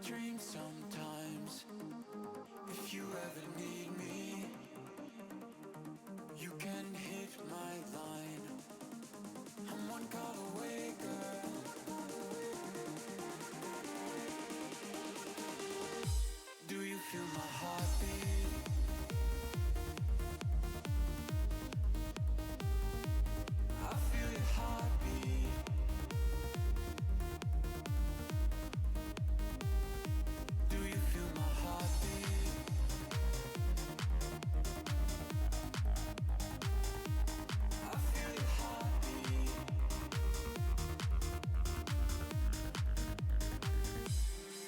dreams sometimes. If you ever need me, you can hit my line. I'm one call away, girl. Do you feel my heartbeat? I feel your heartbeat. Do you feel my heartbeat? I feel your heartbeat.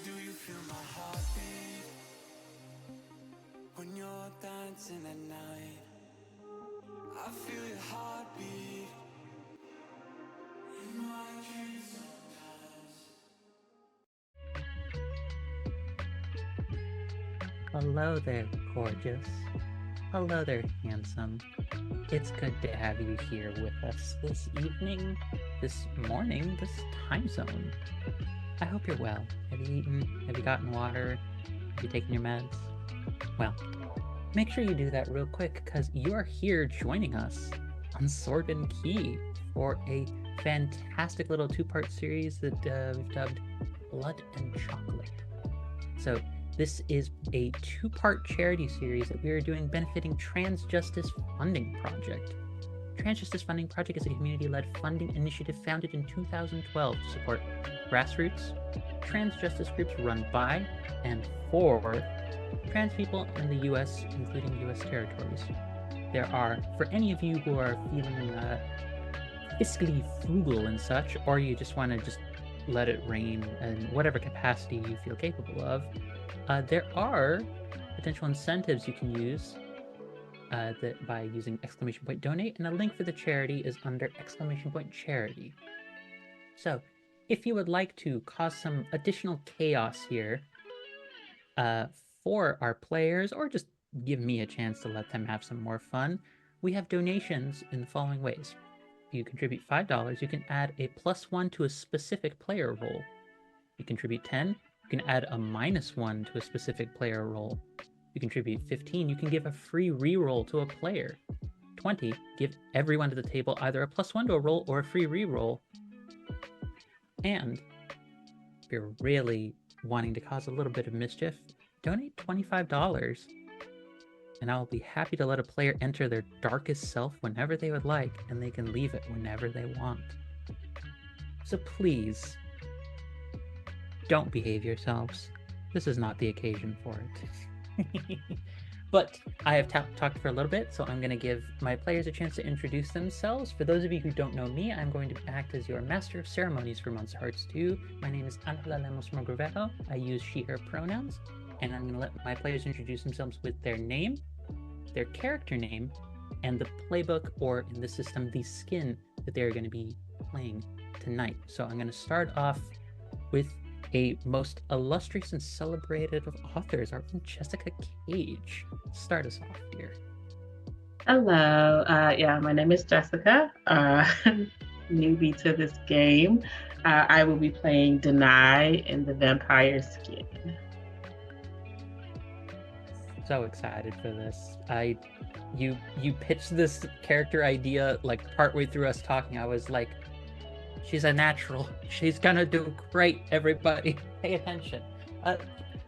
Do you feel my heartbeat? When you're dancing at night, I feel your heartbeat. In my dreams sometimes. Hello there, gorgeous. Hello there, handsome. It's good to have you here with us this evening, this morning, this time zone. I hope you're well. Have you eaten? Have you gotten water? Have you taken your meds? Well, make sure you do that real quick because you are here joining us on Sword and Key for a fantastic little two-part series that we've dubbed Blood and Chocolate. So this is a two-part charity series that we are doing benefiting Trans Justice Funding Project. Trans Justice Funding Project is a community-led funding initiative founded in 2012 to support grassroots trans justice groups run by and for trans people in the U.S., including U.S. territories. There are, for any of you who are feeling fiscally frugal and such, or you just want to just let it rain in whatever capacity you feel capable of, there are potential incentives you can use by using !donate, and a link for the charity is under !charity. So, if you would like to cause some additional chaos here for our players, or just give me a chance to let them have some more fun, we have donations in the following ways. If you contribute $5, you can add a +1 to a specific player roll. If you contribute 10, you can add a -1 to a specific player roll. If you contribute 15, you can give a free reroll to a player. 20, give everyone to the table either a +1 to a roll or a free reroll. And if you're really wanting to cause a little bit of mischief, donate $25. And I'll be happy to let a player enter their darkest self whenever they would like, and they can leave it whenever they want. So please, don't behave yourselves. This is not the occasion for it. But I have talked for a little bit, so I'm going to give my players a chance to introduce themselves. For those of you who don't know me, I'm going to act as your Master of Ceremonies for MonsterHearts 2. My name is Angela Lemus-Mogrovejo. I use she, her pronouns, and I'm going to let my players introduce themselves with their name, their character name, and the playbook, or in this system, the skin that they're going to be playing tonight. So I'm going to start off with a most illustrious and celebrated of authors, our own Jessica Cage. Start us off here. Hello. My name is Jessica, newbie to this game. I will be playing Deny in the Vampire Skin. So excited for this. You pitched this character idea like partway through us talking. I was like, she's a natural. She's gonna do great, everybody. Pay attention.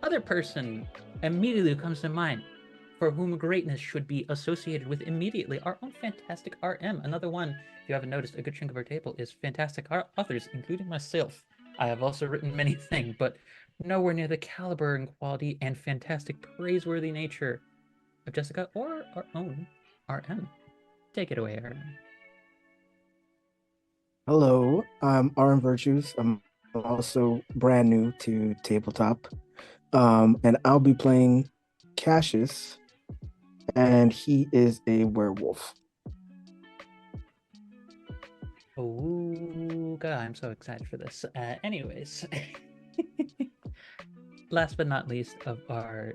Other person immediately comes to mind for whom greatness should be associated with immediately, our own fantastic RM. Another one, if you haven't noticed, a good chunk of our table is fantastic authors, including myself. I have also written many things, but nowhere near the caliber and quality and fantastic praiseworthy nature of Jessica or our own RM. Take it away, RM. Hello, I'm RM Virtues. I'm also brand new to tabletop. And I'll be playing Cassius, and he is a werewolf. Oh, God, I'm so excited for this. Anyways, last but not least of our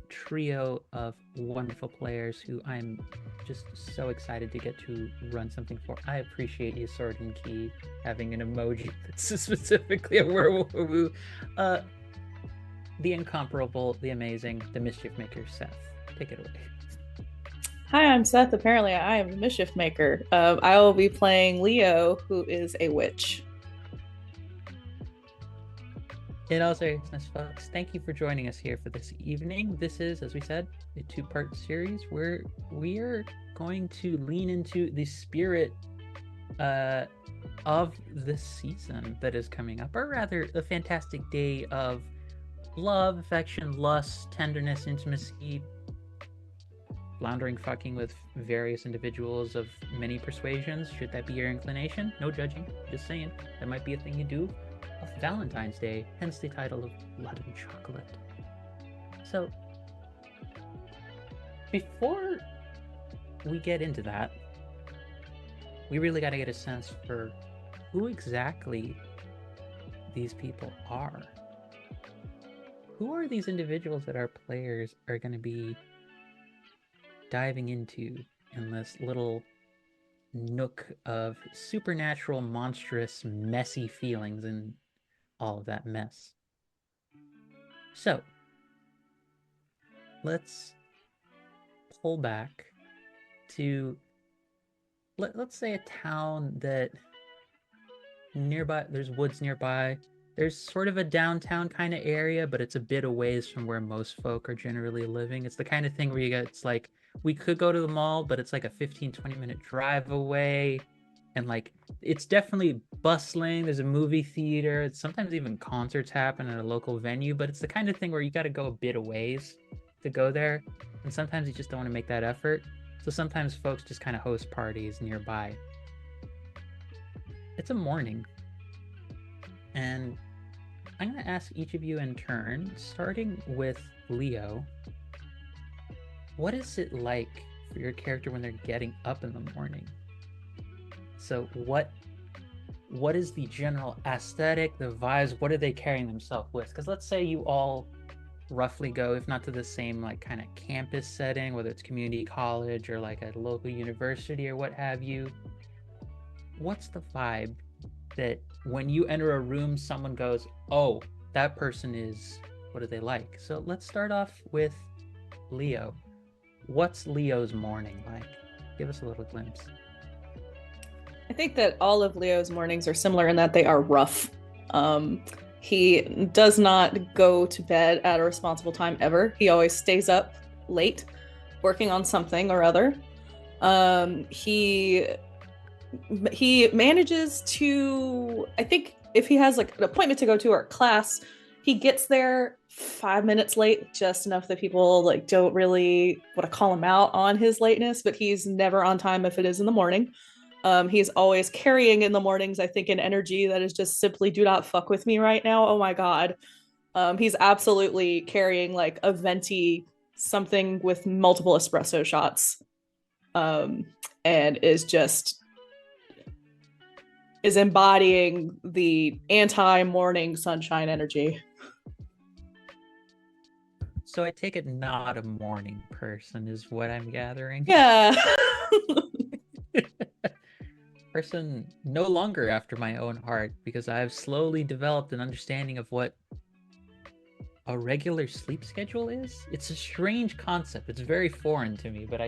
trio of wonderful players who I'm just so excited to get to run something for. I appreciate you, Sword and Key, having an emoji that's specifically a werewolf. the incomparable, the amazing, the mischief maker, Seth. Take it away. Hi, I'm Seth. Apparently, I am the mischief maker. I will be playing Leo, who is a witch. And also, folks, thank you for joining us here for this evening. This is, as we said, a two-part series where we are going to lean into the spirit of the season that is coming up, or rather, a fantastic day of love, affection, lust, tenderness, intimacy, floundering fucking with various individuals of many persuasions. Should that be your inclination? No judging, just saying. That might be a thing you do of Valentine's Day, hence the title of Blood and Chocolate. So, before we get into that, we really got to get a sense for who exactly these people are. Who are these individuals that our players are going to be diving into in this little nook of supernatural, monstrous, messy feelings and all of that mess? So, let's pull back to, let's say, a town that nearby, there's woods nearby. There's sort of a downtown kind of area, but it's a bit away from where most folk are generally living. It's the kind of thing where it's like, we could go to the mall, but it's like a 15-20 minute drive away. And like, it's definitely bustling. There's a movie theater. Sometimes even concerts happen at a local venue, but it's the kind of thing where you got to go a bit of ways to go there. And sometimes you just don't want to make that effort. So sometimes folks just kind of host parties nearby. It's a morning. And I'm going to ask each of you in turn, starting with Leo. What is it like for your character when they're getting up in the morning? So what is the general aesthetic, the vibes? What are they carrying themselves with? Because let's say you all roughly go, if not to the same like kind of campus setting, whether it's community college or like a local university or what have you. What's the vibe that when you enter a room, someone goes, oh, that person is, what do they like? So let's start off with Leo. What's Leo's morning like? Give us a little glimpse. I think that all of Leo's mornings are similar in that they are rough. He does not go to bed at a responsible time ever. He always stays up late working on something or other. He manages to, I think if he has like an appointment to go to or a class, he gets there 5 minutes late, just enough that people like don't really want to call him out on his lateness, but he's never on time if it is in the morning. He's always carrying in the mornings, I think, an energy that is just simply do not fuck with me right now. Oh my God. He's absolutely carrying like a venti something with multiple espresso shots. And is embodying the anti-morning sunshine energy. So I take it not a morning person is what I'm gathering. Yeah. Person no longer after my own heart, because I've slowly developed an understanding of what a regular sleep schedule is. It's a strange concept. It's very foreign to me, but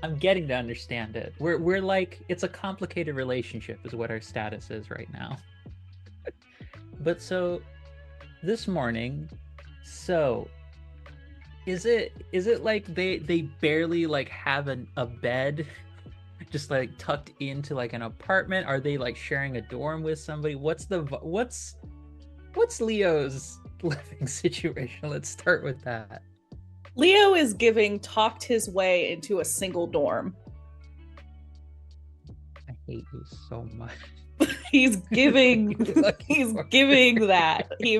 I'm getting to understand it. We're like, it's a complicated relationship is what our status is right now. But so this morning, so is it like they barely like have a bed just like tucked into like an apartment? Are they like sharing a dorm with somebody? What's Leo's living situation? Let's start with that. Leo is talked his way into a single dorm. I hate you so much. He's giving that. He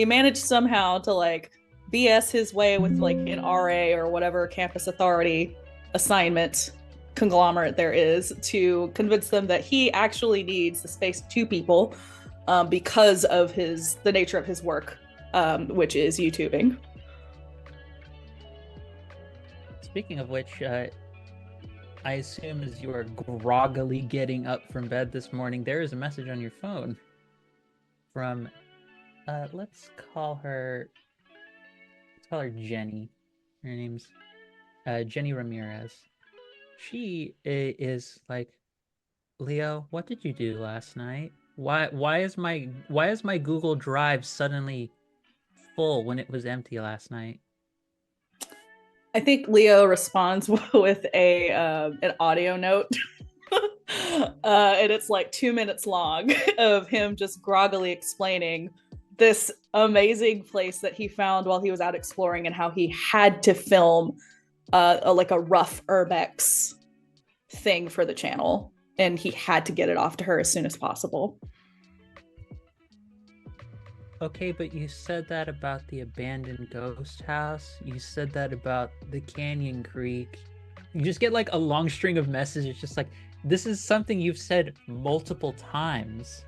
managed somehow to like BS his way with like an RA or whatever campus authority assignment conglomerate there is to convince them that he actually needs the space of two people because of the nature of his work, which is YouTubing. Speaking of which, I assume as you are groggily getting up from bed this morning, there is a message on your phone from Let's call her Jenny. Her name's Jenny Ramirez. She is like, Leo, what did you do last night? Why is my Google Drive suddenly full when it was empty last night? I think Leo responds with a an audio note. And it's like 2 minutes long of him just groggily explaining this amazing place that he found while he was out exploring and how he had to film like a rough urbex thing for the channel, and he had to get it off to her as soon as possible. Okay, but you said that about the abandoned ghost house. You said that about the Canyon Creek. You just get like a long string of messages just like, this is something you've said multiple times.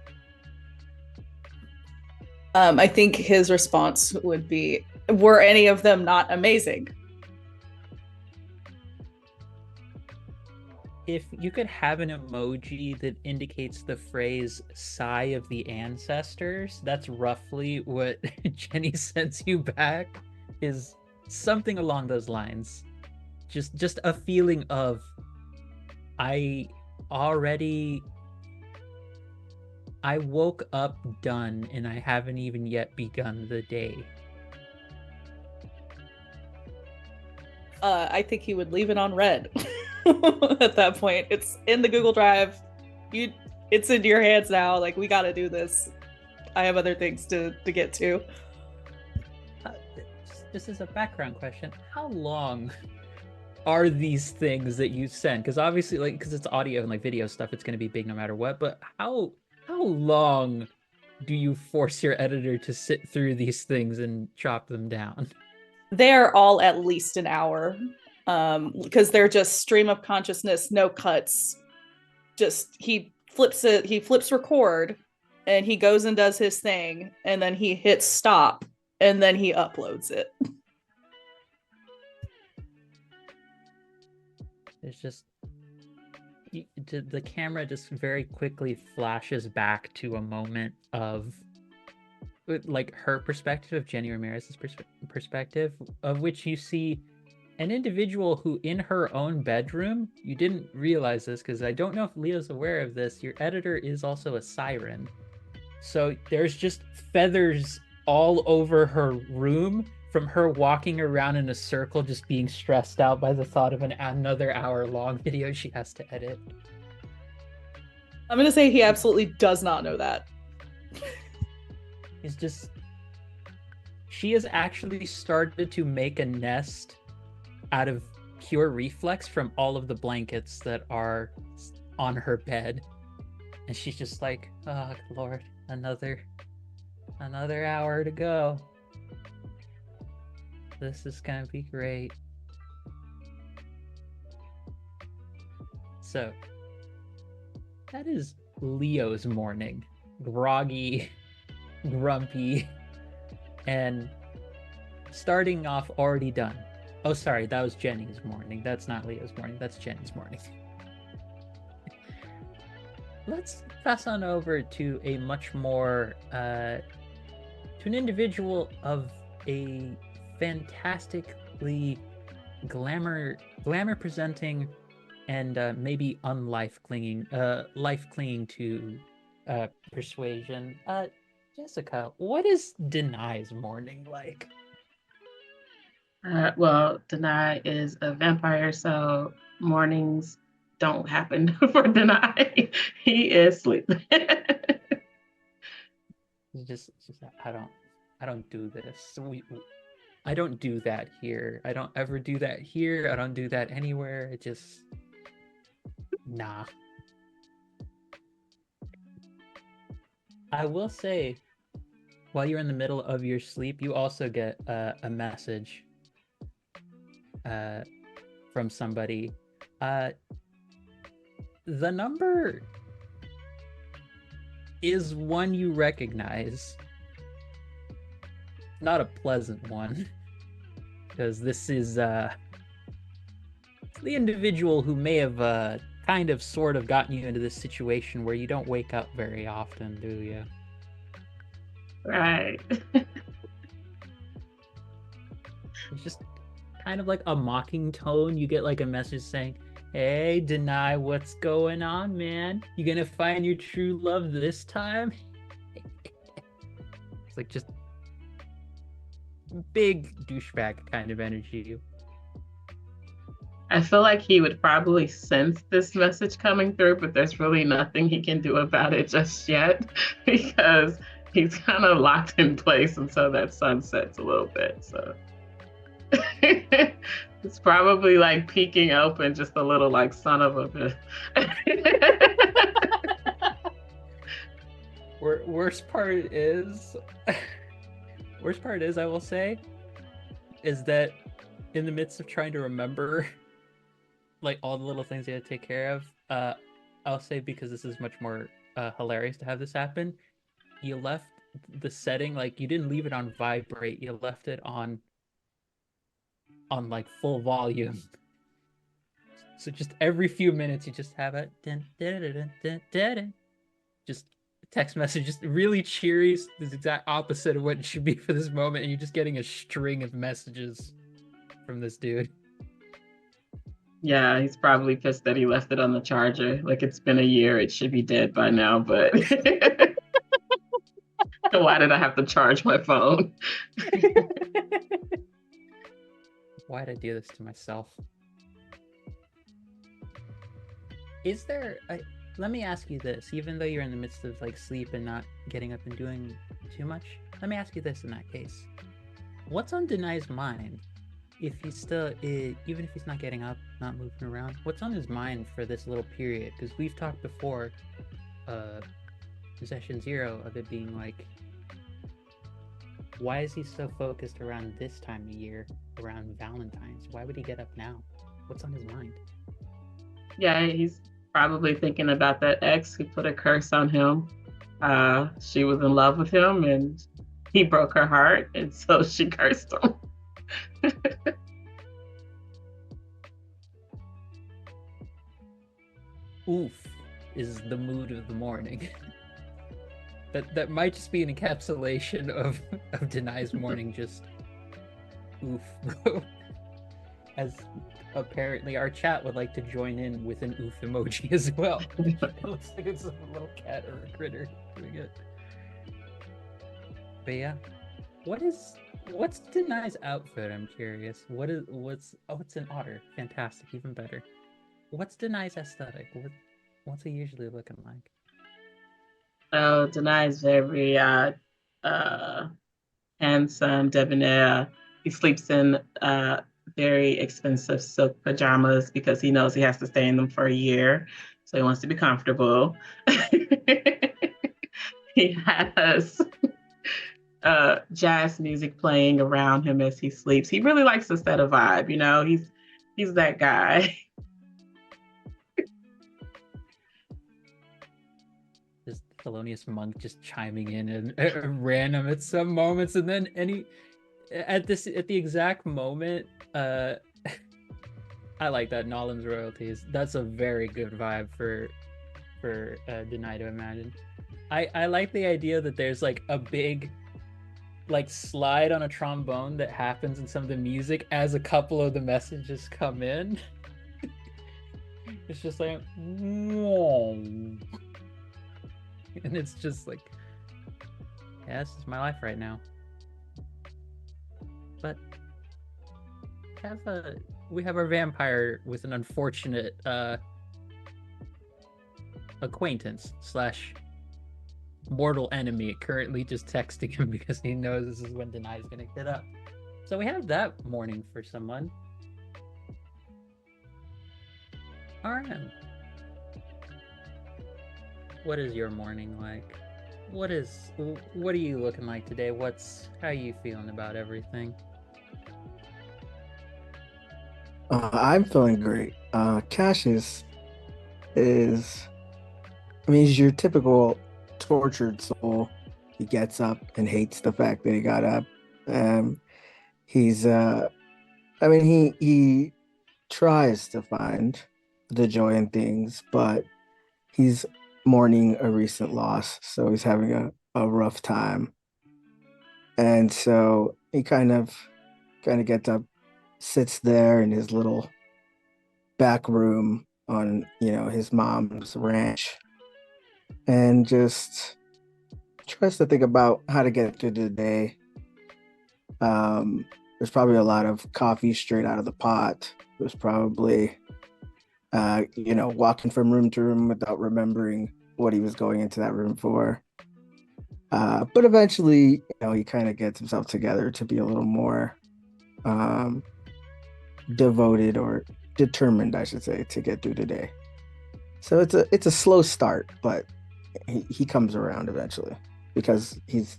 I think his response would be, were any of them not amazing? If you could have an emoji that indicates the phrase sigh of the ancestors, that's roughly what Jenny sends you back, is something along those lines. Just a feeling of, I woke up done and I haven't even yet begun the day. I think he would leave it on red. At that point, it's in the Google Drive. It's in your hands now. Like, we got to do this. I have other things to get to. Just as a background question, how long are these things that you send? Because obviously, like, because it's audio and like video stuff, it's going to be big no matter what. But how long do you force your editor to sit through these things and chop them down? They're all at least an hour. Because they're just stream of consciousness, no cuts. Just he flips record, and he goes and does his thing, and then he hits stop, and then he uploads it. It's just the camera just very quickly flashes back to a moment of like her perspective, of Jenny Ramirez's perspective, of which you see an individual who, in her own bedroom, you didn't realize this because I don't know if Leo's aware of this, your editor is also a siren. So there's just feathers all over her room from her walking around in a circle, just being stressed out by the thought of another hour-long video she has to edit. I'm gonna say he absolutely does not know that. It's just, she has actually started to make a nest out of pure reflex from all of the blankets that are on her bed, and she's just like, oh Lord, another hour to go. This is gonna be great. So that is Leo's morning. Groggy, grumpy, and starting off already done. Oh, sorry, that was Jenny's morning. That's not Leo's morning. That's Jenny's morning. Let's pass on over to a much more, to an individual of a fantastically glamour presenting and maybe life clinging to persuasion. Jessica, what is Denai's morning like? Well, Denai is a vampire, so mornings don't happen for Denai. He is sleeping. Just I don't do this. I don't do that here. I don't ever do that here. I don't do that anywhere. It just, nah. I will say, while you're in the middle of your sleep, you also get a message from somebody. The number is one you recognize. Not a pleasant one, because this is the individual who may have kind of sort of gotten you into this situation where you don't wake up very often, do you? Right. It's just kind of like a mocking tone. You get like a message saying, "Hey, Deny, what's going on, man? You gonna find your true love this time?" It's like just big douchebag kind of energy. I feel like he would probably sense this message coming through, but there's really nothing he can do about it just yet because he's kind of locked in place until that sun sets a little bit. So it's probably like peeking open just a little, like, son of a bitch. Worst part is, I will say, is that in the midst of trying to remember like all the little things you had to take care of, I'll say, because this is much more hilarious to have this happen, you left the setting, like you didn't leave it on vibrate, you left it on like full volume. So just every few minutes you just have it just text message, just really cheery, the exact opposite of what it should be for this moment, and you're just getting a string of messages from this dude. Yeah, he's probably pissed that he left it on the charger. Like, it's been a year, it should be dead by now, but why did I have to charge my phone? Why did I do this to myself? Is there let me ask you this, even though you're in the midst of like sleep and not getting up and doing too much, let me ask you this in that case. What's on Denai's mind? If he's still, even if he's not getting up, not moving around, what's on his mind for this little period? Because we've talked before, session 0, of it being like, why is he so focused around this time of year, around Valentine's? Why would he get up now? What's on his mind? Yeah, he's probably thinking about that ex who put a curse on him. She was in love with him and he broke her heart, and so she cursed him. Oof is the mood of the morning. that might just be an encapsulation of Denai's morning. Just oof, bro. As apparently our chat would like to join in with an oof emoji as well. It looks like it's a little cat or a critter doing it. But yeah, what's Denai's outfit? I'm curious. It's an otter. Fantastic, even better. What's Denai's aesthetic? What's he usually looking like? Oh, Denai is very handsome, debonair. He sleeps in very expensive silk pajamas because he knows he has to stay in them for a year. So he wants to be comfortable. He has jazz music playing around him as he sleeps. He really likes to set a vibe, you know. He's that guy. This Thelonious Monk just chiming in and random at some moments, and then at the exact moment, I like that Nolan's royalties. That's a very good vibe for Deny to imagine. I like the idea that there's like a big like slide on a trombone that happens in some of the music as a couple of the messages come in. It's just like, whoa. And it's just like, yeah, this is my life right now. But we have our vampire with an unfortunate acquaintance / mortal enemy currently just texting him because he knows this is when Denai is gonna get up. So we have that morning for someone. RM, what is your morning like? What are you looking like today? How are you feeling about everything? I'm feeling great. Cassius he's your typical tortured soul. He gets up and hates the fact that he got up. He tries to find the joy in things, but he's mourning a recent loss, so he's having a rough time. And so he kind of gets up, sits there in his little back room on, his mom's ranch, and just tries to think about how to get through the day. There's probably a lot of coffee straight out of the pot. There's probably, walking from room to room without remembering what he was going into that room for. But eventually, he kind of gets himself together to be a little more devoted or determined, I should say, to get through the day. So it's a slow start, but he comes around eventually because he's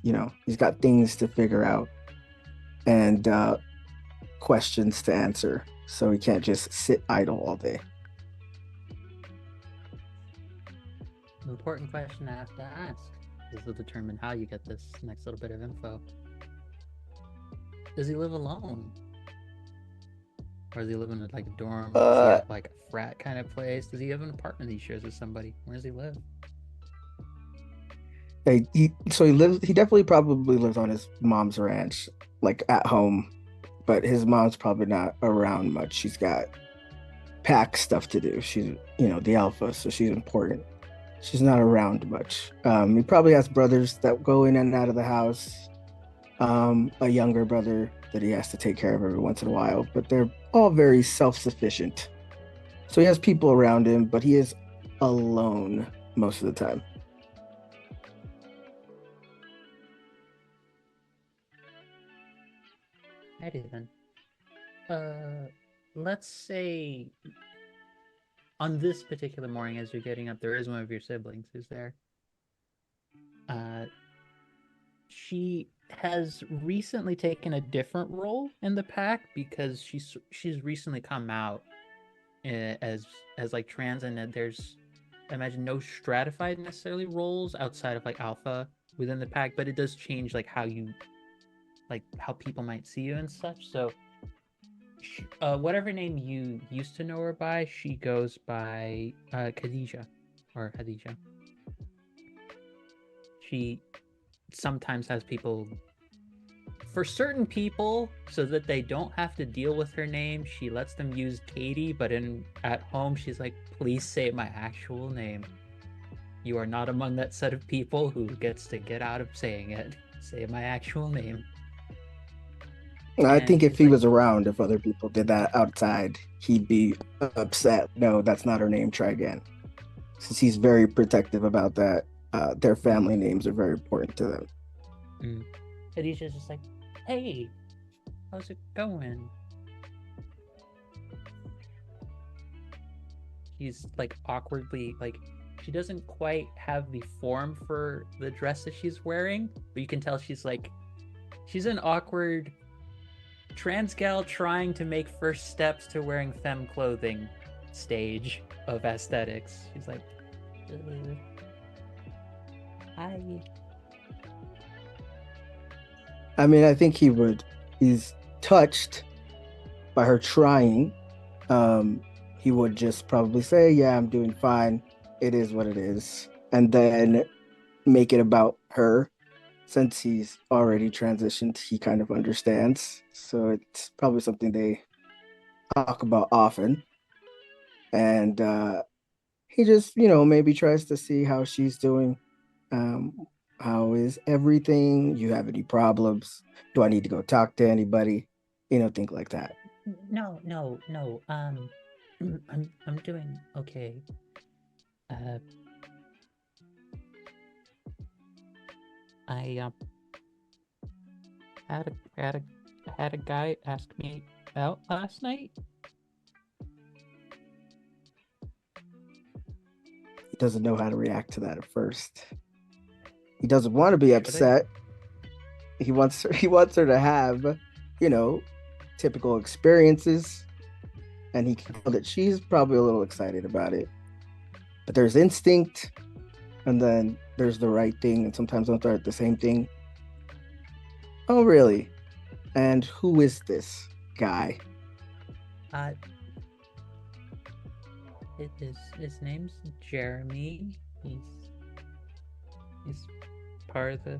got things to figure out and questions to answer. So he can't just sit idle all day. An important question I have to ask is to determine how you get this next little bit of info. Does he live alone? Or does he live in like a dorm? Does he have like a frat kind of place? Does he have an apartment he shares with somebody? Where does he live? He definitely probably lives on his mom's ranch, like at home, but his mom's probably not around much. She's got pack stuff to do. She's, the alpha, so she's important. She's not around much. He probably has brothers that go in and out of the house. A younger brother that he has to take care of every once in a while, but they're all very self-sufficient. So he has people around him, but he is alone most of the time. Alrighty then. Let's say on this particular morning, as you're getting up, there is one of your siblings who's there. She has recently taken a different role in the pack because she's recently come out as like trans, and there's, I imagine, no stratified necessarily roles outside of like alpha within the pack, but it does change like how people might see you and such. So whatever name you used to know her by, she goes by Khadija or Hadija. She sometimes has people, for certain people, so that they don't have to deal with her name, she lets them use Katie, but at home she's like, please say my actual name. You are not among that set of people who gets to get out of saying it. Say my actual name. I think if he was around, if other people did that outside, he'd be upset. No, that's not her name. Try again. Since he's very protective about that, their family names are very important to them. Khadijah's just like, hey, how's it going? She's like awkwardly, like, she doesn't quite have the form for the dress that she's wearing, but you can tell she's an awkward trans gal trying to make first steps to wearing femme clothing stage of aesthetics. She's like, hi. I mean, I think he's touched by her trying. He would just probably say, yeah, I'm doing fine. It is what it is. And then make it about her. Since he's already transitioned, he kind of understands. So it's probably something they talk about often. And he just, maybe tries to see how she's doing. How is everything? You have any problems? Do I need to go talk to anybody? Think like that. No. I'm doing okay. I had a guy ask me out last night. He doesn't know how to react to that at first. He doesn't want to be upset. He wants her to have, typical experiences, and he can know that she's probably a little excited about it. But there's instinct, and then there's the right thing, and sometimes those are the same thing. Oh, really? And who is this guy? His name's Jeremy. He's part of the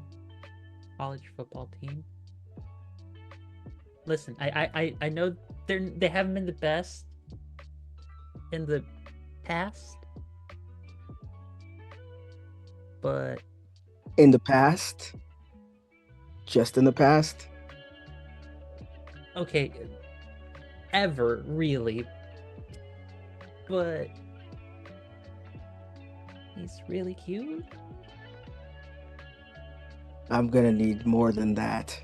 college football team. Listen, I know they haven't been the best in the past, but In the past, just in the past. okay, ever really, but he's really cute. I'm gonna need more than that.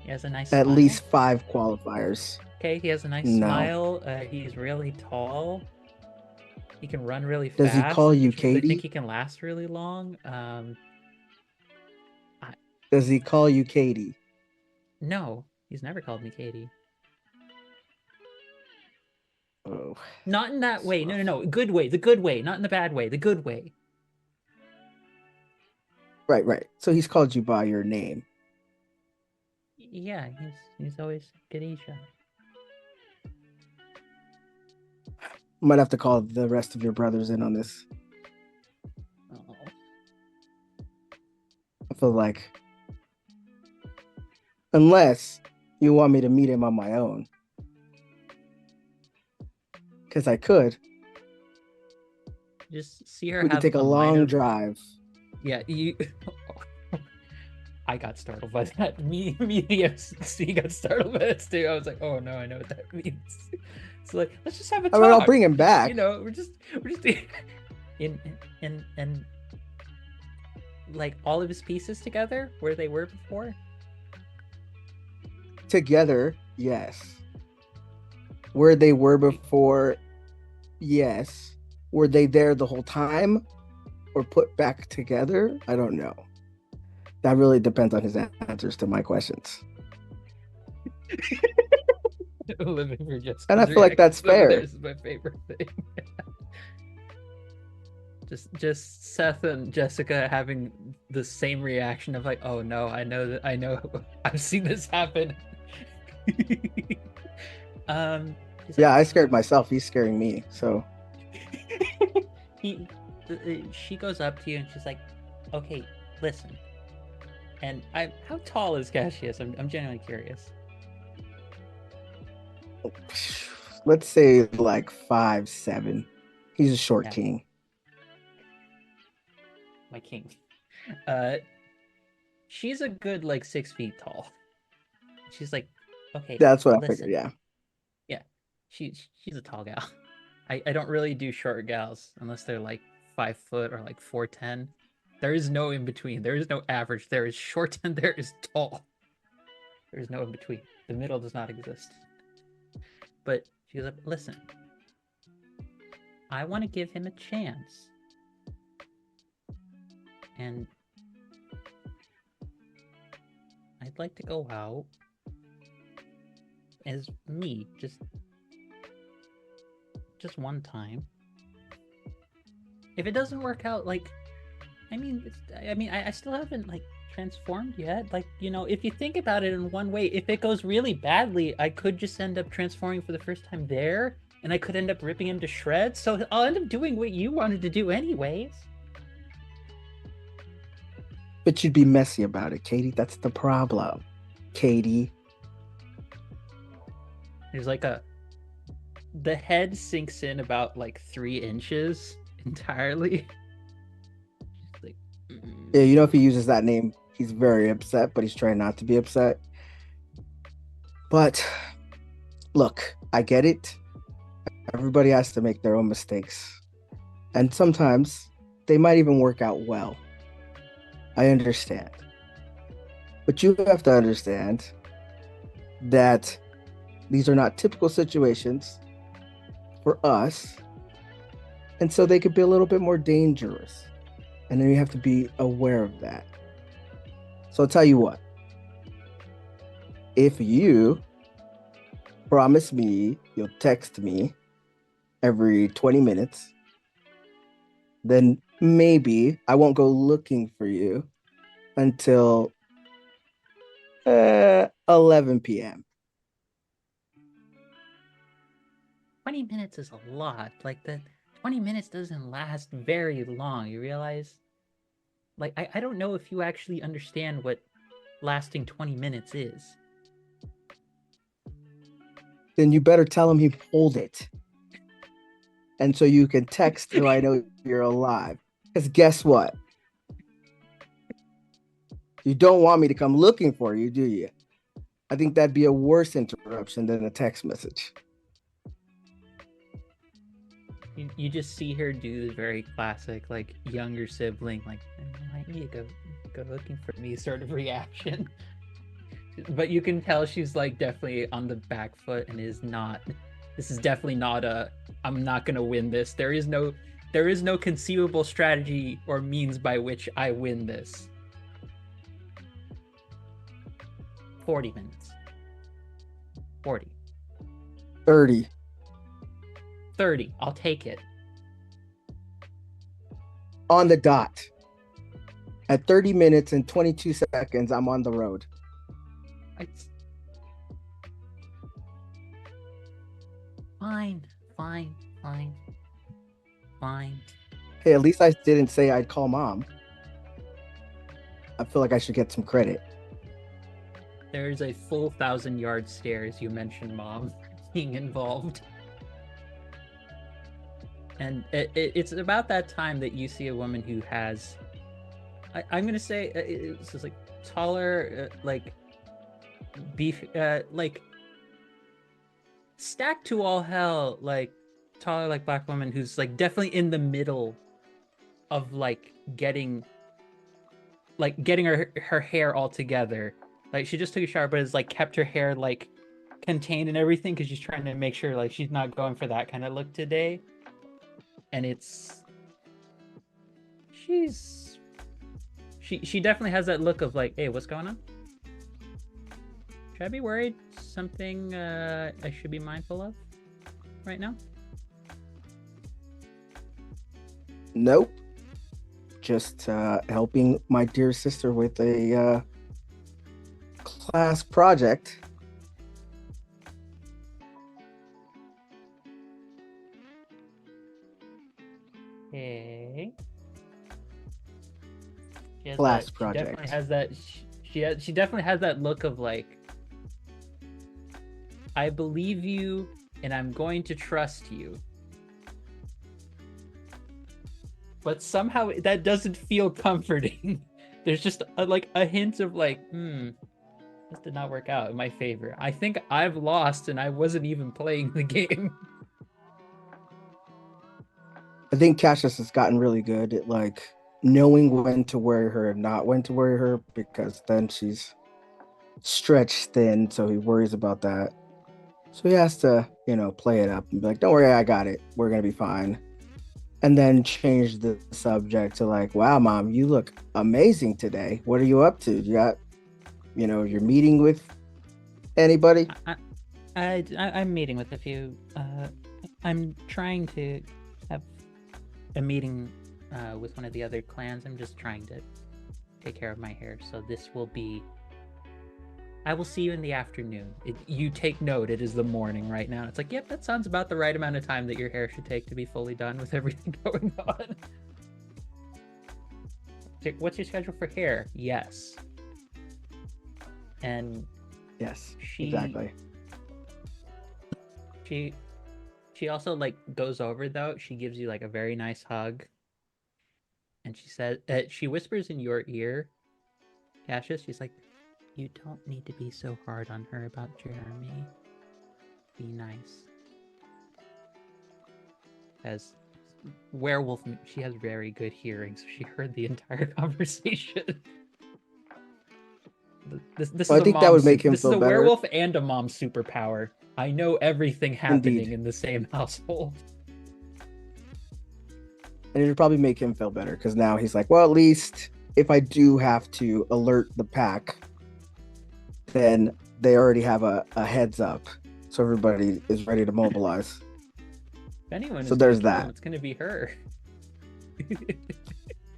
He has a nice At smile. least 5 qualifiers. Okay, he has a nice No. smile. He's really tall. He can run really fast. Does he call you which means I think Katie? he can last really long. Does he call you Katie? No, he's never called me Katie. Oh, Not in that way. rough. No. Good way. The good way. Not in the bad way. The good way. Right. So he's called you by your name. Yeah, he's always Gadisha. Might have to call the rest of your brothers in on this. Oh. I feel like, unless you want me to meet him on my own, because I could. Just see her We could have take a long minor... drive. Yeah, you. I got startled by that. Me, the MC got startled by that too. I was like, oh no, I know what that means. It's like, let's just have a talk. I mean, I'll bring him back. You know, we're just in like all of his pieces together where they were before. Together, yes. Where they were before, yes. Were they there the whole time or put back together? I don't know. That really depends on his answers to my questions. Living for Jessica's And I feel like that's reactions over there fair. is my favorite thing. just Seth and Jessica having the same reaction of like, oh no, I know I've seen this happen. He's Yeah, like, I scared myself. He's scaring me. So she goes up to you and she's like, okay, listen. And how tall is Cassius? I'm genuinely curious. let's say like 5'7". He's a short Yeah. king. My king. She's a good like 6 feet tall. She's like, okay, That's what I listen. figured, yeah. Yeah, she's a tall gal. I don't really do short gals unless they're like 5 foot or like 4'10". There is no in between. There is no average. There is short and there is tall. There is no in between. The middle does not exist. But she was like, listen, I want to give him a chance. And I'd like to go out as me, just one time. If it doesn't work out, like, I still haven't like transformed yet. Like, you know, if you think about it in one way, if it goes really badly, I could just end up transforming for the first time there, and I could end up ripping him to shreds. So I'll end up doing what you wanted to do anyways. But you'd be messy about it, Katie. That's the problem. Katie. There's like the head sinks in about like 3 inches entirely. Just like, Yeah, you know, if he uses that name, he's very upset, but he's trying not to be upset. But look, I get it. Everybody has to make their own mistakes. And sometimes they might even work out well. I understand. But you have to understand that these are not typical situations for us. And so they could be a little bit more dangerous. And then you have to be aware of that. So I'll tell you what. If you promise me you'll text me every 20 minutes, then maybe I won't go looking for you until 11 p.m. 20 minutes is a lot. Like, the 20 minutes doesn't last very long, you realize? Like, I don't know if you actually understand what lasting 20 minutes is. Then you better tell him he pulled it. And so you can text so I know you're alive. Because guess what? You don't want me to come looking for you, do you? I think that'd be a worse interruption than a text message. You just see her do the very classic, like, younger sibling, like, why don't you go looking for me sort of reaction. But you can tell she's, like, definitely on the back foot and this is definitely not I'm not gonna win this. There is no conceivable strategy or means by which I win this. 40 minutes. 40. 30. 30. I'll take it. On the dot. At 30 minutes and 22 seconds, I'm on the road. Fine. Hey, at least I didn't say I'd call mom. I feel like I should get some credit. There's a full 1,000-yard stare as you mentioned mom being involved. And it's about that time that you see a woman who has, I'm gonna say, it's just like taller, like beef, like stacked to all hell, like taller, like black woman who's like definitely in the middle of like getting her hair all together. Like she just took a shower, but has like kept her hair like contained and everything because she's trying to make sure like she's not going for that kind of look today. And she definitely has that look of like, hey, what's going on? Should I be worried? Something I should be mindful of right now? Nope. Just helping my dear sister with a class project. Okay. Class She project. definitely has that. She definitely has that look of like, I believe you, and I'm going to trust you. But somehow that doesn't feel comforting. There's just a hint of like, this did not work out in my favor. I think I've lost, and I wasn't even playing the game. I think Cassius has gotten really good at like knowing when to worry her and not when to worry her, because then she's stretched thin, so he worries about that. So he has to, play it up and be like, don't worry, I got it. We're going to be fine. And then change the subject to like, wow, mom, you look amazing today. What are you up to? You got, you're meeting with anybody? I'm meeting with a few. I'm trying to have a meeting with one of the other clans. I'm just trying to take care of my hair. So this will be... I will see you in the afternoon. You take note, it is the morning right now. It's like, yep, that sounds about the right amount of time that your hair should take to be fully done with everything going on. What's your schedule for hair? Yes. And yes, exactly. She also like goes over though. She gives you like a very nice hug. And she says, she whispers in your ear, Cassius, she's like, you don't need to be so hard on her about Jeremy. Be nice. As werewolf, she has very good hearing, so she heard the entire conversation. This is I think that would make him This feel is a better. werewolf and a mom superpower. I know everything happening Indeed. in the same household. And it would probably make him feel better because now he's like, well, at least if I do have to alert the pack, then they already have a heads up. So everybody is ready to mobilize. If anyone So is there's gonna kill him, that. it's going to be her.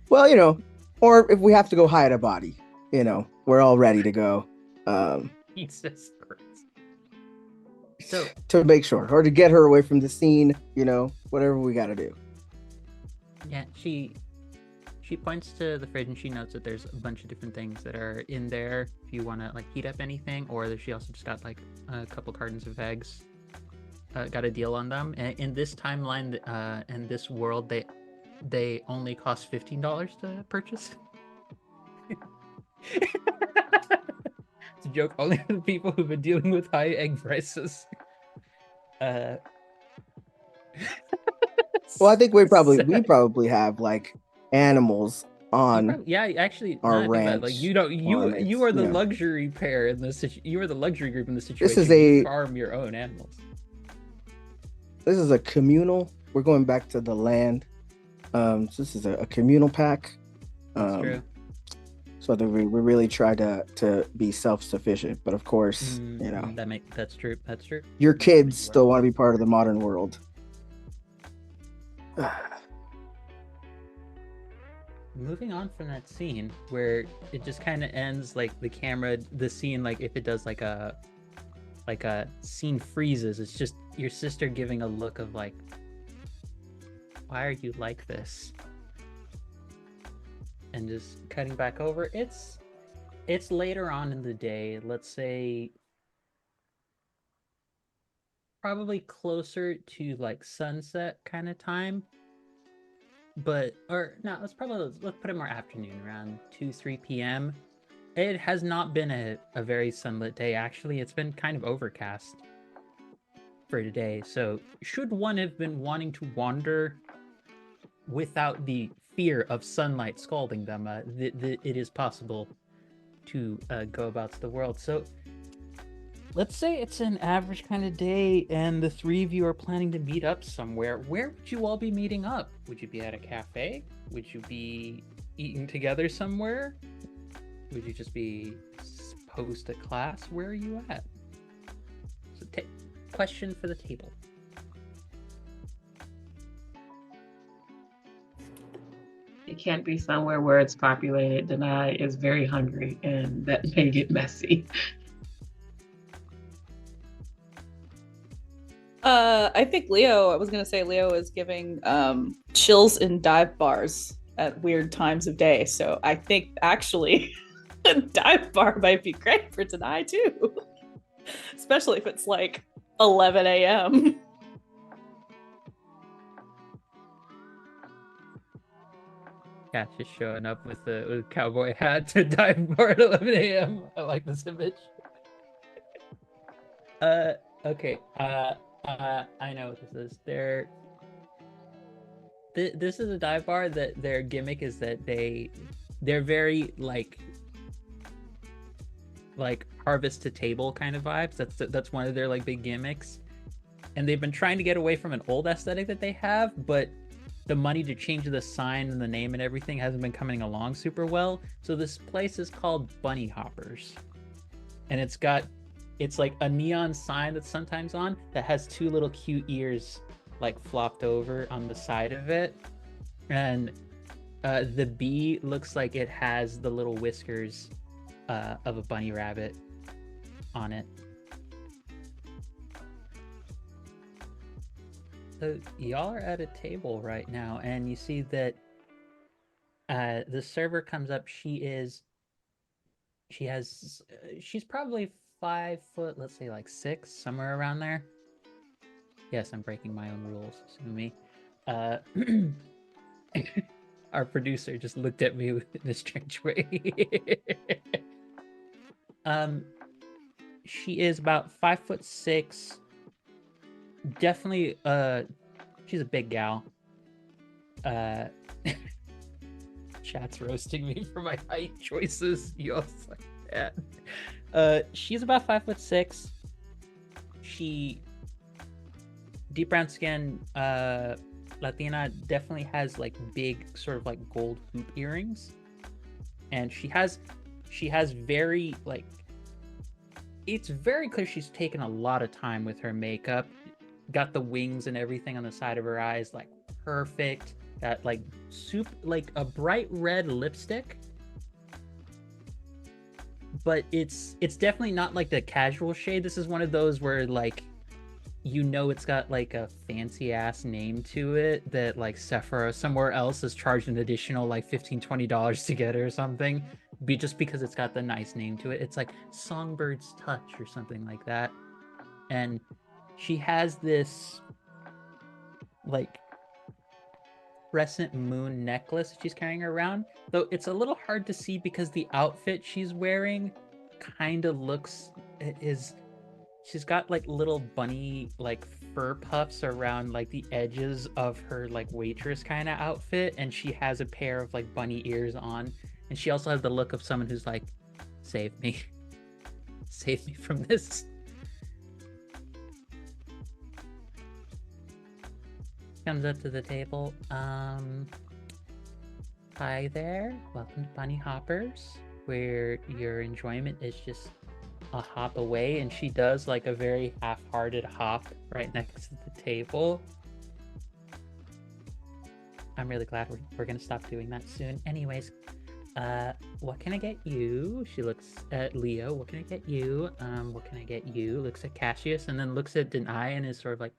Well, or if we have to go hide a body, we're all ready to go. Jesus Christ. So, to make sure, or to get her away from the scene, whatever we got to do. yeah, she she points to the fridge and she notes that there's a bunch of different things that are in there if you want to like heat up anything, or that she also just got like a couple cartons of eggs. Got a deal on them. And in this timeline, in this world, they only cost $15 to purchase. It's a joke only for the people who've been dealing with high egg prices. Well, I think we probably have like animals on actually, our now I think about it, like ranch you are the yeah. luxury pair in this. You are the luxury group in this situation. This is you farm your own animals. This is a communal. We're going back to the land. So this is a communal pack. That's true. So that we really try to be self-sufficient, but of course, you know, that's true. That's true. Your kids still want to be part of the modern world. Moving on from that scene where it just kind of ends, like the scene, like if it does like a scene freezes, it's just your sister giving a look of like, why are you like this? And just cutting back over. It's later on in the day, let's say probably closer to like sunset kind of time. Let's put it more afternoon, around 2-3 p.m. It has not been a very sunlit day. Actually, it's been kind of overcast for today. So should one have been wanting to wander without the fear of sunlight scalding them, it is possible to go about the world. So let's say it's an average kind of day and the three of you are planning to meet up somewhere. Where would you all be meeting up? Would you be at a cafe? Would you be eating together somewhere? Would you just be post a class? Where are you at? So question for the table. It can't be somewhere where it's populated. Denai is very hungry, and that may get messy. I think I was gonna say Leo is giving chills in dive bars at weird times of day. So I think actually a dive bar might be great for tonight too. Especially if it's like 11 a.m. Yeah, just showing up with a cowboy hat to dive bar at 11 a.m. I like this image. Okay. I know what this is. This is a dive bar that their gimmick is that they're very like harvest to table kind of vibes. That's one of their like big gimmicks. And they've been trying to get away from an old aesthetic that they have, but the money to change the sign and the name and everything hasn't been coming along super well. So this place is called Bunny Hoppers. And it's like a neon sign that's sometimes on that has two little cute ears like flopped over on the side of it. And the bee looks like it has the little whiskers of a bunny rabbit on it. So y'all are at a table right now, and you see that the server comes up. She's probably 5 foot, let's say like 6, somewhere around there. Yes, I'm breaking my own rules, sue me. Our producer just looked at me in a strange way. She is about 5'6". Definitely, she's a big gal. Chat's roasting me for my height choices. You all suck at that. She's about 5'6". She deep brown skin, Latina, definitely has like big sort of like gold hoop earrings, and she has very like, it's very clear she's taken a lot of time with her makeup. Got the wings and everything on the side of her eyes like perfect. Got like like a bright red lipstick, but it's definitely not like the casual shade. This is one of those where like you know it's got like a fancy ass name to it that like Sephora somewhere else has charged an additional like $15-$20 to get it or something. Just because it's got the nice name to it. It's like Songbird's Touch or something like that. And she has this like crescent moon necklace she's carrying around, though it's a little hard to see because the outfit she's wearing kind of looks is she's got like little bunny like fur puffs around like the edges of her like waitress kind of outfit, and she has a pair of like bunny ears on, and she also has the look of someone who's like, save me. Save me from this. Comes up to the table. Hi there. Welcome to Bunny Hoppers, where your enjoyment is just a hop away. And she does like a very half-hearted hop right next to the table. I'm really glad we're gonna stop doing that soon. Anyways, what can I get you? She looks at Leo. What can I get you? What can I get you? Looks at Cassius and then looks at Denai and is sort of like,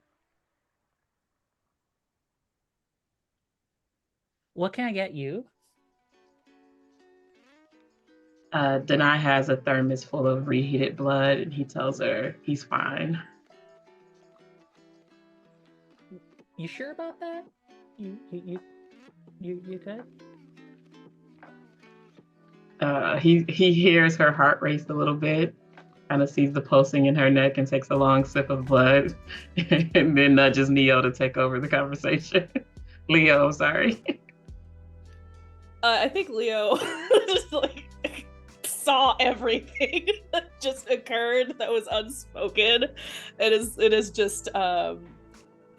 what can I get you? Denai has a thermos full of reheated blood, and he tells her he's fine. You sure about that? You good? He hears her heart race a little bit, kind of sees the pulsing in her neck, and takes a long sip of blood, and then nudges Neo to take over the conversation. Leo, sorry. I think Leo just like saw everything that just occurred that was unspoken. It is just I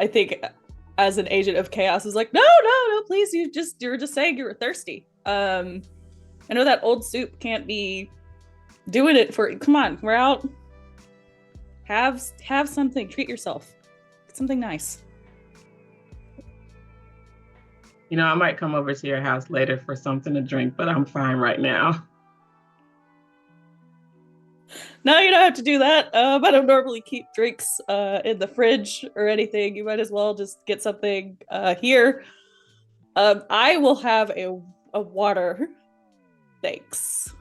think as an agent of chaos is like, no, please, you're just saying you were thirsty. I know that old soup can't be doing it for, come on, we're out. Have something, treat yourself. Get something nice. You know, I might come over to your house later for something to drink, but I'm fine right now. No, you don't have to do that. I don't normally keep drinks in the fridge or anything. You might as well just get something here. I will have a water. Thanks.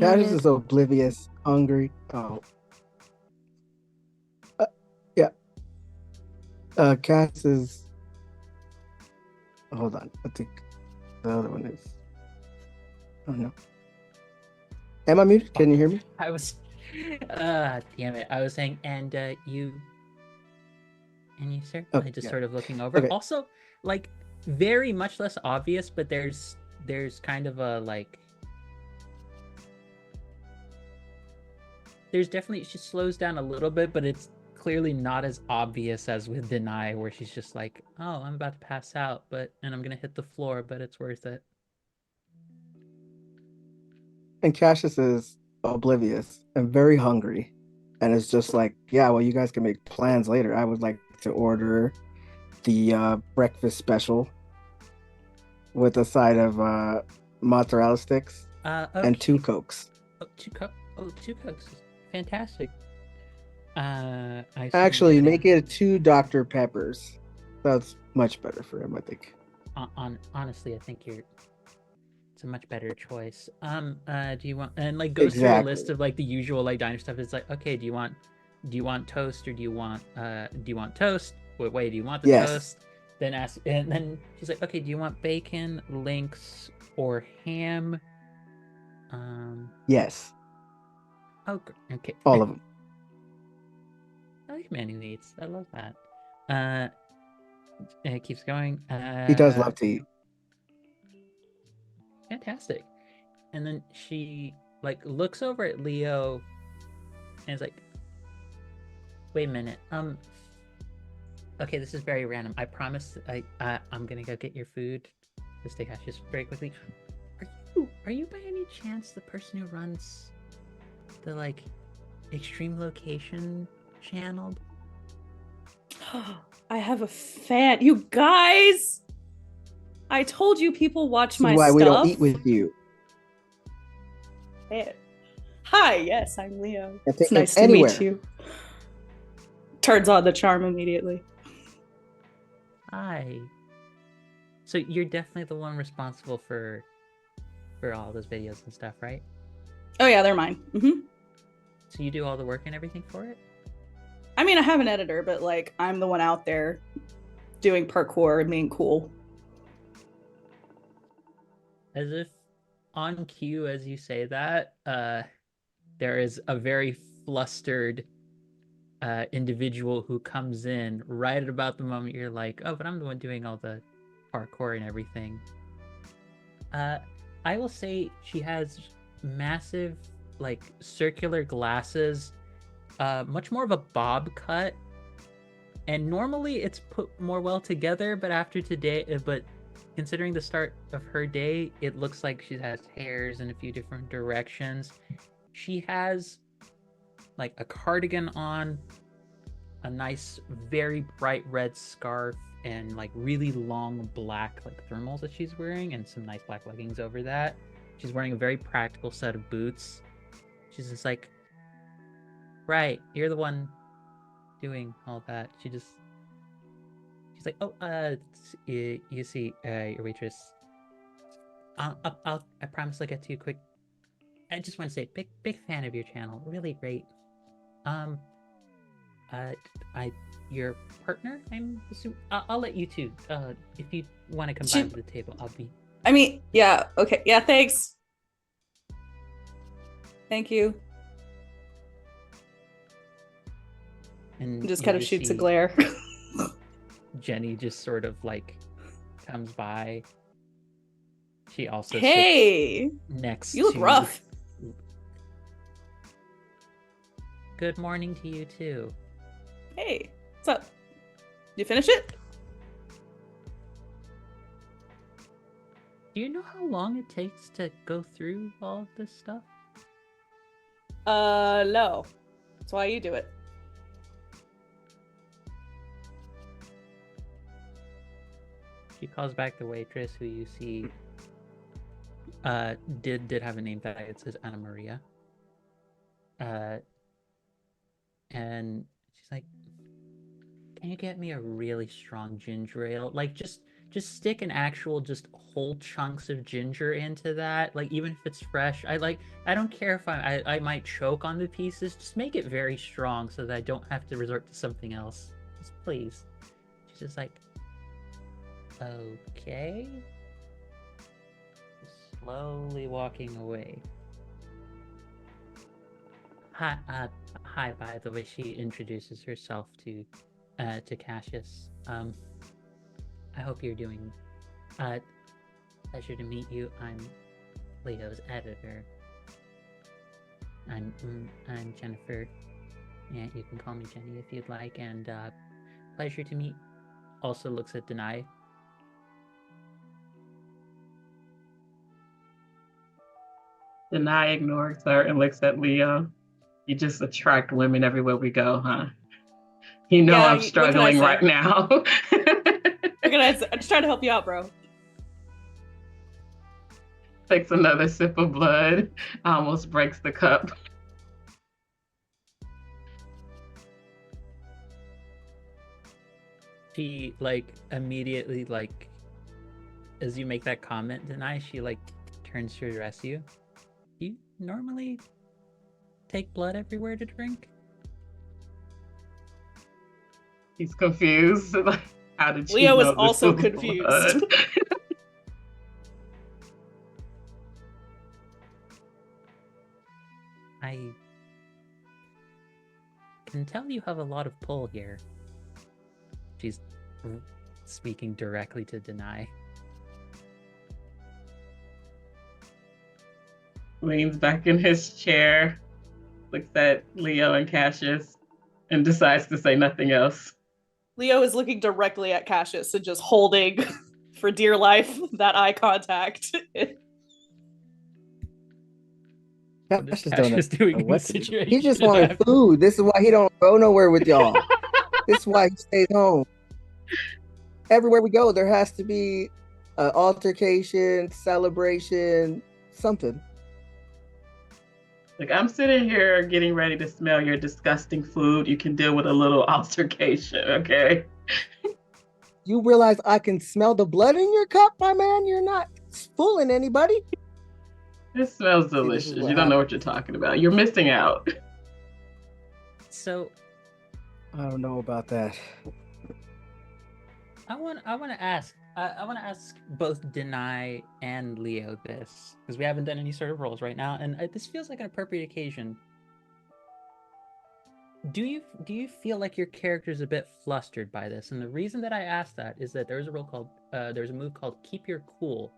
Cassius is oblivious, hungry. Oh. Yeah. Cassius is. Hold on. I think the other one is. Oh no. Am I muted? Can you hear me? I was. Damn it! I was saying, and you, sir. Oh, I just yeah. sort of looking over. Okay. Also, like, very much less obvious, but there's kind of a like. There's definitely, she slows down a little bit, but it's clearly not as obvious as with Deny, where she's just like, oh, I'm about to pass out, and I'm gonna hit the floor, but it's worth it. And Cassius is oblivious and very hungry, and it's just like, yeah, well, you guys can make plans later. I would like to order the breakfast special with a side of mozzarella sticks Okay. and 2 Cokes. Two Cokes. Fantastic. Actually, make it 2 Dr. Peppers. That's much better for him, I think. Honestly, I think it's a much better choice. Do you want, and like goes through a list of like the usual like diner stuff. It's like, okay, do you want toast or do you want toast? Wait, do you want the toast? Then ask, and then she's like, okay, do you want bacon, links, or ham? Yes. Oh, okay. All of them. I like man who eats. I love that. It keeps going. He does love to eat. Fantastic. And then she like looks over at Leo and is like, wait a minute. Okay, this is very random. I promise I'm gonna go get your food. Just take Cassius very quickly. Are you by any chance the person who runs the like extreme location channeled. I have a fan. You guys, I told you people watch This my is why stuff. we don't eat with you. Hey. Hi, yes, I'm Leo. I think It's nice it's to anywhere. meet you. Turns on the charm immediately. Hi. So you're definitely the one responsible for all those videos and stuff, right? Oh yeah, they're mine. So you do all the work and everything for it? I mean, I have an editor, but like, I'm the one out there doing parkour and being cool. As if on cue as you say that, there is a very flustered individual who comes in right at about the moment you're like, oh, but I'm the one doing all the parkour and everything. I will say she has massive, like, circular glasses, much more of a bob cut, and normally it's put more well together, but after today, but considering the start of her day, it looks like she has hairs in a few different directions. She has like a cardigan on, a nice, very bright red scarf, and like really long black like thermals that she's wearing, and some nice black leggings over that. She's wearing a very practical set of boots. She's just like, right, you're the one doing all that. She's like, oh, you see, your waitress. I promise I'll get to you quick. I just want to say, big fan of your channel. Really great. Your partner, I'm assuming. I'll let you two. If you want to come by to the table, I'll be. I mean, yeah, okay, yeah, thanks. Thank you. And Just kind of shoots a glare. Jenny just sort of like comes by. She also hey, sits next. You look to... rough. Good morning to you too. Hey, what's up? You finish it? Do you know how long it takes to go through all of this stuff? No. That's why you do it. She calls back the waitress, who you see did have a name tag. It says Anna Maria. And she's like, can you get me a really strong ginger ale? Like, just stick an actual just whole chunks of ginger into that. Like, even if it's fresh, I don't care if I might choke on the pieces. Just make it very strong so that I don't have to resort to something else. Just please. She's just like, okay. Slowly walking away. Hi, by the way, she introduces herself to Cassius. I hope you're doing pleasure to meet you. I'm Leo's editor. I'm Jennifer. Yeah, you can call me Jenny if you'd like, and pleasure to meet. Also looks at Denai. Denai ignores her and looks at Leo. You just attract women everywhere we go, huh? You know, I'm struggling right now. I'm just trying to help you out, bro. Takes another sip of blood, almost breaks the cup. She immediately as you make that comment, Denai, she turns to address you. Do you normally take blood everywhere to drink? He's confused. Like, how did you Leo know is this also was confused. blood? I can tell you have a lot of pull here. She's speaking directly to Denai. Leans back in his chair, looks at Leo and Cassius, and decides to say nothing else. Leo is looking directly at Cassius and just holding for dear life that eye contact. What is Cash just don't Cassius know doing in what this to do. situation? He just wanted food. This is why he don't go nowhere with y'all. This is why he stays home. Everywhere we go, there has to be an altercation, celebration, something. Like, I'm sitting here getting ready to smell your disgusting food. You can deal with a little altercation, okay? You realize I can smell the blood in your cup, my man? You're not fooling anybody. It smells this is delicious. what You don't know what you're talking about. You're missing out. So I don't know about that. I want to ask. I want to ask both Deny and Leo this because we haven't done any sort of roles right now, and this feels like an appropriate occasion. Do you feel like your character's a bit flustered by this? And the reason that I asked that is that there's a move called Keep Your Cool.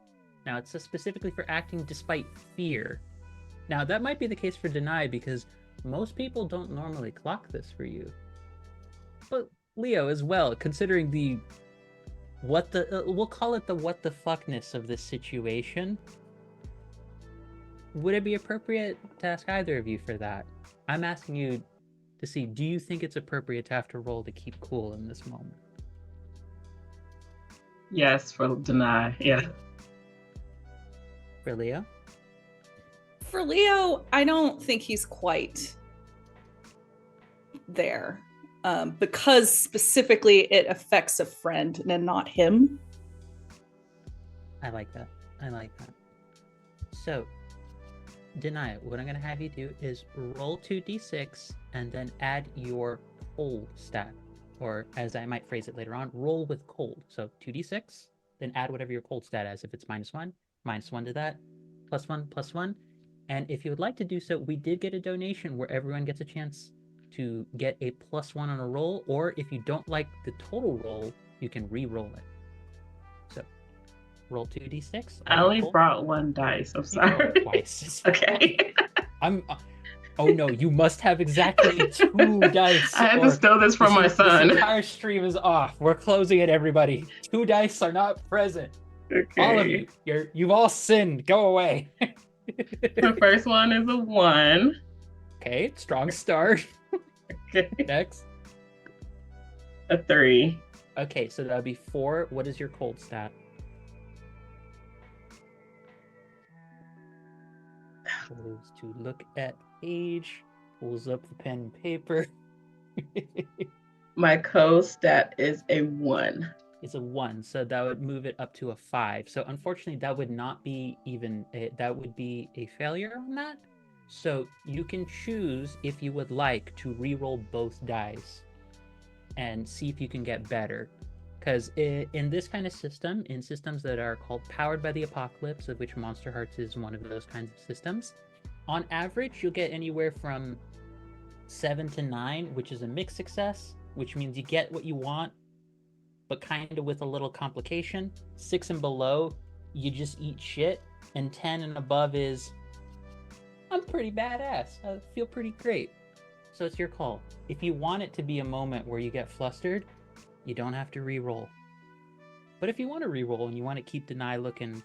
Now it's specifically for acting despite fear. Now that might be the case for Deny because most people don't normally clock this for you. But Leo as well, considering the we'll call it the what the fuckness of this situation. Would it be appropriate to ask either of you for that? I'm asking you to see, do you think it's appropriate to have to roll to keep cool in this moment? Yes, for Deny. Yeah. For Leo? For Leo, I don't think he's quite there. Because specifically it affects a friend and not him. I like that. So, Deny it. What I'm going to have you do is roll 2d6 and then add your cold stat. Or, as I might phrase it later on, roll with cold. So, 2d6, then add whatever your cold stat is. If it's -1 to that, +1. And if you would like to do so, we did get a donation where everyone gets a chance to get a +1 on a roll, or if you don't like the total roll, you can re-roll it. So, roll 2d6. I only brought one dice. I'm sorry. Twice. Okay. Oh no, you must have exactly 2 dice. I had to steal this from my son. This entire stream is off. We're closing it, everybody. 2 dice are not present. Okay. All of you, you've all sinned. Go away. The first one is a 1. Okay, strong start. Okay. Next. A 3. Okay, so that'll be 4. What is your cold stat? Goes to look at page, pulls up the pen and paper. My code stat is a 1. It's a 1, so that would move it up to a 5. So unfortunately, that would not be that would be a failure on that. So you can choose if you would like to re-roll both dice and see if you can get better. Because in this kind of system, in systems that are called Powered by the Apocalypse, of which MonsterHearts is one of those kinds of systems, on average, you'll get anywhere from 7 to 9, which is a mixed success, which means you get what you want, but kind of with a little complication. 6 and below, you just eat shit. And 10 and above is, I'm pretty badass. I feel pretty great. So it's your call. If you want it to be a moment where you get flustered, you don't have to re-roll. But if you want to re-roll and you want to keep Deny looking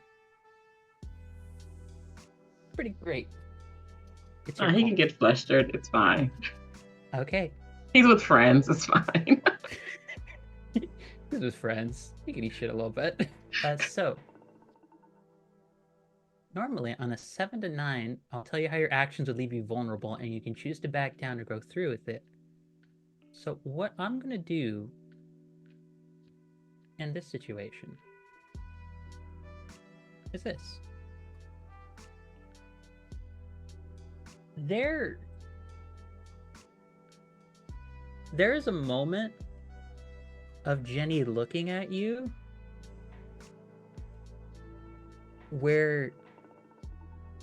pretty great, it's your He call. can get flustered. It's fine. Okay. He's with friends. It's fine. He's with friends. He can eat shit a little bit. So, normally on a 7 to 9, I'll tell you how your actions would leave you vulnerable, and you can choose to back down or go through with it. So what I'm going to do in this situation is this. There is a moment of Jenny looking at you where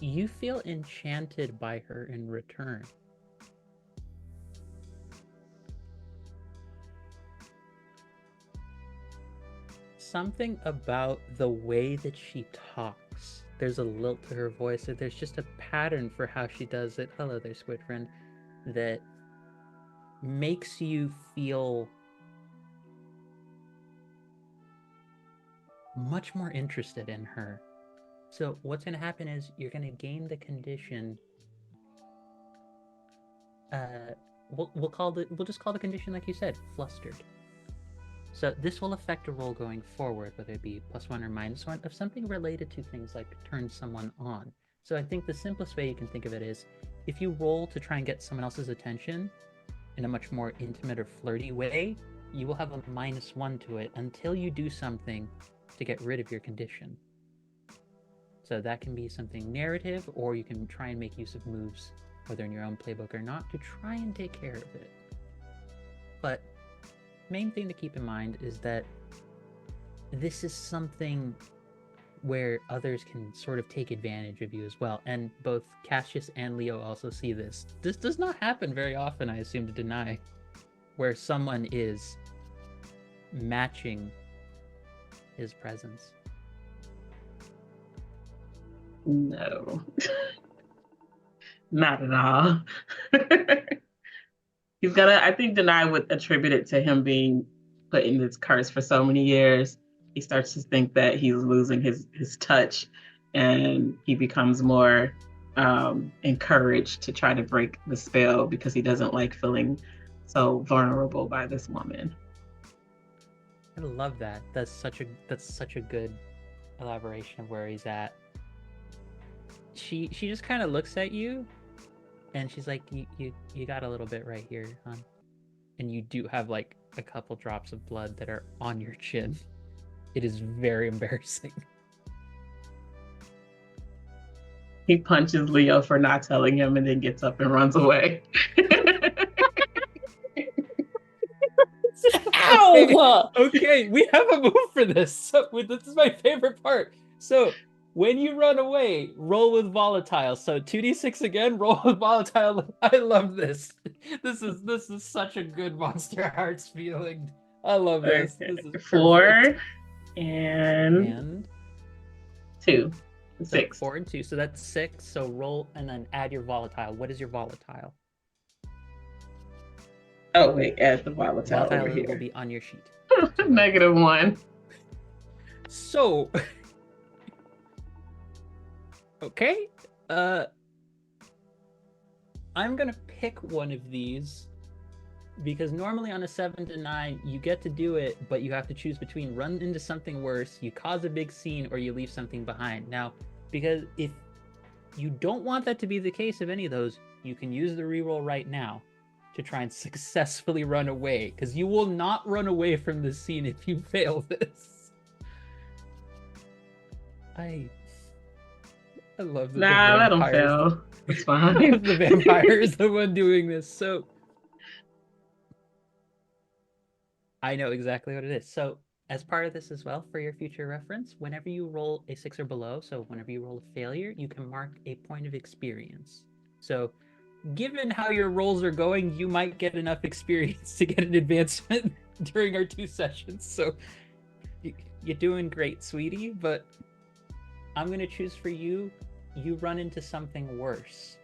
you feel enchanted by her in return. Something about the way that she talks. There's a lilt to her voice. There's just a pattern for how she does it. Hello there, squid friend. That makes you feel much more interested in her. So what's going to happen is you're going to gain the condition we'll just call the condition like you said, flustered. So this will affect a roll going forward, whether it be +1 or -1 of something related to things like turn someone on. So I think the simplest way you can think of it is if you roll to try and get someone else's attention in a much more intimate or flirty way, you will have a -1 to it until you do something to get rid of your condition. So that can be something narrative, or you can try and make use of moves, whether in your own playbook or not, to try and take care of it. But main thing to keep in mind is that this is something where others can sort of take advantage of you as well. And both Cassius and Leo also see this. This does not happen very often, I assume, to deny, where someone is matching his presence. No. Not at all. I think Denai would attribute it to him being put in this curse for so many years. He starts to think that he's losing his touch, and he becomes more encouraged to try to break the spell because he doesn't like feeling so vulnerable by this woman. I love that. That's such a good elaboration of where he's at. She just kind of looks at you, and she's like, you got a little bit right here, hon. And you do have like a couple drops of blood that are on your chin. It is very embarrassing. He punches Leo for not telling him and then gets up and runs away. Ow! Okay, we have a move for this. So this is my favorite part. So when you run away, roll with volatile. So 2d6 again, roll with volatile. I love this. This is such a good MonsterHearts feeling. I love this. Okay. This is 4 and 2. So 6. 4 and 2. So that's 6. So roll and then add your volatile. What is your volatile? Oh wait, add the volatile over Volatile will here. be on your sheet. -1. So okay. I'm gonna pick one of these because normally on a 7 to 9 you get to do it, but you have to choose between run into something worse, you cause a big scene, or you leave something behind. Now, because if you don't want that to be the case of any of those, you can use the reroll right now to try and successfully run away, because you will not run away from this scene if you fail this. I love that. Nah, let him fail. It's fine. The vampire is the one doing this. So I know exactly what it is. So as part of this as well, for your future reference, whenever you roll a 6 or below, so whenever you roll a failure, you can mark a point of experience. So given how your rolls are going, you might get enough experience to get an advancement during our 2 sessions. So you're doing great, sweetie, but I'm going to choose for you, you run into something worse.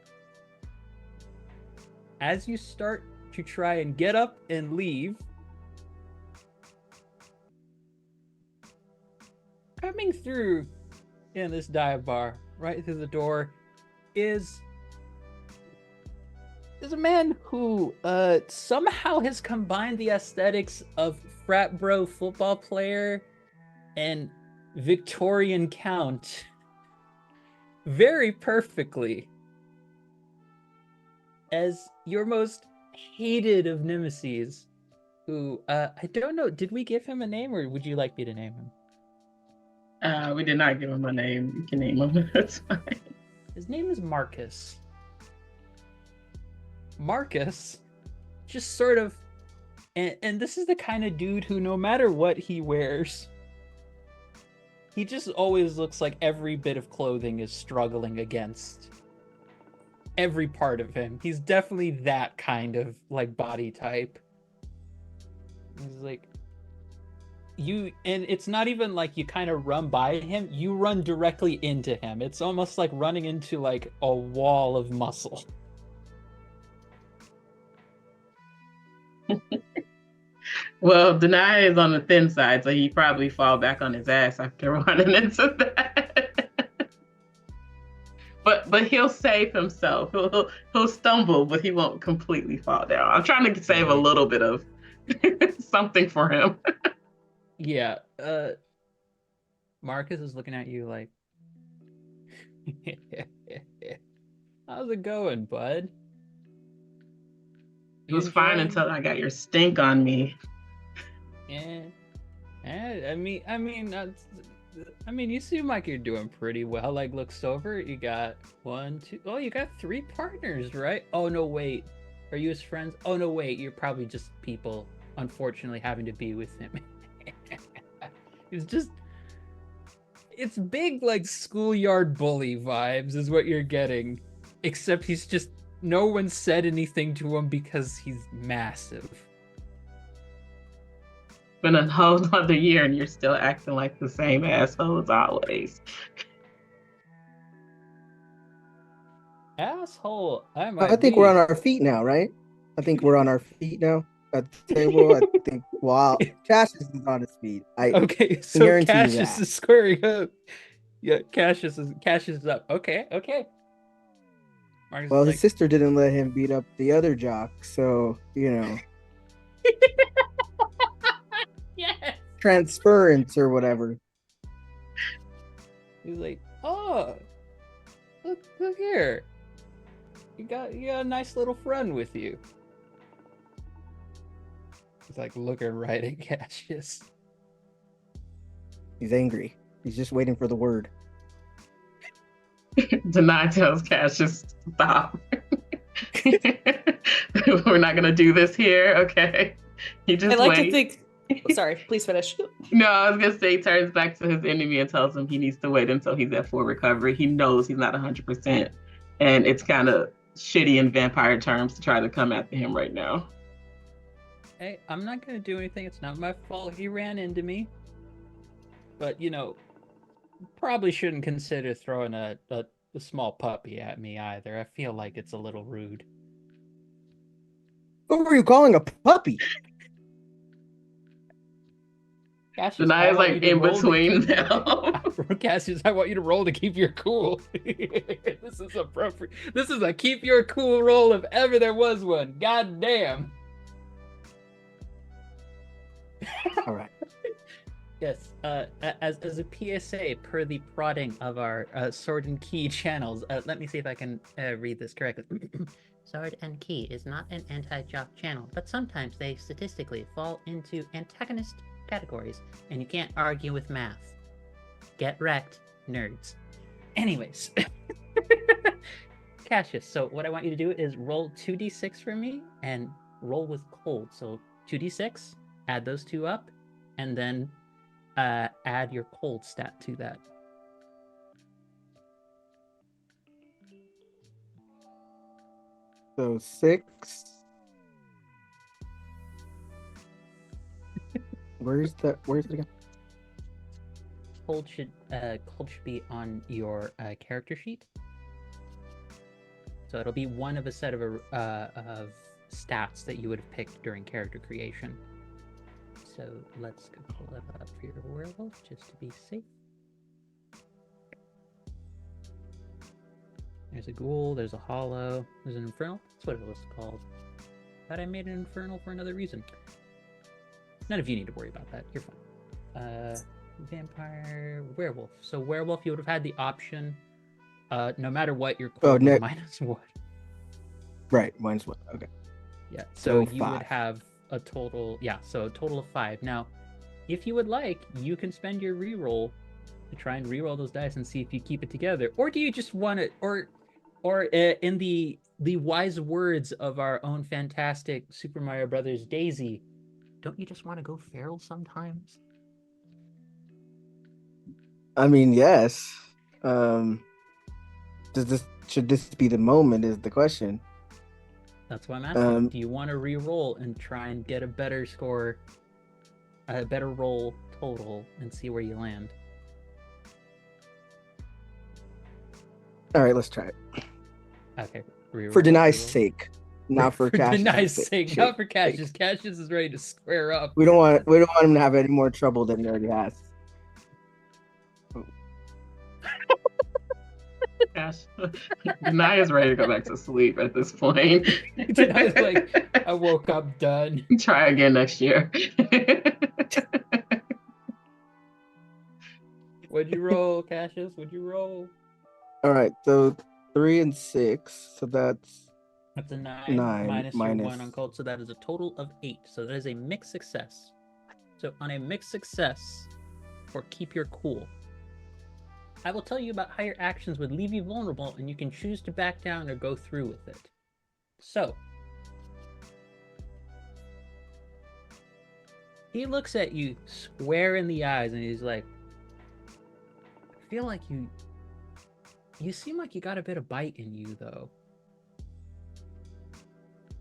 As you start to try and get up and leave, coming through in this dive bar, right through the door, is a man who somehow has combined the aesthetics of frat bro football player and Victorian count very perfectly as your most hated of nemesis, who I don't know, did we give him a name, or would you like me to name him? We did not give him a name. You can name him. That's fine. His name is Marcus. Marcus just sort of, and this is the kind of dude who, no matter what he wears, he just always looks like every bit of clothing is struggling against every part of him. He's definitely that kind of like body type. He's like, you, and it's not even like you kind of run by him, you run directly into him. It's almost like running into like a wall of muscle. Well, Denai is on the thin side, so he probably fall back on his ass after running into that. but he'll save himself. He'll stumble, but he won't completely fall down. I'm trying to save a little bit of something for him. Yeah. Marcus is looking at you like, how's it going, bud? It was fine until I got your stink on me. Yeah. I mean, you seem like you're doing pretty well. Like, looks over, you got 1, 2. Oh, you got 3 partners, right? Oh no, wait. Are you his friends? Oh no, wait. You're probably just people, unfortunately, having to be with him. It's big, like, schoolyard bully vibes is what you're getting. Except he's just, no one said anything to him because he's massive. Been a whole other year and you're still acting like the same asshole as always. Asshole. I think we're on our feet now, right? I think we're on our feet now at the table. I think, wow, Cassius is on his feet. Okay, so Cassius is squaring up. Yeah, Cassius is up. Okay. Marcus, well, his sister didn't let him beat up the other jock, so, you know. Yes. Transference or whatever. He's like, oh, look here. You got a nice little friend with you. He's like looking right at Cassius. He's angry. He's just waiting for the word. Deny tells Cassius, stop. We're not gonna do this here, okay? He just I like to think. Sorry, please finish. No, I was gonna say he turns back to his enemy and tells him he needs to wait until he's at full recovery. He knows he's not 100%, and it's kind of shitty in vampire terms to try to come after him right now. Hey, I'm not gonna do anything. It's not my fault. He ran into me. But, you know, probably shouldn't consider throwing a small puppy at me either. I feel like it's a little rude. What were you calling a puppy? Cassius, Denaya's like in between now. Cassius, I want you to roll to keep your cool. This is appropriate. This is a keep your cool roll if ever there was one. God damn. All right. Yes, as a PSA per the prodding of our Sword and Key channels, let me see if I can read this correctly. Sword and Key is not an anti-jock channel, but sometimes they statistically fall into antagonist categories, and you can't argue with math. Get wrecked, nerds. Anyways, Cassius, so what I want you to do is roll 2d6 for me, and roll with cold. So 2d6, add those 2 up, and then add your cold stat to that. So 6. Where's it again? Cold should be on your character sheet. So it'll be one of a set of stats that you would have picked during character creation. So let's go pull it up for your werewolf just to be safe. There's a ghoul, there's a hollow, there's an infernal. That's what it was called. Thought I made an infernal for another reason. None of you need to worry about that. You're fine. Vampire, werewolf. So werewolf, you would have had the option, no matter what, your cold was -1. Right, -1. Okay. Yeah. So you 5. would have a total. Yeah. So a total of 5. Now, if you would like, you can spend your reroll to try and reroll those dice and see if you keep it together, or do you just want it, or in the wise words of our own fantastic Super Mario Brothers Daisy, don't you just want to go feral sometimes? I mean, yes. Should this be the moment is the question. That's why I'm asking. Do you want to re-roll and try and get a better score, a better roll total, and see where you land? All right, let's try it. Okay. For Denai's sake, not for Cassius' Denai's sake, not for Cassius. Cassius is ready to square up. We don't want him to have any more trouble than he already has. Cash. Denaya's ready to go back to sleep at this point. Denaya's like, I woke up done. Try again next year. What'd you roll, Cassius? What'd you roll? All right, so 3 and 6, so that's That's a 9 minus your 1 on cold, so that is a total of 8. So that is a mixed success. So on a mixed success, or keep your cool, I will tell you about how your actions would leave you vulnerable, and you can choose to back down or go through with it. So, he looks at you square in the eyes, and he's like, I feel like you seem like you got a bit of bite in you, though.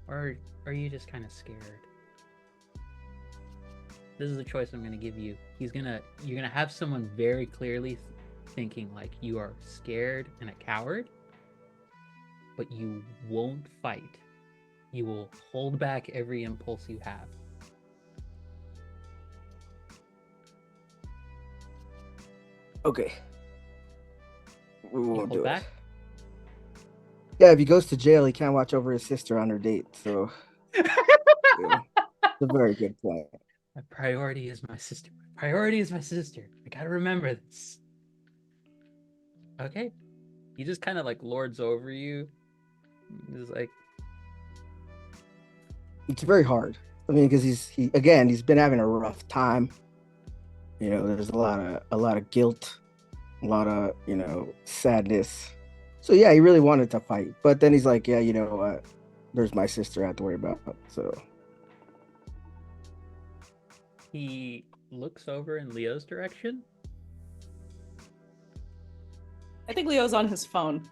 Or are you just kind of scared? This is the choice I'm going to give you. You're going to have someone very clearly thinking like you are scared and a coward, but you won't fight. You will hold back every impulse you have. okay. We won't do back? it. Yeah, if he goes to jail, he can't watch over his sister on her date. So, yeah, it's a very good point. My priority is my sister. My priority is my sister. I gotta remember this. Okay. He just kind of like lords over you. He's like, It's very hard. I mean, because he's been having a rough time. You know, there's a lot of guilt, a lot of, sadness. So yeah, he really wanted to fight, but then he's like, yeah, you know what? There's my sister I have to worry about. So he looks over in Leo's direction. I think Leo's on his phone.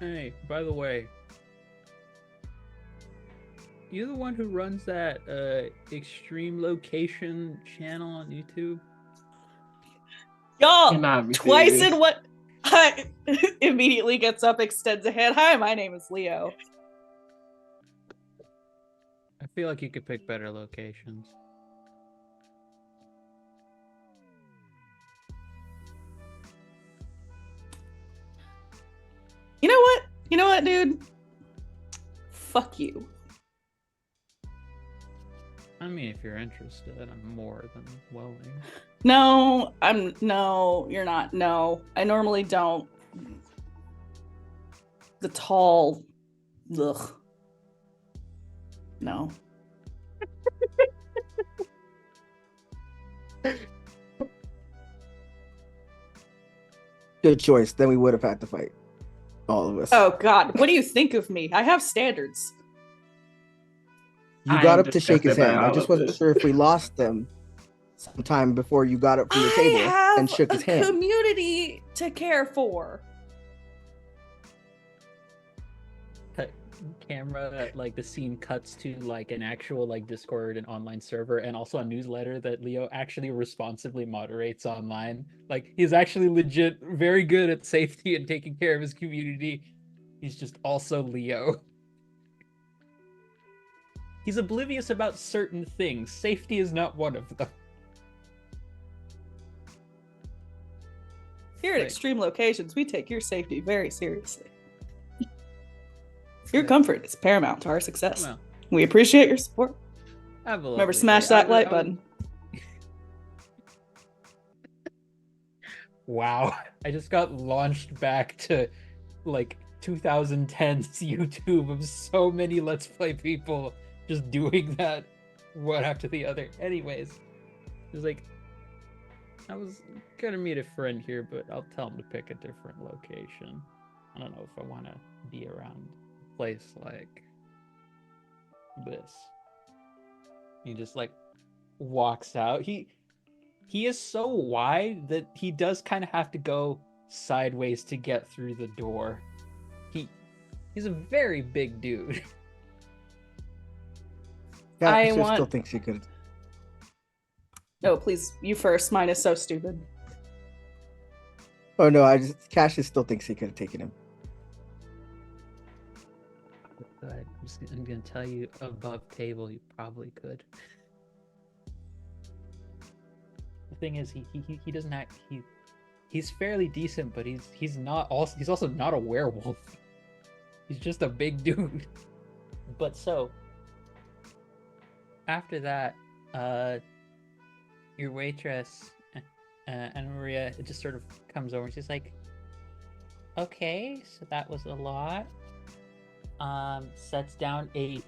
Hey, by the way, you the one who runs that extreme location channel on YouTube? Y'all, Cannot be twice serious. in what? Immediately gets up, extends a hand. Hi, my name is Leo. I feel like you could pick better locations. You know what? You know what, dude? Fuck you. I mean, if you're interested, I'm more than willing. No, you're not. No, I normally don't. The tall, ugh. No. good choice. Then we would have had to fight, all of us. Oh God, what do you think of me? I have standards. You I got am up to shake his disgusted by hand. I all just of wasn't this. sure if we lost them sometime before you got up from the I table have and shook his a hand. community to care for. Camera, like the scene cuts to like an actual like Discord and online server, and also a newsletter that Leo actually responsibly moderates online. Like he's actually legit very good at safety and taking care of his community. He's just also Leo. He's oblivious about certain things. Safety is not one of them. Here at Right. Extreme Locations, we take your safety very seriously. Your comfort is paramount to our success. Well, We appreciate your support. have a Remember, lovely smash day. that like button. Wow. I just got launched back to like 2010's YouTube of so many Let's Play people just doing that one after the other. Anyways, it's like, I was gonna meet a friend here, but I'll tell him to pick a different location. I don't know if I want to be around a place like this. He just like walks out. He is so wide that he does kind of have to go sideways to get through the door. He's a very big dude. I Cassius want- still thinks he could. No, please, you first. Mine is so stupid. Oh no, Cassius still thinks he could have taken him. But I'm gonna tell you, above table, you probably could. The thing is, he doesn't act. he's fairly decent, but he's also not a werewolf. He's just a big dude. But so after that, your waitress, Anna Maria, it just sort of comes over and she's like, okay, so that was a lot. Sets down an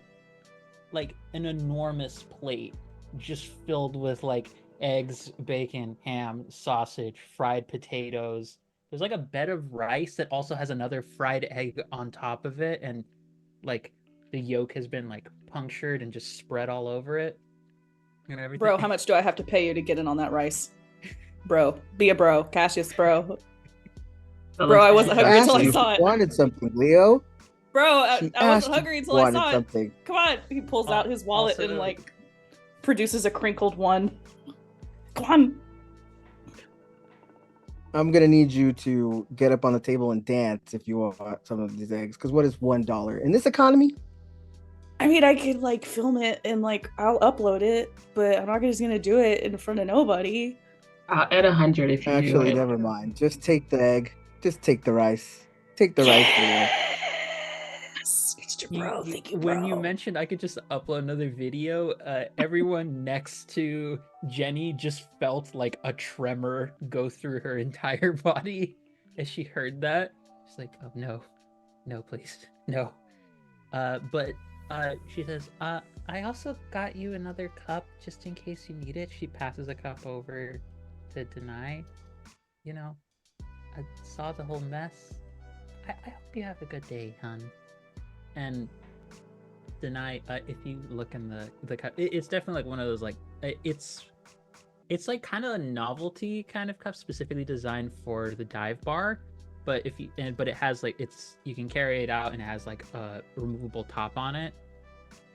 enormous plate just filled with like eggs, bacon, ham, sausage, fried potatoes. There's like a bed of rice that also has another fried egg on top of it, and like the yolk has been like punctured and just spread all over it. And everything. Bro, how much do I have to pay you to get in on that rice? Bro, be a bro. Cassius, bro. Bro, I wasn't hungry until I saw it. Wanted something, Leo. Bro, I wasn't hungry until I saw it. Something. Come on. He pulls out his wallet and like produces a crinkled one. Come on. I'm gonna need you to get up on the table and dance if you want some of these eggs. Because what is $1 in this economy? I mean, I could like film it and like I'll upload it, but I'm not just gonna do it in front of nobody. I'll add 100 if you Actually, do it. never mind. Just take the egg. Just take the rice. Take the rice, Leo. Mr. Bro, thank you, when bro. you mentioned I could just upload another video, everyone next to Jenny just felt like a tremor go through her entire body as she heard that. She's like, oh no, please, no. But she says, I also got you another cup just in case you need it. She passes a cup over to Deny. You know, I saw the whole mess. I hope you have a good day, hon. And Deny, if you look in the cup, it's definitely like one of those like it's like kind of a novelty kind of cup specifically designed for the dive bar. But but it has like you can carry it out and it has like a removable top on it.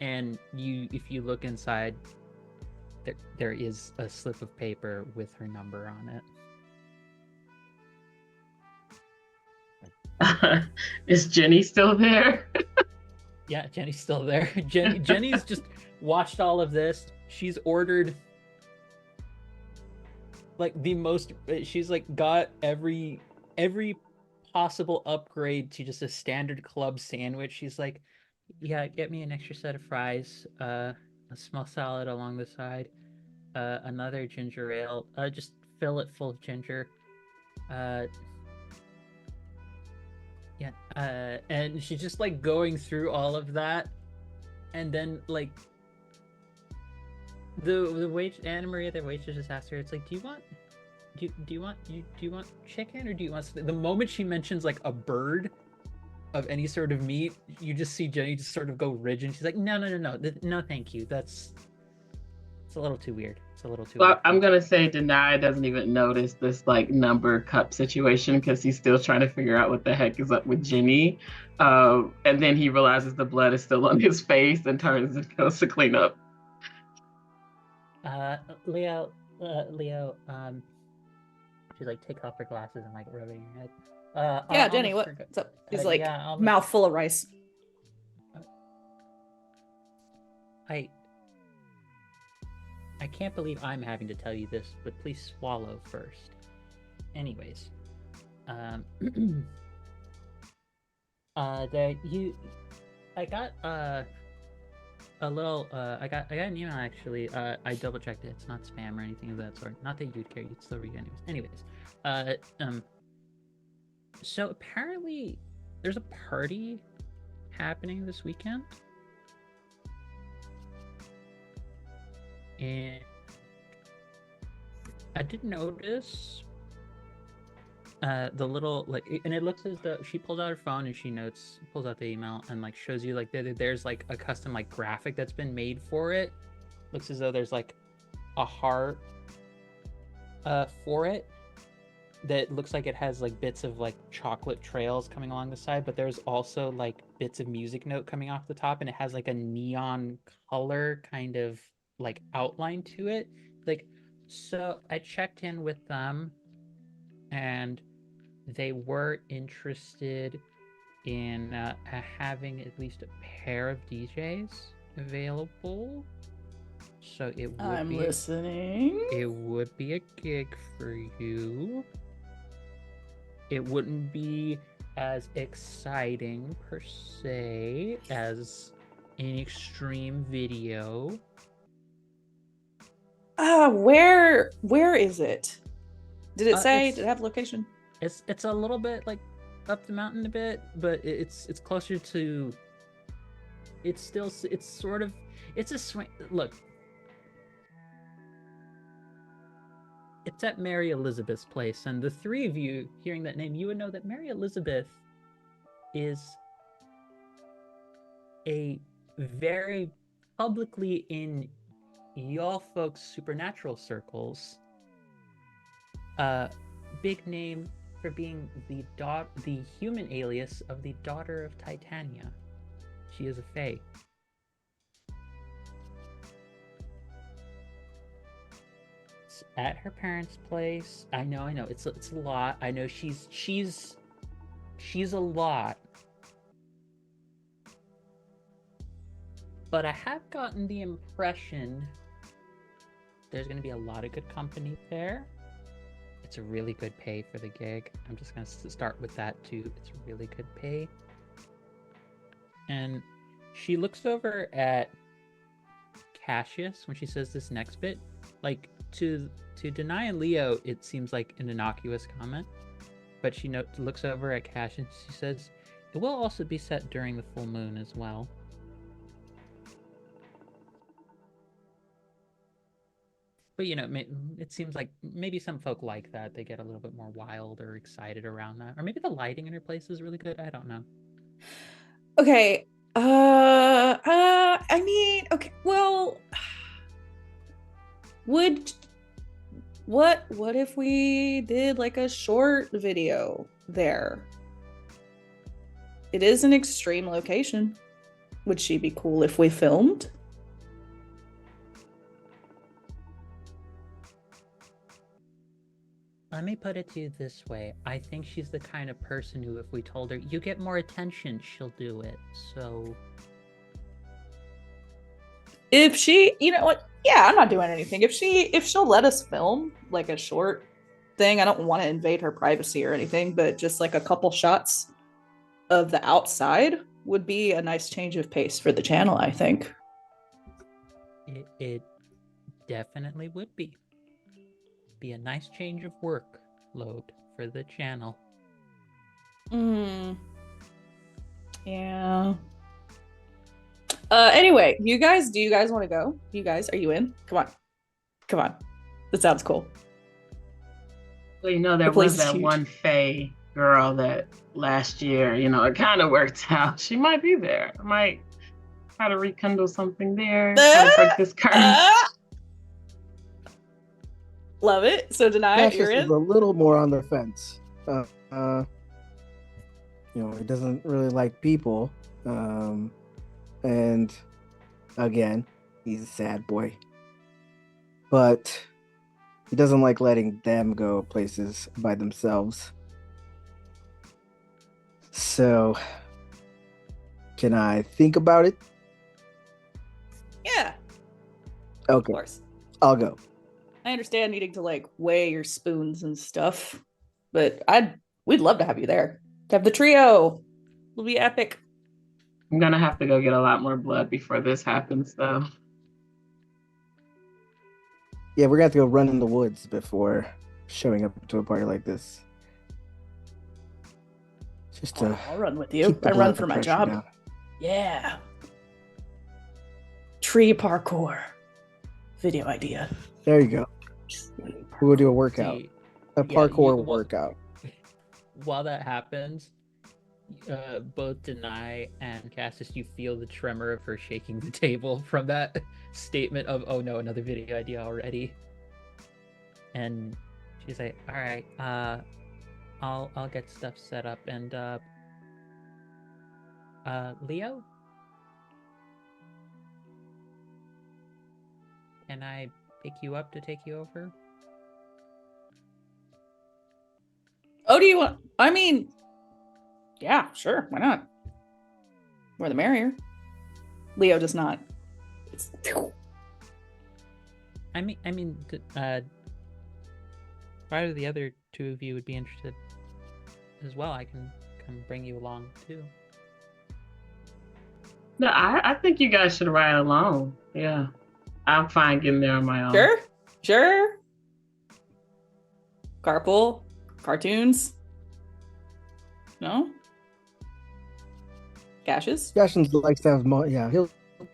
And if you look inside, there is a slip of paper with her number on it. Is Jenny still there? Yeah, Jenny's still there. Jenny's just watched all of this. She's ordered like she's like got every possible upgrade to just a standard club sandwich. She's like, yeah, get me an extra set of fries, a small salad along the side, another ginger ale, just fill it full of ginger. Yeah, and she's just like going through all of that, and then like the Anna Maria, the waitress, just asked her, it's like, do you want chicken, or do you want? The moment she mentions like a bird of any sort of meat, you just see Jenny just sort of go rigid. She's like, no, thank you. It's a little too weird. Well, I'm gonna say Deny doesn't even notice this like number cup situation because he's still trying to figure out what the heck is up with Jenny, and then he realizes the blood is still on his face and turns and goes to clean up. Leo, she's like, take off her glasses and like rubbing her head. Yeah, Jenny, what's up? He's like, mouth full of rice. I can't believe I'm having to tell you this, but please swallow first. Anyways, I got I got an email actually. I double checked it. It's not spam or anything of that sort. Not that you'd care. You'd still read it anyways. So apparently there's a party happening this weekend. And I did notice the little like, and it looks as though she pulls out her phone and she pulls out the email and like shows you like there's like a custom like graphic that's been made for it. Looks as though there's like a heart for it that looks like it has like bits of like chocolate trails coming along the side, but there's also like bits of music note coming off the top, and it has like a neon color kind of like outline to it. Like, so I checked in with them and they were interested in having at least a pair of DJs available. So it would listening. It would be a gig for you. It wouldn't be as exciting per se as an extreme video. Where is it? Did it say? It's- Did it have location? It's a little bit like up the mountain a bit, but it's closer to. It's still it's sort of it's a swing. Look, it's at Mary Elizabeth's place, and the three of you hearing that name, you would know that Mary Elizabeth is a very publicly in y'all folks supernatural circles big name for being the human alias of the daughter of Titania. She is a fae. It's at her parents' place. I know. It's a lot. I know she's a lot. But I have gotten the impression there's going to be a lot of good company there. It's a really good pay for the gig. I'm just going to start with that too. It's really good pay. And she looks over at Cassius when she says this next bit. Like, to Deny and Leo, it seems like an innocuous comment. But she looks over at Cassius and she says, it will also be set during the full moon as well. But, it seems like maybe some folk like that. They get a little bit more wild or excited around that. Or maybe the lighting in her place is really good. I don't know. Okay. Okay. Well, what if we did like a short video there? It is an extreme location. Would she be cool if we filmed? Let me put it to you this way. I think she's the kind of person who, if we told her, you get more attention, she'll do it. So... if she, you know what? Yeah, I'm not doing anything. If she'll let us film like a short thing, I don't want to invade her privacy or anything, but just like a couple shots of the outside would be a nice change of pace for the channel, I think. It definitely would be. Be a nice change of workload for the channel. Yeah. Anyway, do you guys want to go? You guys, are you in? Come on. That sounds cool. Well, there was that one fae girl that last year, it kind of worked out. She might be there. I might try to rekindle something there. Try to break this curse. Love it. So Deny, you're in? Is a little more on the fence. He doesn't really like people. And again, he's a sad boy. But he doesn't like letting them go places by themselves. So, can I think about it? Yeah. Okay. Of course. I'll go. I understand needing to like weigh your spoons and stuff, but we'd love to have you there. To have the trio. It'll be epic. I'm gonna have to go get a lot more blood before this happens, though. Yeah, we're gonna have to go run in the woods before showing up to a party like this. Just to I'll run with you. I run for my job. Down. Yeah. Tree parkour. Video idea. There you go. We'll do a workout. A parkour workout. While that happens, both Deny and Cassius, you feel the tremor of her shaking the table from that statement of, oh no, another video idea already. And she's like, all right, I'll get stuff set up. And Leo, can I pick you up to take you over? Oh, do you want? I mean, yeah, sure. Why not? More the merrier. Leo does not. I mean, probably the other two of you would be interested. as well, I can come bring you along too. No, I think you guys should ride along. Yeah. I'm fine getting there on my own. Sure. Carpool, cartoons. No. Cassius. Cassius likes to have more. Yeah,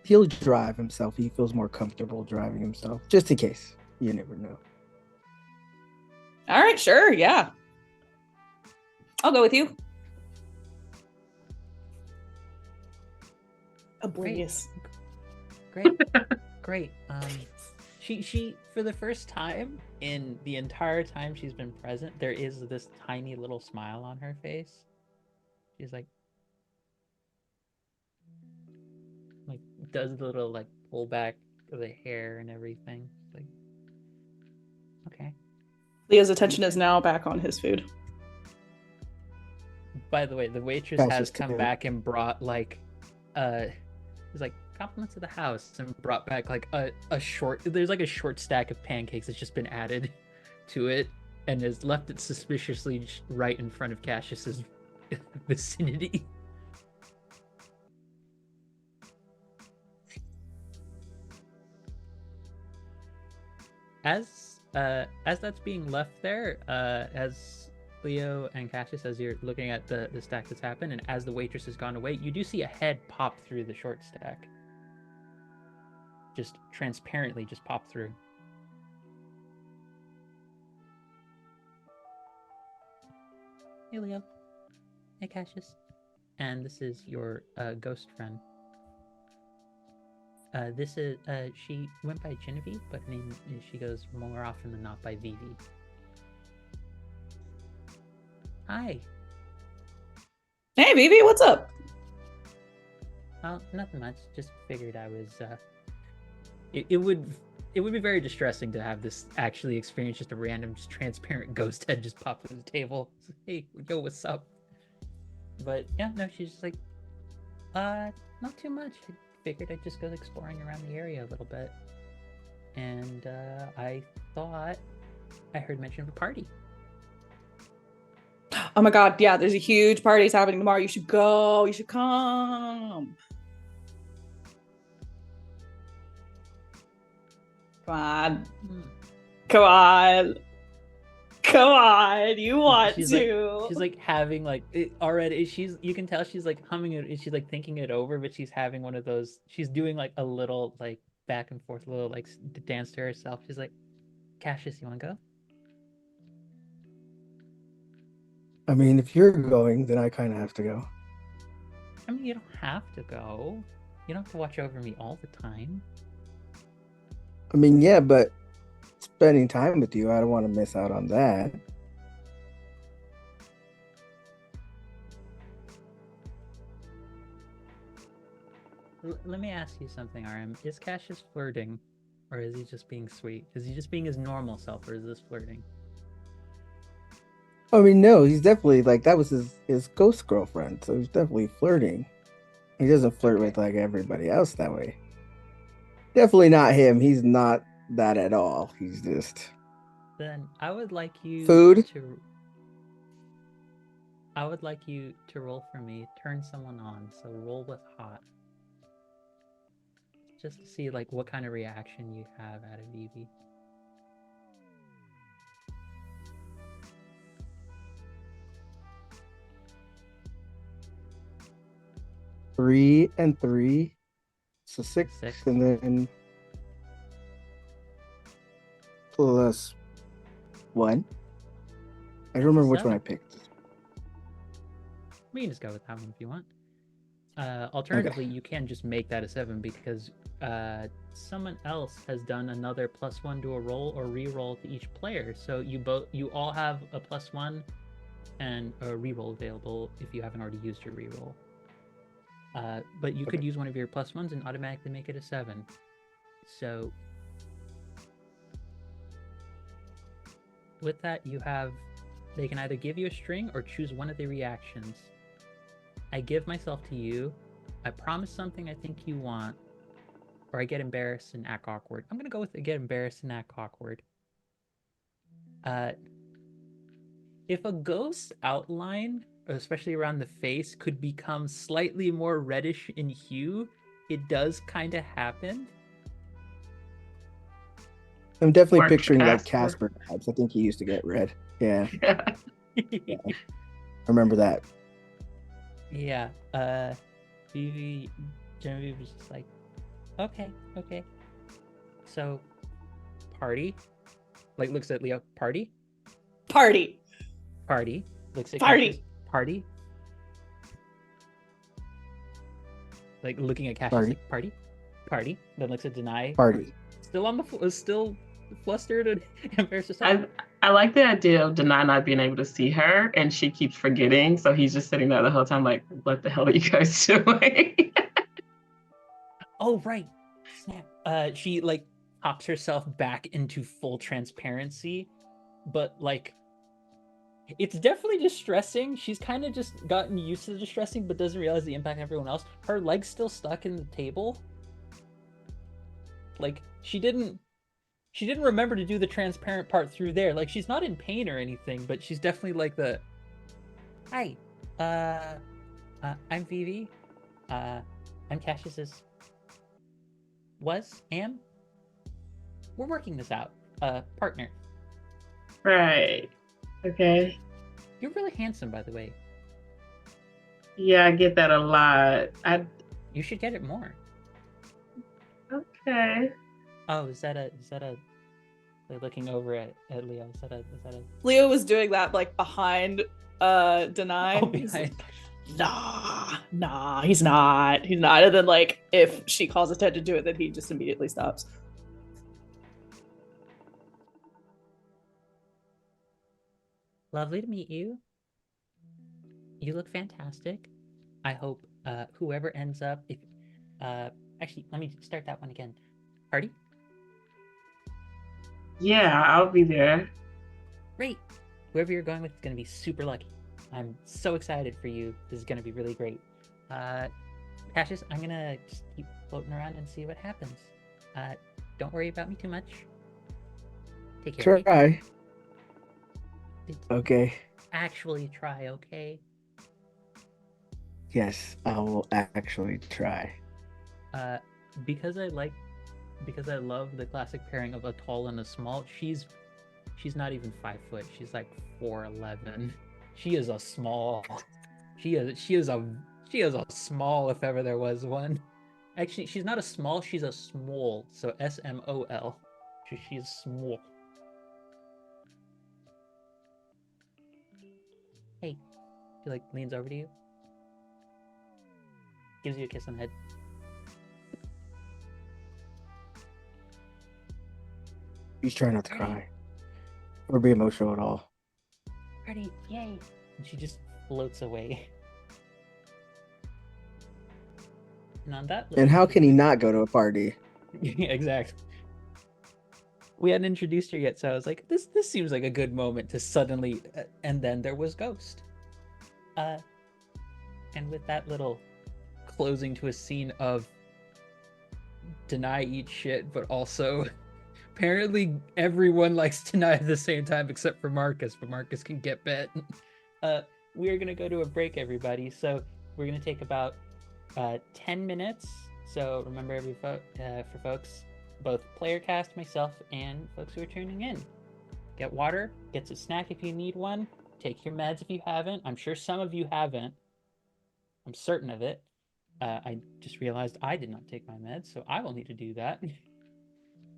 he'll drive himself. He feels more comfortable driving himself, just in case. You never know. All right, sure, yeah. I'll go with you. Oblivious. Great. She for the first time in the entire time she's been present, there is this tiny little smile on her face. She's like does the little like pull back of the hair and everything. It's like, okay. Leo's attention is now back on his food. By the way, the waitress has come back and brought like it's like compliments of the house and brought back like a short there's like a short stack of pancakes that's just been added to it and has left it suspiciously right in front of Cassius's vicinity. As that's being left there, as Leo and Cassius, as you're looking at the stack that's happened, and as the waitress has gone away, you do see a head pop through the short stack. Just transparently just pop through. Hey Leo. Hey Cassius. And this is your ghost friend. This is she went by Genevieve, but her name she goes more often than not by Vivi. Hi. Hey, Vivi, what's up? Well, nothing much. Just figured I was. It would be very distressing to have this actually experience just a random, just transparent ghost head just pop through the table. Hey, yo, what's up? But yeah, no, she's just like, not too much. Figured I'd just go exploring around the area a little bit. And I thought I heard mention of a party. Oh my god, yeah, there's a huge party happening tomorrow. You should go. You should come. Come on. Come on. Come on. You want she's to. Like, she's like having like it already you can tell she's like humming it, she's like thinking it over, but she's having one of those, she's doing like a little like back and forth little like dance to herself. She's like, Cassius, you want to go? I mean, if you're going, then I kind of have to go. I mean, you don't have to go. You don't have to watch over me all the time. I mean, yeah, but spending time with you, I don't want to miss out on that. Let me ask you something, RM. Is Cassius flirting, or is he just being sweet? Is he just being his normal self, or is this flirting? I mean, no, he's definitely like that was his ghost girlfriend, so he's definitely flirting. He doesn't flirt with like everybody else that way. Definitely not him. He's not that at all. He's just. Then I would like you food. I would like you to roll for me. Turn someone on. So roll with hot. Just to see like what kind of reaction you have out of Vivi. Three and 3, so six. And then plus 1. I don't remember which one I picked. We can just go with that one if you want. Alternatively, You can just make that a 7 because someone else has done another +1 to a roll or re-roll to each player. So you all have a +1 and a re-roll available if you haven't already used your re-roll. But you could use one of your +1s and automatically make it a 7. So with that, they can either give you a string or choose one of the reactions. I give myself to you, I promise something I think you want, or I get embarrassed and act awkward. I'm going to go with I get embarrassed and act awkward. if a ghost's outline, especially around the face, could become slightly more reddish in hue, it does kind of happen. I'm definitely Mark picturing like Casper. Casper vibes. I think he used to get red. Yeah, Yeah. I remember that. Yeah. Vivi, Genevieve was just like, okay. So, party. Like looks at Leo. Party. Party. Looks at Party. Cassius. Party. Like looking at Cassius. Like party. Then looks at Deny. Party. Still on the still flustered and embarrassed. I like the idea of Denai not being able to see her, and she keeps forgetting. So he's just sitting there the whole time, like, "What the hell are you guys doing?" Oh right, snap. She like pops herself back into full transparency, but like, it's definitely distressing. She's kind of just gotten used to the distressing, but doesn't realize the impact on everyone else. Her leg's still stuck in the table. Like she didn't remember to do the transparent part through there. Like she's not in pain or anything, but she's definitely like the, hi, I'm Vivi. I'm Cassius's am. We're working this out. Partner. Right. Okay. You're really handsome, by the way. Yeah, I get that a lot. You should get it more. Okay. Oh, is that a like looking over at Leo? Is that a Leo was doing that like behind Deny. Oh, He's behind. like, nah, he's not. And then like if she calls attention to it, then he just immediately stops. Lovely to meet you. You look fantastic. I hope whoever ends up, if actually let me start that one again. Party? Yeah, I'll be there. Great. Whoever you're going with is gonna be super lucky. I'm so excited for you. This is gonna be really great. Cassius, I'm gonna just keep floating around and see what happens. Don't worry about me too much. Take care. Try. Okay. Actually try, okay? Yes, I will actually try. Because I love the classic pairing of a tall and a small. She's not even 5 foot. She's like 4'11". She is a small. She is a small if ever there was one. Actually, she's not a small. She's a small. So SMOL. She's small. Hey, she like leans over to you, gives you a kiss on the head. He's trying not to cry or be emotional at all. Ready, yay! And she just floats away. And on that. And how can he not go to a party? Exactly. We hadn't introduced her yet, so I was like, this seems like a good moment to suddenly, and then there was Ghost. And with that little closing to a scene of Deny eat shit, but also apparently everyone likes Deny at the same time except for Marcus, but Marcus can get bit. We are gonna go to a break, everybody. So we're gonna take about 10 minutes. So remember, for folks, both player cast, myself, and folks who are tuning in, get water, get a snack if you need one, take your meds if you haven't. I'm sure some of you haven't. I'm certain of it. I just realized I did not take my meds, so I will need to do that.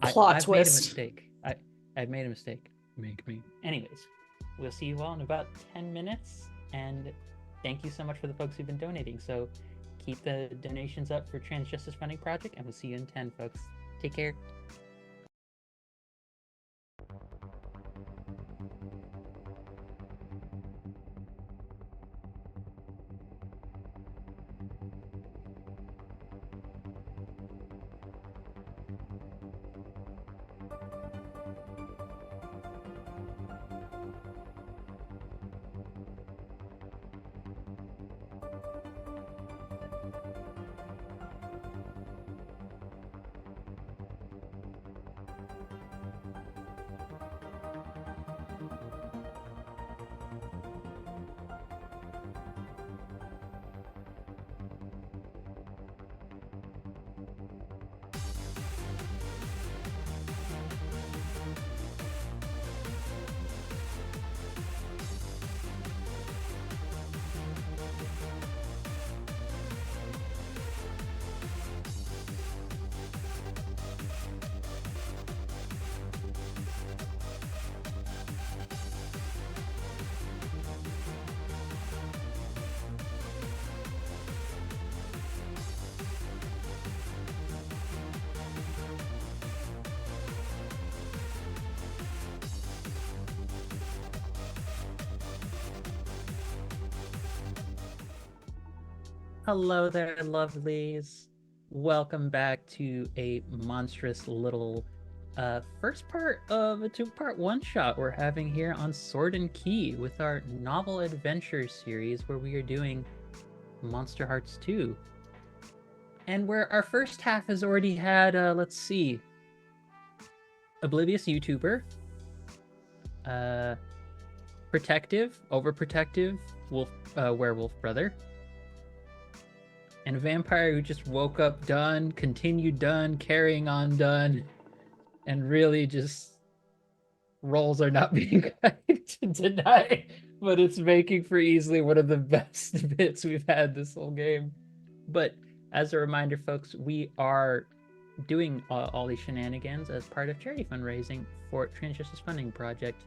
Plot I've made a twist. mistake. I've made a mistake. Make me. Anyways, we'll see you all in about 10 minutes, and thank you so much for the folks who've been donating. So keep the donations up for Trans Justice Funding Project, and we'll see you in 10, folks. Take care. Hello there, lovelies. Welcome back to a monstrous little first part of a two-part one-shot we're having here on Sword and Key with our novel adventure series where we are doing MonsterHearts 2. And where our first half has already had, let's see, Oblivious YouTuber, Protective, Overprotective, Werewolf Brother, and a vampire who just woke up done, continued done, carrying on done, and really just rolls are not being kind to deny, but it's making for easily one of the best bits we've had this whole game. But as a reminder, folks, we are doing all these shenanigans as part of charity fundraising for Transjustice Funding Project.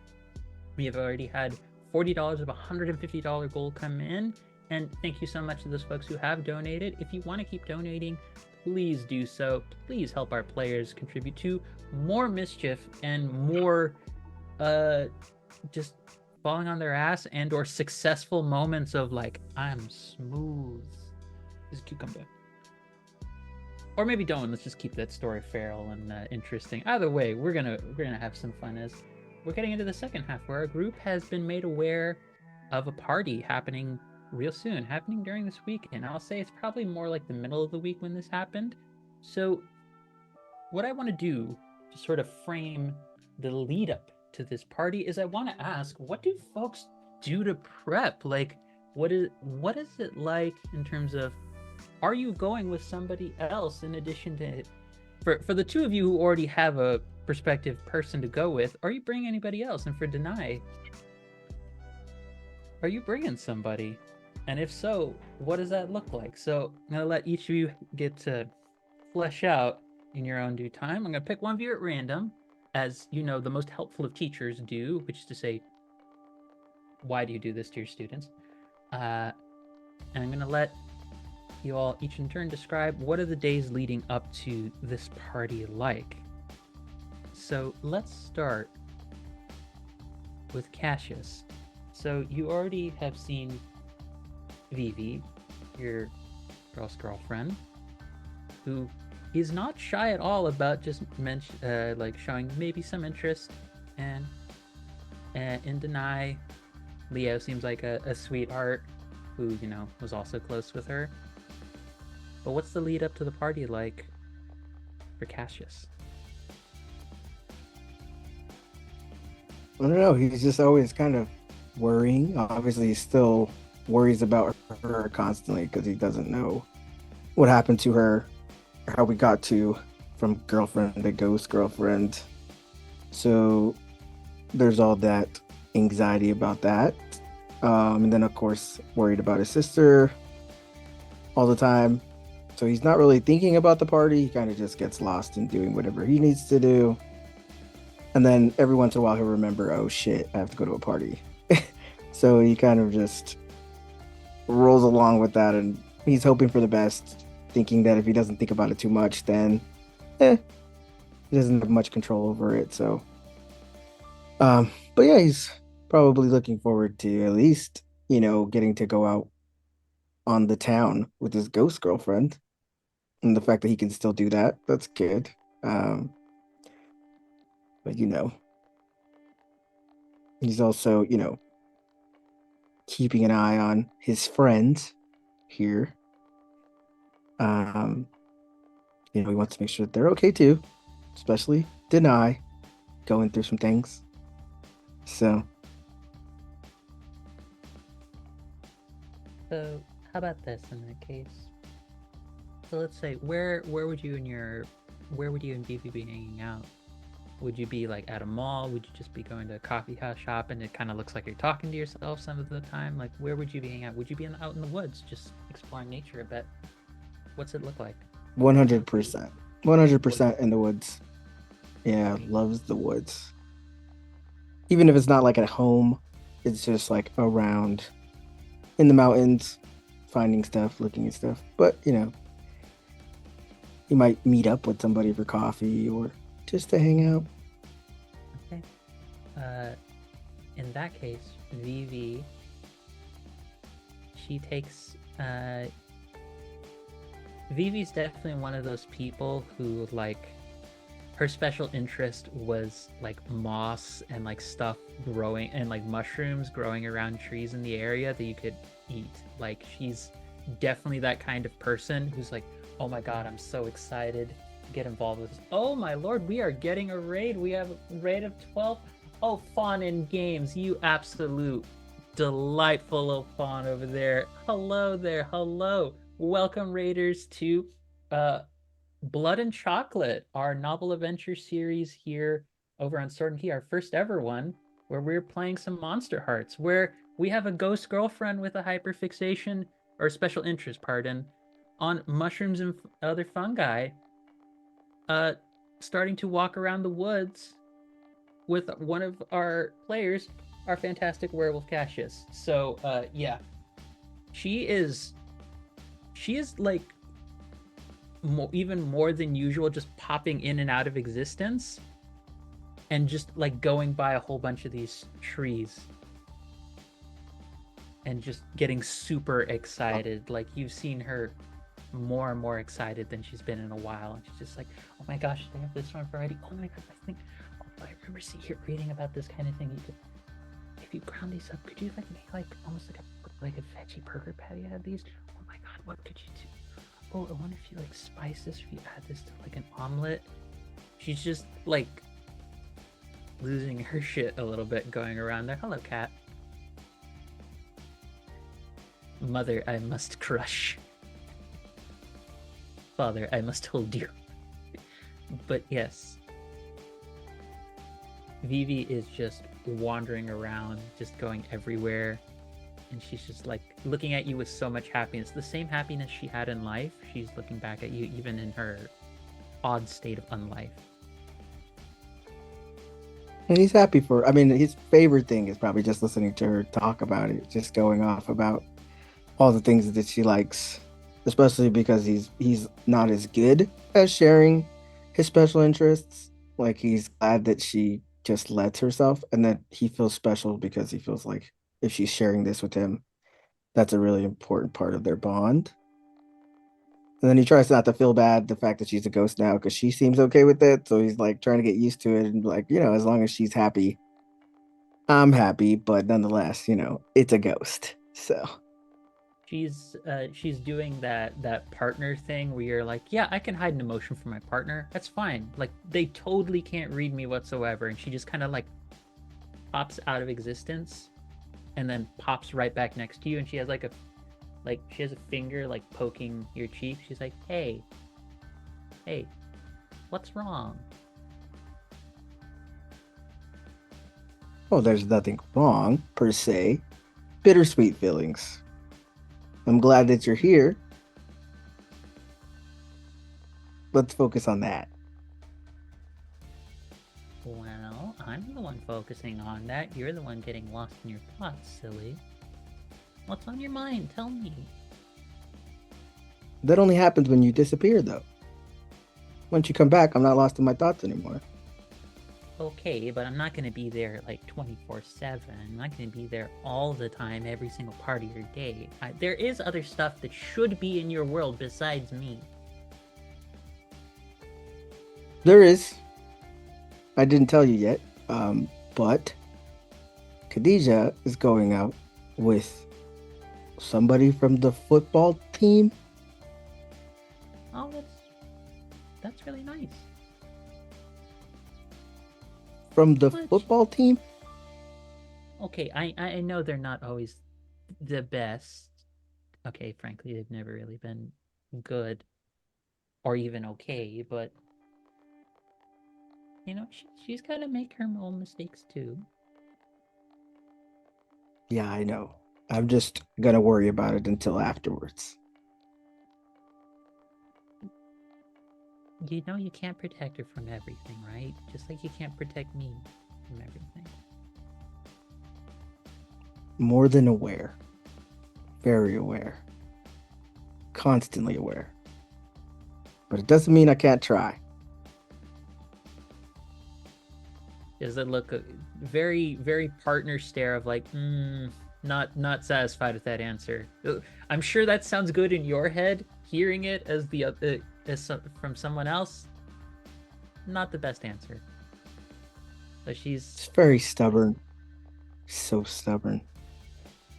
We have already had $40 of $150 goal come in, and thank you so much to those folks who have donated. If you want to keep donating, please do so. Please help our players contribute to more mischief and more just falling on their ass and or successful moments of like, I'm smooth as a cucumber. Or maybe don't. Let's just keep that story feral and interesting. Either way, we're gonna have some fun as we're getting into the second half where our group has been made aware of a party happening real soon, happening during this week. And I'll say it's probably more like the middle of the week when this happened. So what I want to do to sort of frame the lead up to this party is I want to ask, what do folks do to prep? Like, what is it like in terms of, are you going with somebody else in addition to, for the two of you who already have a prospective person to go with, are you bringing anybody else? And for Deny, are you bringing somebody? And if so, what does that look like? So I'm going to let each of you get to flesh out in your own due time. I'm going to pick one of you at random, as you know, the most helpful of teachers do, which is to say, why do you do this to your students? And I'm going to let you all each in turn describe what are the days leading up to this party like. So let's start with Cassius. So you already have seen Vivi, your girl's girlfriend, who is not shy at all about just like showing maybe some interest, and in Deny, Leo seems like a sweetheart who, you know, was also close with her. But what's the lead up to the party like for Cassius? I don't know. He's just always kind of worrying. Obviously, he still worries about her constantly because he doesn't know what happened to her, or how we got to from girlfriend to ghost girlfriend. So there's all that anxiety about that. And then, of course, worried about his sister all the time. So he's not really thinking about the party. He kind of just gets lost in doing whatever he needs to do. And then every once in a while, he'll remember, oh shit, I have to go to a party. So he kind of just rolls along with that. And he's hoping for the best, thinking that if he doesn't think about it too much, then he doesn't have much control over it. So, but yeah, he's probably looking forward to at least, you know, getting to go out on the town with his ghost girlfriend. And the fact that he can still do that, that's good. But, you know, he's also, you know, keeping an eye on his friends here. You know, he wants to make sure that they're okay too, especially Deny going through some things. So how about this in that case? So let's say, where would you and Vivi be hanging out? Would you be like at a mall? Would you just be going to a coffee house shop and it kind of looks like you're talking to yourself some of the time? Like, where would you be hanging out? Would you be out in the woods just exploring nature a bit? What's it look like? 100%. 100% in the woods. Yeah, loves the woods. Even if it's not like at home, it's just like around in the mountains, finding stuff, looking at stuff. But, you know, you might meet up with somebody for coffee or just to hang out. Okay. In that case, Vivi, she takes Vivi's definitely one of those people who, like, her special interest was like moss and like stuff growing and like mushrooms growing around trees in the area that you could eat. Like, she's definitely that kind of person who's like, oh my god, I'm so excited to get involved with this. Oh my lord, we are getting a raid. We have a raid of 12. Oh, Fawn in Games, you absolute delightful little fawn over there. Hello there. Hello. Welcome, raiders, to Blood and Chocolate, our novel adventure series here over on Sword and Key, our first ever one, where we're playing some MonsterHearts, where we have a ghost girlfriend with a hyperfixation, or special interest, pardon, on mushrooms and other fungi, starting to walk around the woods with one of our players, our fantastic werewolf Cassius. So, yeah, she is like even more than usual, just popping in and out of existence and just like going by a whole bunch of these trees and just getting super excited. Like, you've seen her more and more excited than she's been in a while, and she's just like, oh my gosh, they have this one variety. Oh my god, I remember reading about this kind of thing. You could, if you ground these up, could you like make like almost like a veggie burger patty out of these? Oh my god, what could you do? Oh, I wonder if you like spice this, if you add this to like an omelet. She's just like losing her shit a little bit going around there. Hello, cat. Mother, I must crush. Father, I must hold you. But yes, Vivi is just wandering around, just going everywhere. And she's just like looking at you with so much happiness. The same happiness she had in life, she's looking back at you even in her odd state of unlife. And he's happy for, I mean, his favorite thing is probably just listening to her talk about it, just going off about all the things that she likes, especially because he's not as good as sharing his special interests. Like, he's glad that she just lets herself, and that he feels special because he feels like if she's sharing this with him, that's a really important part of their bond. And then he tries not to feel bad the fact that she's a ghost now, because she seems okay with it. So he's like trying to get used to it and like, as long as she's happy, I'm happy. But nonetheless, it's a ghost. So She's doing that partner thing where you're like, yeah, I can hide an emotion from my partner. That's fine. Like, they totally can't read me whatsoever. And she just kind of like pops out of existence and then pops right back next to you, and she has she has a finger like poking your cheek. She's like, hey, what's wrong? well, there's nothing wrong per se. Bittersweet feelings. I'm glad that you're here. Let's focus on that. Well, I'm the one focusing on that. You're the one getting lost in your thoughts, silly. What's on your mind? Tell me. That only happens when you disappear, though. Once you come back, I'm not lost in my thoughts anymore. Okay, but I'm not going to be there like 24/7. I'm not going to be there all the time, every single part of your day. There is other stuff that should be in your world besides me. There is. I didn't tell you yet, but Khadijah is going out with somebody from the football team. Oh, that's really nice. From the What? football team? Okay, I know they're not always the best. Okay, frankly, they've never really been good or even okay, but she's got to make her own mistakes too. Yeah, I know. I'm just gonna worry about it until afterwards. You know you can't protect her from everything, right? Just like you can't protect me from everything. More than aware. Very aware. Constantly aware. But it doesn't mean I can't try. Does it look a very, very partner stare of like, not satisfied with that answer? I'm sure that sounds good in your head. hearing it as from someone else, not the best answer. So she's It's very stubborn. So stubborn.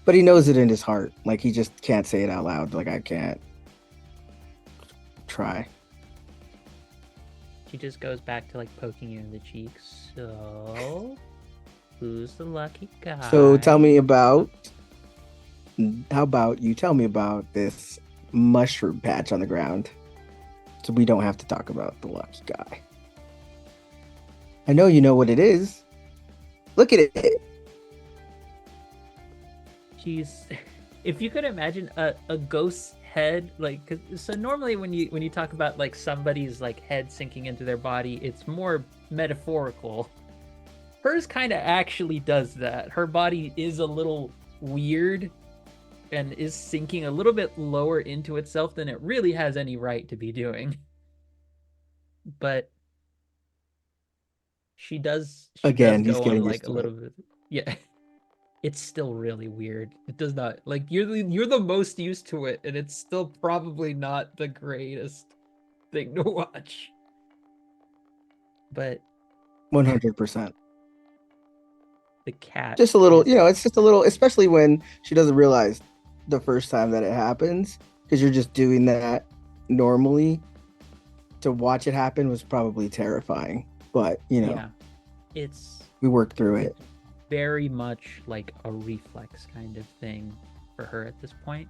But he knows it in his heart. Like, he just can't say it out loud. Like, I can't try. She just goes back to like poking you in the cheeks. So, who's the lucky guy? So tell me about. How about you tell me about this mushroom patch on the ground, so we don't have to talk about the lucky guy. I know you know what it is. Look at it. She's. If you could imagine a ghost's head, like, so normally when you talk about like somebody's like head sinking into their body, it's more metaphorical. Hers kind of actually does that. Her body is a little weird and is sinking a little bit lower into itself than it really has any right to be doing. But she does Again, he's go getting on like used a to little bit. Yeah. It's still really weird. It does not, like, you're the most used to it, and it's still probably not the greatest thing to watch. But 100%. the cat Just a little, is- it's just a little, especially when she doesn't realize the first time that it happens, because you're just doing that normally. To watch it happen was probably terrifying, but yeah, it's we worked through it. very much like a reflex kind of thing for her at this point.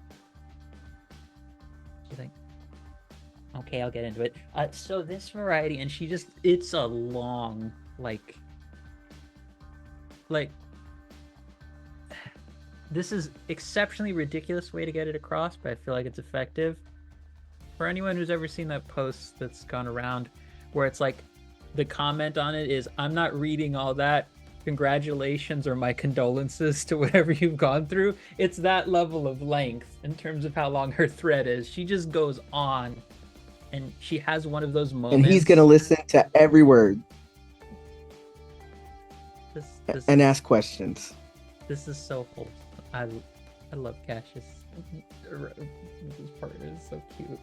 She's like, okay, I'll get into it. So this variety, and it's a long, like, this is exceptionally ridiculous way to get it across, but I feel like it's effective. For anyone who's ever seen that post that's gone around where it's like the comment on it is, I'm not reading all that, congratulations or my condolences to whatever you've gone through. It's that level of length in terms of how long her thread is. She just goes on, and she has one of those moments. And he's gonna listen to every word and ask questions. This is so wholesome. I love Cassius. This part is so cute.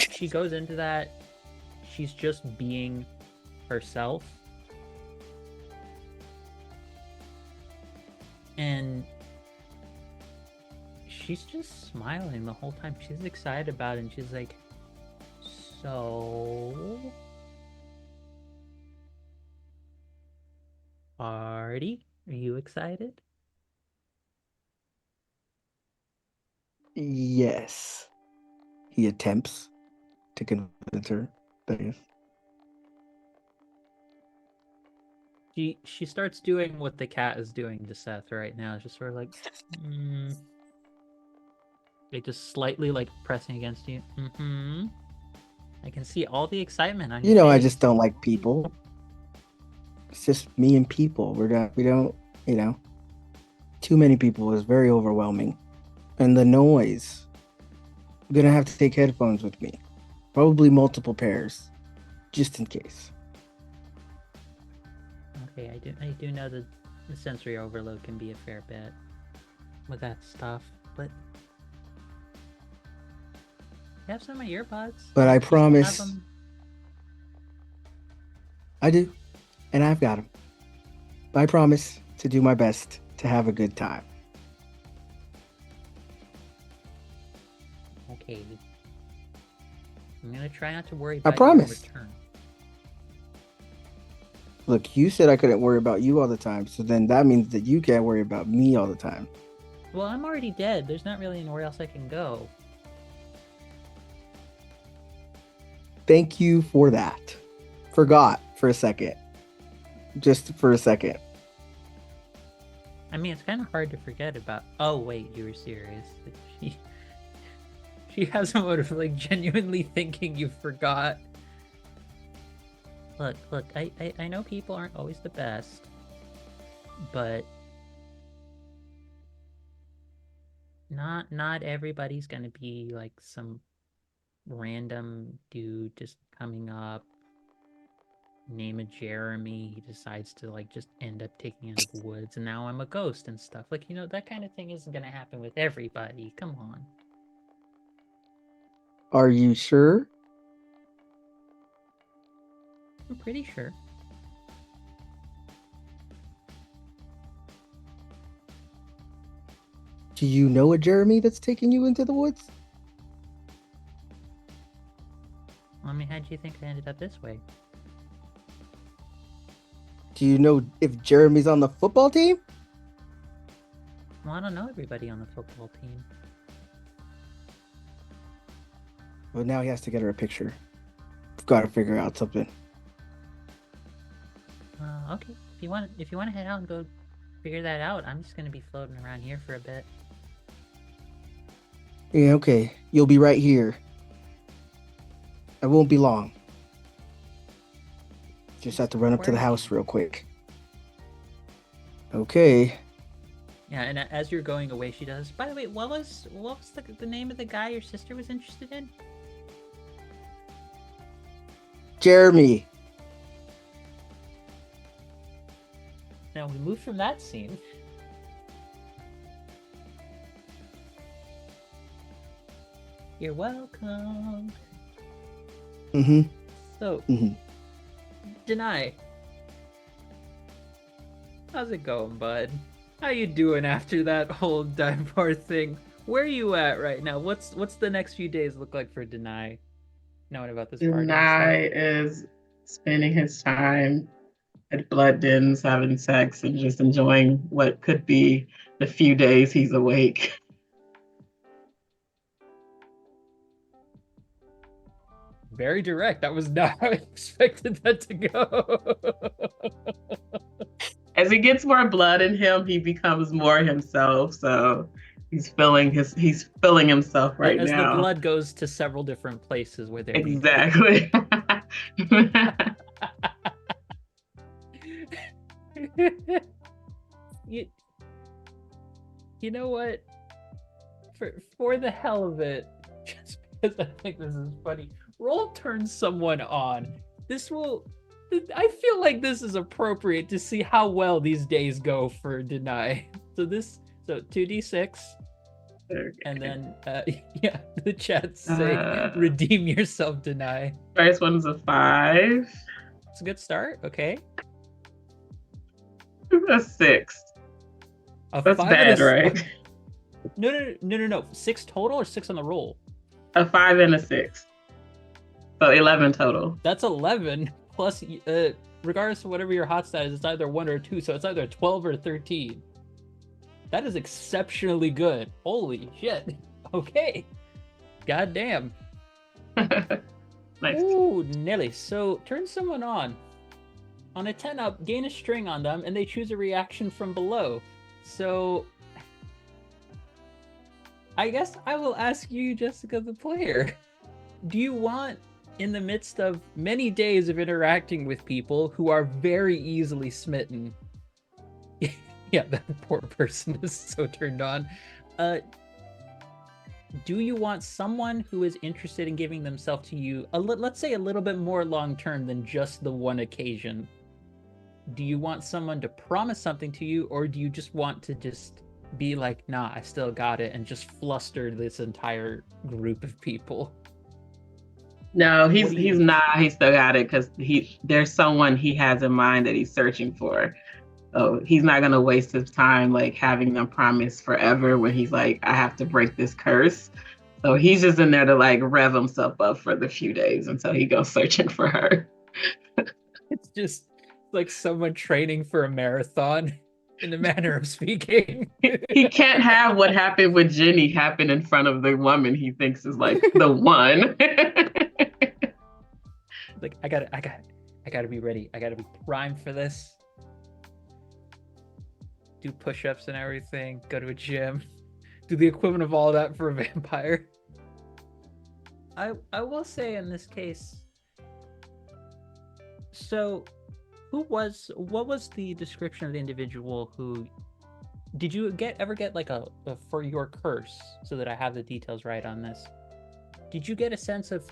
She goes into that. She's just being herself. And she's just smiling the whole time. She's excited about it, and she's like, so Artie, are you excited? Yes. He attempts to convince her that he is. She starts doing what the cat is doing to Seth right now. It's just sort of like, like just slightly like pressing against you. I can see all the excitement on your I face. just don't like people. It's just me and people. We don't, too many people is very overwhelming. And the noise. I'm gonna have to take headphones with me. Probably multiple pairs. Just in case. Okay, I do know that the sensory overload can be a fair bit with that stuff, but you have some of your earbuds. But I You still have promise. them. I do. And I've got them. I promise to do my best to have a good time. Okay. I'm gonna try not to worry about promise. your return. Look, you said I couldn't worry about you all the time, so then that means that you can't worry about me all the time. Well, I'm already dead. There's not really anywhere else I can go. Thank you for that. Forgot for a second. Just for a second. I mean, it's kind of hard to forget about. Oh wait, you were serious. She has a motive, like genuinely thinking you forgot. Look, I know people aren't always the best, but not everybody's gonna be like some random dude just coming up, name of Jeremy, he decides to like just end up taking into the woods, and now I'm a ghost and stuff. Like, that kind of thing isn't gonna happen with everybody. Come on. Are you sure? I'm pretty sure. Do you know a Jeremy that's taking you into the woods? I mean, how do you think I ended up this way? Do you know if Jeremy's on the football team? Well, I don't know everybody on the football team. Well, now he has to get her a picture. We've got to figure out something. Okay. If you want to head out and go figure that out, I'm just gonna be floating around here for a bit. Yeah, okay. You'll be right here. I won't be long. Just have to run up to the house real quick. Okay. Yeah, and as you're going away, she does. By the way, what was the name of the guy your sister was interested in? Jeremy. Now we move from that scene. You're welcome. Mm-hmm. So, Deny. How's it going, bud? How you doing after that whole dive bar thing? Where are you at right now? What's the next few days look like for Deny? Knowing about this party. Deny is spending his time at blood dens, having sex, and just enjoying what could be the few days he's awake. Very direct. That was not how I expected that to go. As he gets more blood in him, he becomes more himself. So he's filling himself right As now. the blood goes to several different places where they're exactly. You know what? For the hell of it, just because I think this is funny, roll turn someone on. I feel like this is appropriate to see how well these days go for Deny. So 2d6. Okay. And then yeah, the chat's say redeem yourself, Deny. First one's a 5. It's a good start, okay. A 6. That's bad, right? No. 6 total or 6 on the roll? A 5 and a 6. So 11 total. That's 11 plus, regardless of whatever your hot stat is, it's either 1 or 2, so it's either 12 or 13. That is exceptionally good. Holy shit. Okay. God damn. Nice. Ooh, Nelly. So turn someone on. On a 10 up, gain a string on them, and they choose a reaction from below. So I guess I will ask you, Jessica the player. Do you want, in the midst of many days of interacting with people who are very easily smitten, yeah, that poor person is so turned on, do you want someone who is interested in giving themselves to you, let's say a little bit more long-term than just the one occasion? Do you want someone to promise something to you, or do you just want to just be like, nah, I still got it, and just fluster this entire group of people? No, he's not. He still got it because there's someone he has in mind that he's searching for. So he's not gonna waste his time like having them promise forever when he's like, I have to break this curse. So he's just in there to like rev himself up for the few days until he goes searching for her. It's just like someone training for a marathon, in the manner of speaking. He can't have what happened with Jenny happen in front of the woman he thinks is like the one. Like, I gotta be ready. I gotta be primed for this. Do push-ups and everything. Go to a gym. Do the equivalent of all that for a vampire. I will say in this case. So, what was the description of the individual who? Did you ever get like a for your curse, so that I have the details right on this? Did you get a sense of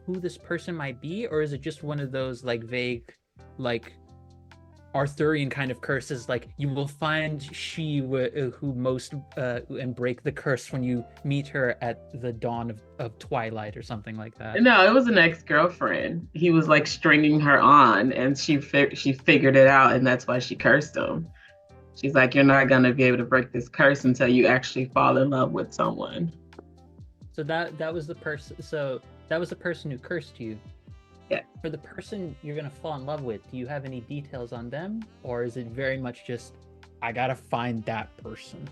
who this person might be, or is it just one of those like vague, like, Arthurian kind of curses, like you will find she who most and break the curse when you meet her at the dawn of twilight or something like that. No, it was an ex-girlfriend. He was like stringing her on, and she figured it out, and that's why she cursed him. She's like, "You're not gonna be able to break this curse until you actually fall in love with someone." So that was the person. So that was the person who cursed you. Yeah. For the person you're gonna fall in love with, do you have any details on them, or is it very much just, I gotta find that person?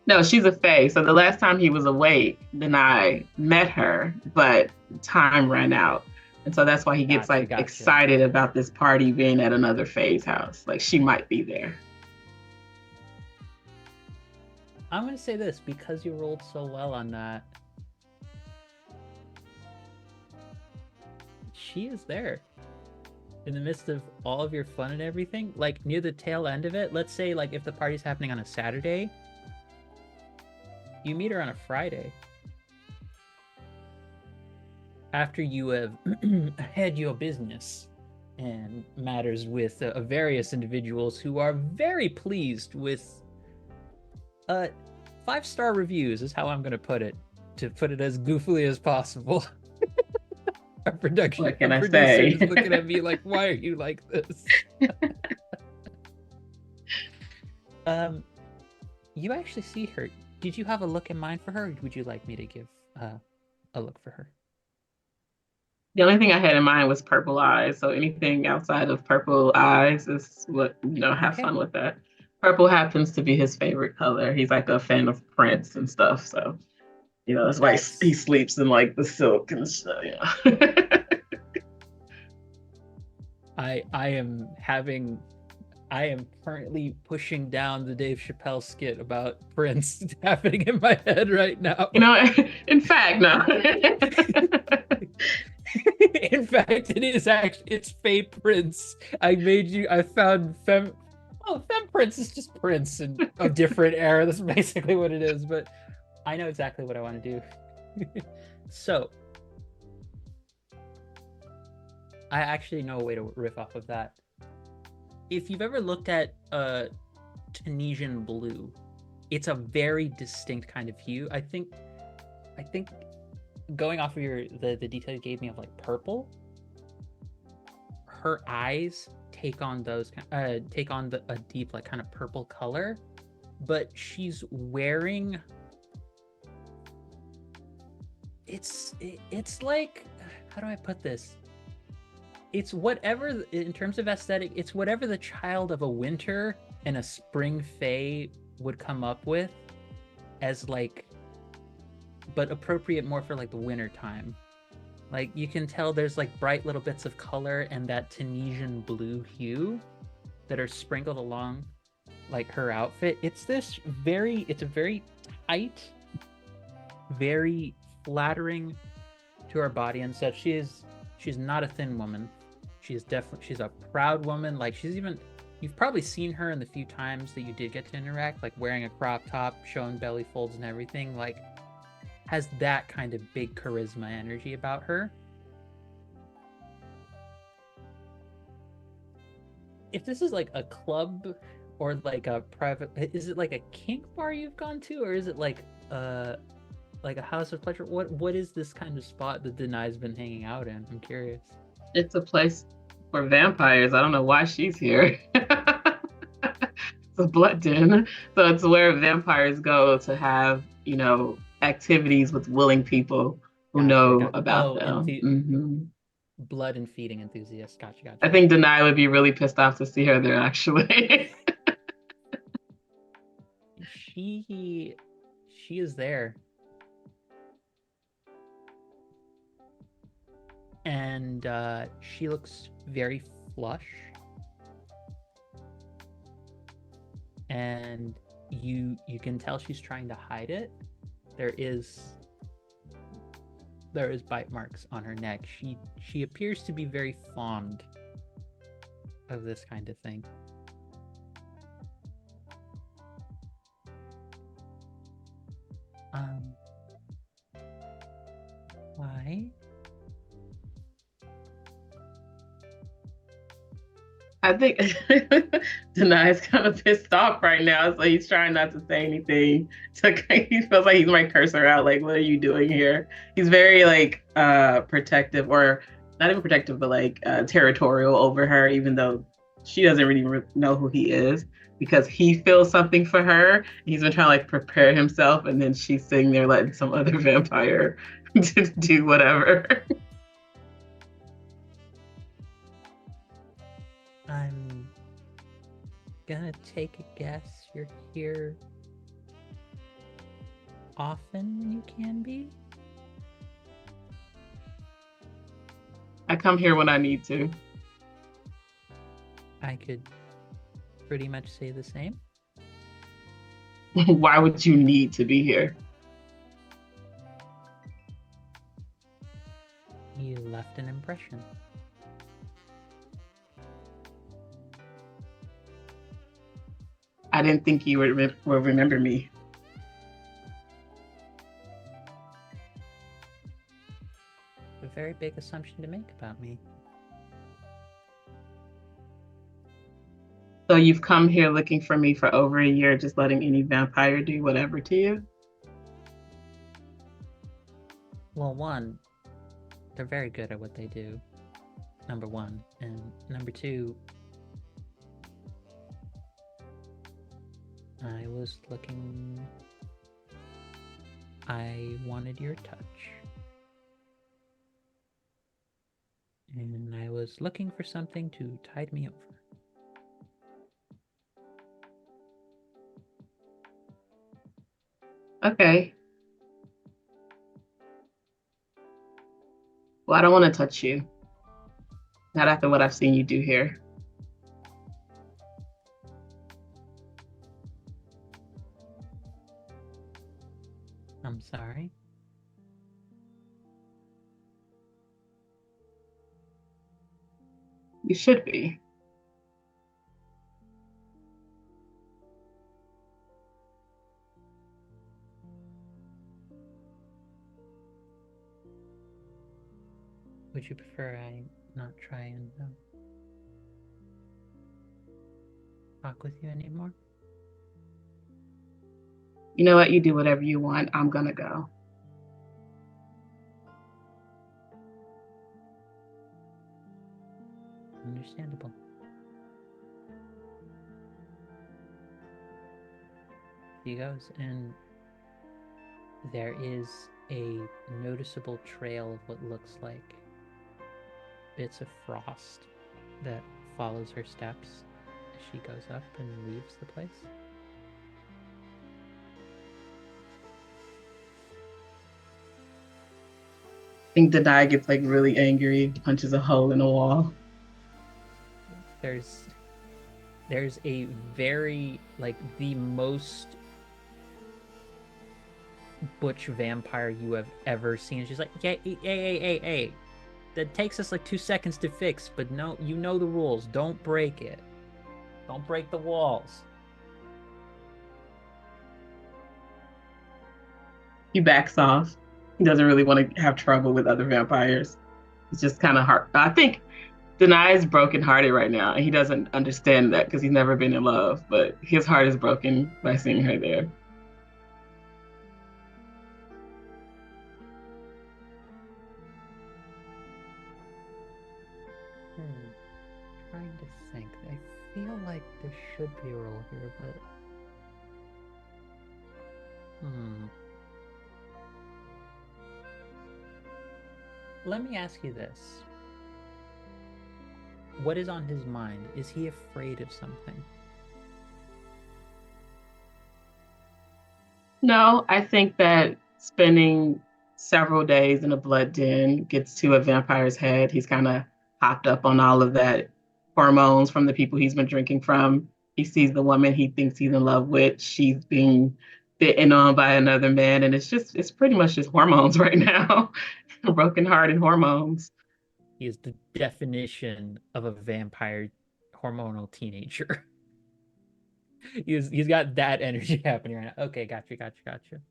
No, she's a fae. So the last time he was awake, then I met her, but time ran out. And so that's why he gets Gotcha. excited about this party being at another fae's house. Like she might be there. I'm gonna say this, because you rolled so well on that. She is there. In the midst of all of your fun and everything, like near the tail end of it, let's say like if the party's happening on a Saturday, you meet her on a Friday. After you have had your business and matters with various individuals who are very pleased with 5-star reviews is how I'm going to put it as goofily as possible. Our producer is looking at me like, why are you like this? You actually see her. Did you have a look in mind for her, or would you like me to give a look for her? The only thing I had in mind was purple eyes. So anything outside of purple eyes is what, have Okay. fun with that. Purple happens to be his favorite color. He's like a fan of Prince and stuff. So, that's why he sleeps in like the silk and stuff. I am currently pushing down the Dave Chappelle skit about Prince happening in my head right now. In fact, no. In fact, it's Faye Prince. I found Femme Prince is just Prince in a different era. That's basically what it is, but I know exactly what I want to do. So, I actually know a way to riff off of that. If you've ever looked at Tunisian blue, it's a very distinct kind of hue. I think going off of the detail you gave me of like purple, her eyes take on a deep like kind of purple color, but she's wearing it's like, how do I put this? It's whatever, in terms of aesthetic, it's whatever the child of a winter and a spring fae would come up with as like, but appropriate more for like the winter time. Like you can tell there's like bright little bits of color and that Tunisian blue hue that are sprinkled along like her outfit. It's a very tight, very flattering to her body and such. She's not a thin woman. She's a proud woman. Like you've probably seen her in the few times that you did get to interact, like wearing a crop top, showing belly folds and everything, like has that kind of big charisma energy about her. If this is like a club or like a private, is it like a kink bar you've gone to, or is it like a house of pleasure? What is this kind of spot that Denai's been hanging out in? I'm curious. It's a place for vampires. I don't know why she's here. It's a blood den. So it's where vampires go to have, activities with willing people who know about them. Blood and feeding enthusiasts. Gotcha. I think Denai would be really pissed off to see her there, actually. She is there. And she looks very flush. And you can tell she's trying to hide it. There is bite marks on her neck. She appears to be very fond of this kind of thing. Why? I think Denai's kind of pissed off right now, so he's trying not to say anything. So he feels like he might curse her out, like, "What are you doing here?" He's very like protective, or not even protective, but like territorial over her, even though she doesn't really know who he is, because he feels something for her. He's been trying to like prepare himself, and then she's sitting there letting some other vampire do whatever. I'm gonna take a guess you're here often than you can be. I come here when I need to. I could pretty much say the same. Why would you need to be here? You left an impression. I didn't think you would remember me. A very big assumption to make about me. So you've come here looking for me for over a year, just letting any vampire do whatever to you? Well, one, they're very good at what they do. Number one. And number two, I was looking. I wanted your touch. And I was looking for something to tide me over. Okay. Well, I don't want to touch you. Not after what I've seen you do here. I'm sorry. You should be. Would you prefer I not try and talk with you anymore? You know what? You do whatever you want. I'm gonna go. Understandable. He goes, and there is a noticeable trail of what looks like bits of frost that follows her steps as she goes up and leaves the place. I think Denai gets like really angry, punches a hole in the wall. There's a very, like, the most butch vampire you have ever seen. She's like, hey, that takes us like 2 seconds to fix, but no, you know the rules. Don't break it. Don't break the walls. He backs off. He doesn't really want to have trouble with other vampires. It's just kind of hard. I think Denai is brokenhearted right now, and he doesn't understand that because he's never been in love, but his heart is broken by seeing her there. Trying to think. I feel like there should be a role here, but let me ask you this. What is on his mind? Is he afraid of something? No, I think that spending several days in a blood den gets to a vampire's head. He's kind of hopped up on all of that hormones from the people he's been drinking from. He sees the woman he thinks he's in love with. She's being bitten on by another man. And it's pretty much just hormones right now. Broken heart and hormones. He is the definition of a vampire hormonal teenager. He's got that energy happening right now. Okay, gotcha.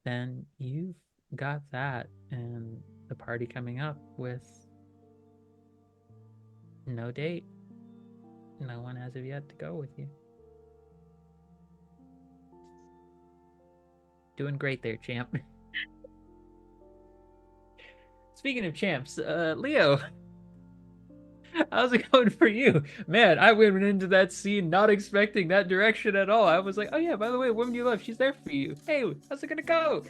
Then you've got that and the party coming up with No date. No one has yet to go with you. Doing great there, champ. Speaking of champs, Leo, how's it going for you? Man, I went into that scene not expecting that direction at all. I was like, oh yeah, by the way, woman you love, she's there for you. Hey, how's it gonna go?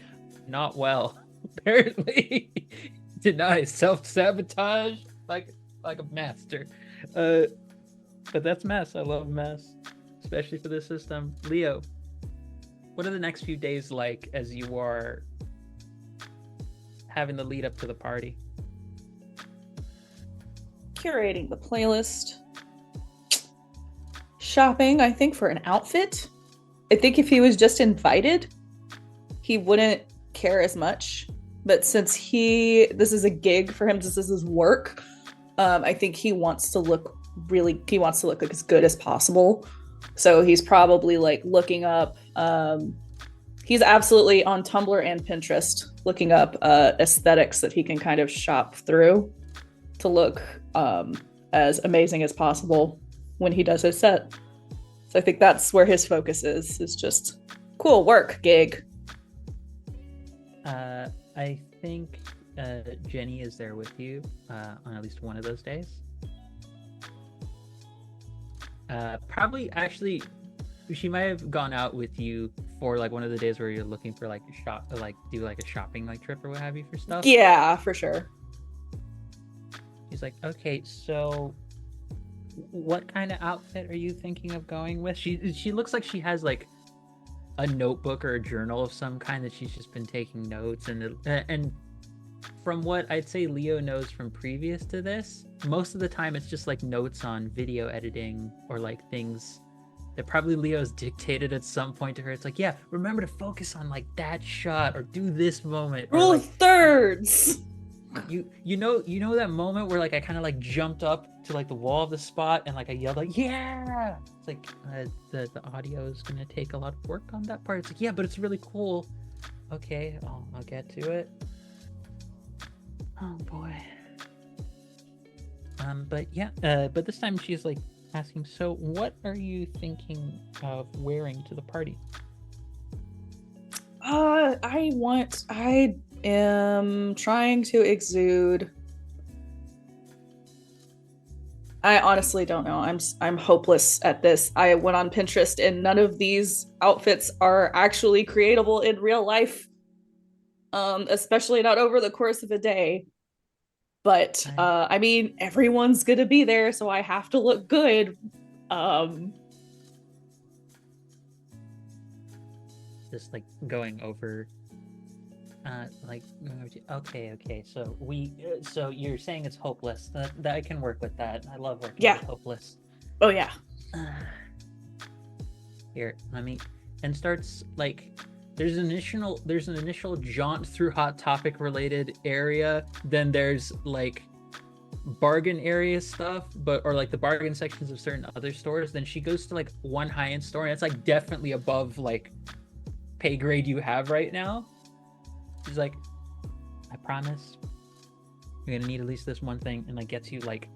Not well. Apparently. Denies self-sabotage like a master. But that's mess. I love mess, especially for this system. Leo, what are the next few days like as you are having the lead up to the party? Curating the playlist. Shopping, I think, for an outfit. I think if he was just invited, he wouldn't care as much. But since this is a gig for him, this is his work, I think he wants to look like as good as possible. So he's probably like looking up, he's absolutely on Tumblr and Pinterest looking up aesthetics that he can kind of shop through to look as amazing as possible when he does his set. So I think that's where his focus is just cool work, gig. I think Jenny is there with you on at least one of those days. Probably, actually, she might have gone out with you for like one of the days where you're looking for like do like a shopping like trip or what have you for stuff. Yeah, for sure. She's like, okay, so what kind of outfit are you thinking of going with? She looks like she has like a notebook or a journal of some kind that she's just been taking notes, and from what I'd say Leo knows from previous to this, most of the time it's just like notes on video editing or like things that probably Leo's dictated at some point to her. It's like, yeah, remember to focus on like that shot or do this moment. Rule Or, of thirds. you know that moment where like I kind of like jumped up to like the wall of the spot and like I yelled like, yeah. It's like the audio is gonna take a lot of work on that part. It's like, yeah, but it's really cool. Okay, I'll get to it. Oh boy. But yeah, but this time she's like asking, so what are you thinking of wearing to the party? I am trying to exude. I honestly don't know. I'm hopeless at this. I went on Pinterest and none of these outfits are actually creatable in real life. Especially not over the course of a day. But I mean, everyone's gonna be there, so I have to look good. Just like going over okay, so you're saying it's hopeless. That I can work with that. I love working with hopeless. Oh yeah. Here, let me, and starts like there's an initial jaunt through Hot Topic related area, then there's like bargain area stuff, or like the bargain sections of certain other stores. Then she goes to like one high-end store and it's like definitely above like pay grade you have right now. She's like, I promise you're gonna need at least this one thing, and like gets you like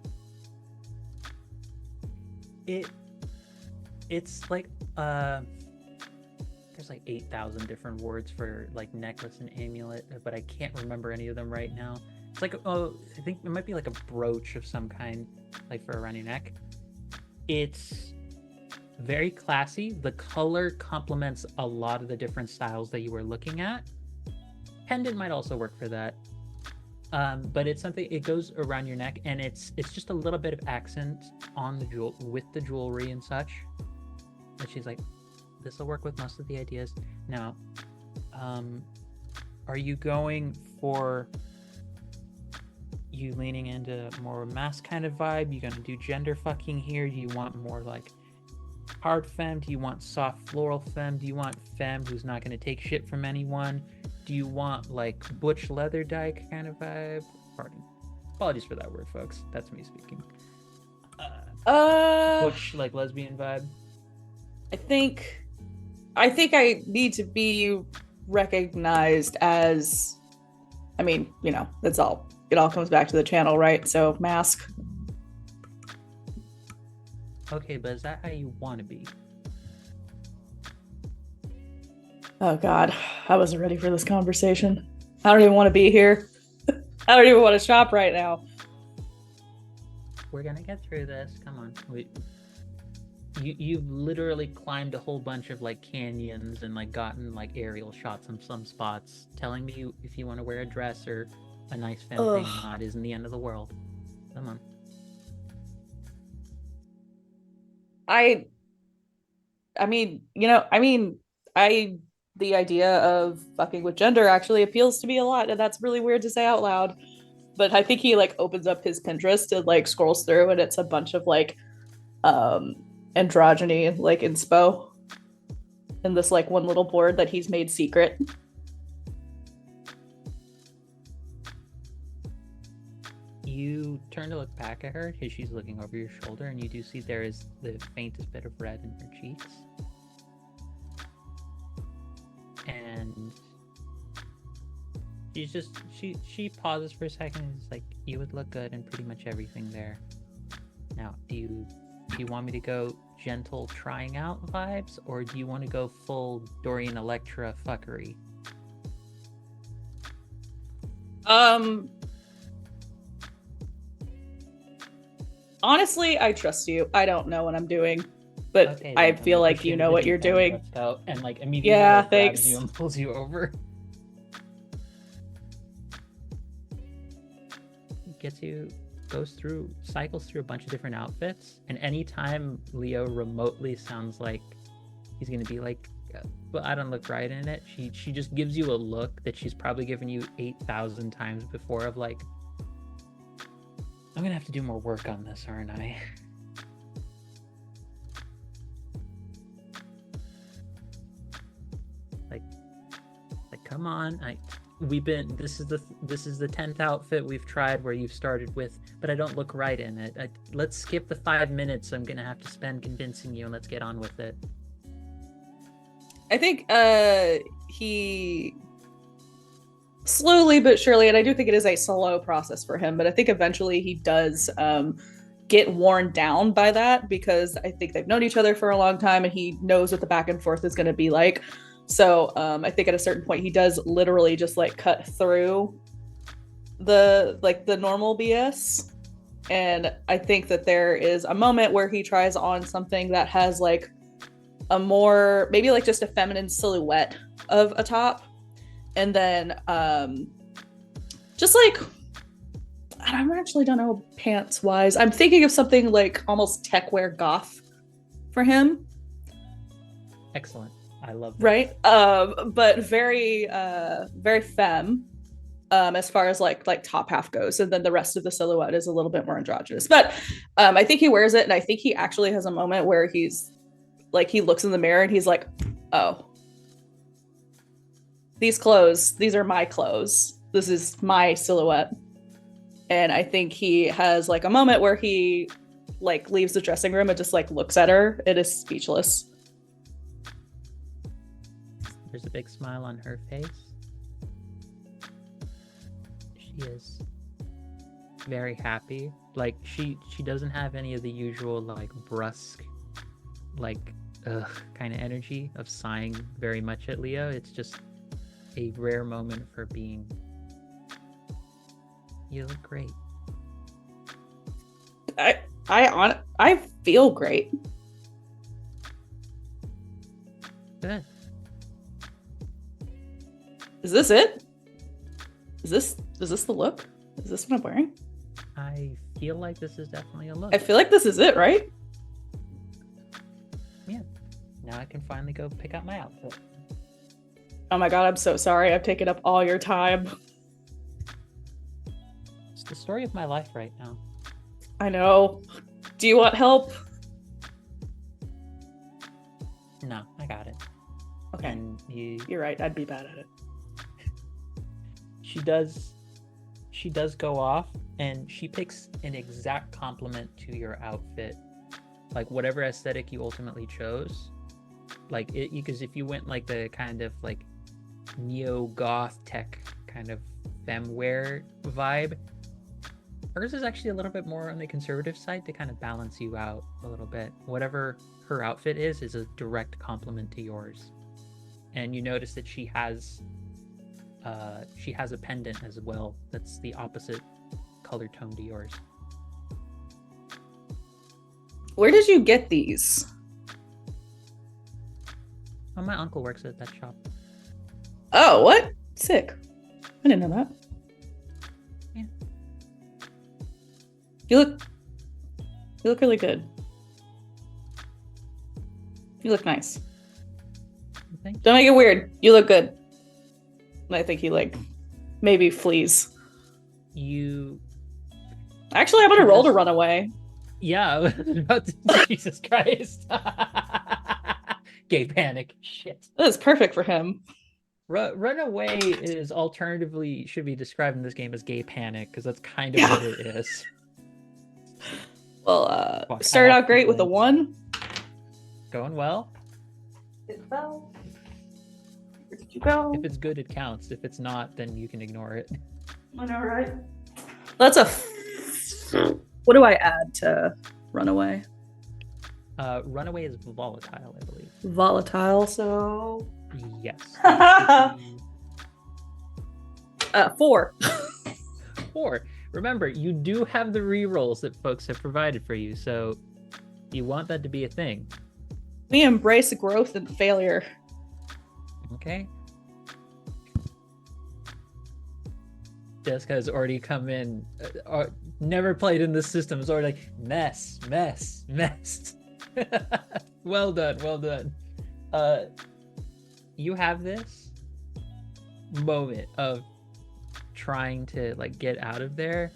it's like there's like 8,000 different words for like necklace and amulet, but I can't remember any of them right now. It's like, I think it might be like a brooch of some kind, like for around your neck. It's very classy. The color complements a lot of the different styles that you were looking at. Pendant might also work for that. But it's something, it goes around your neck, and it's just a little bit of accent on the with the jewelry and such. And she's like, this will work with most of the ideas. Now, are you going for you leaning into more mask kind of vibe? You gonna do gender fucking here? Do you want more like hard femme? Do you want soft floral femme? Do you want femme who's not gonna take shit from anyone? Do you want like butch leather dyke kind of vibe? Pardon. Apologies for that word, folks. That's me speaking. Butch like lesbian vibe. I think I need to be recognized as, I mean, you know, that's all. It all comes back to the channel, right? So mask. Okay, but is that how you want to be? Oh God, I wasn't ready for this conversation. I don't even want to be here. I don't even want to shop right now. We're gonna get through this. Come on. You've literally climbed a whole bunch of like canyons and like gotten like aerial shots on some spots. Telling me if you want to wear a dress or a nice femme thing or not isn't the end of the world. Come on. I mean, the idea of fucking with gender actually appeals to me a lot, and that's really weird to say out loud. But I think he like opens up his Pinterest and like scrolls through, and it's a bunch of like androgyny like inspo in this like one little board that he's made secret. You turn to look back at her because she's looking over your shoulder, and you do see there is the faintest bit of red in her cheeks. And she pauses for a second and is like, you would look good in pretty much everything there. Now, do you want me to go gentle trying out vibes, or do you want to go full Dorian Electra fuckery? Honestly, I trust you. I don't know what I'm doing, but Okay, I then, feel I'm like you know what you're doing. Let's go. And like immediately Yeah, like, grabs thanks. you and pulls you over. Cycles through a bunch of different outfits, and anytime Leo remotely sounds like he's gonna be like, but I don't look right in it, she just gives you a look that she's probably given you 8,000 times before of like, I'm gonna have to do more work on this, aren't I? like come on, this is the 10th outfit we've tried where you've started with, but I don't look right in it. Let's skip the 5 minutes I'm gonna have to spend convincing you, and let's get on with it. I think he slowly but surely, and I do think it is a slow process for him, but I think eventually he does get worn down by that, because I think they've known each other for a long time and he knows what the back and forth is going to be like. So I think at a certain point he does literally just like cut through the normal BS. And I think that there is a moment where he tries on something that has like a more, maybe like just a feminine silhouette of a top. And then just like, I actually don't know pants wise. I'm thinking of something like almost tech wear goth for him. Excellent. I love that. Right? But very very femme as far as like top half goes, and then the rest of the silhouette is a little bit more androgynous. But I think he wears it, and I think he actually has a moment where he's like, he looks in the mirror and he's like, oh, these are my clothes. This is my silhouette. And I think he has like a moment where he like leaves the dressing room and just like looks at her. It is speechless. There's a big smile on her face. She is very happy. Like she doesn't have any of the usual like brusque, like kind of energy of sighing very much at Leo. It's just a rare moment of her being, you look great. I feel great. Good. Is this it? Is this the look? Is this what I'm wearing? I feel like this is definitely a look. I feel like this is it, right? Yeah. Now I can finally go pick out my outfit. Oh my god, I'm so sorry. I've taken up all your time. It's the story of my life right now. I know. Do you want help? No, I got it. Okay. And You're right. I'd be bad at it. She does go off, and she picks an exact complement to your outfit, like whatever aesthetic you ultimately chose. Like it, because if you went like the kind of like neo goth tech kind of femwear vibe, hers is actually a little bit more on the conservative side to kind of balance you out a little bit. Whatever her outfit is a direct compliment to yours. And you notice that she has a pendant as well that's the opposite color tone to yours. Where did you get these? Oh, my uncle works at that shop. Oh, what? Sick. I didn't know that. Yeah. You look really good. You look nice. Thank Don't make it weird. You look good. And I think he maybe flees. you. Actually, I'm gonna roll to run away. Yeah, I was about to. Jesus Christ. Gay panic. Shit. That is perfect for him. Runaway is alternatively should be described in this game as gay panic because that's kind of what it is. Well, Fuck, started I out great with a like- 1. Going well. It fell. Where did you go? If it's good, it counts. If it's not, then you can ignore it. I know, right? That's a. What do I add to runaway? Runaway is volatile, I believe. Volatile, so Yes. 4. 4. Remember, you do have the rerolls that folks have provided for you, so you want that to be a thing. We embrace growth and failure. Okay. Jessica has already come in, never played in this system, is already like, mess. Well done. You have this moment of trying to get out of there.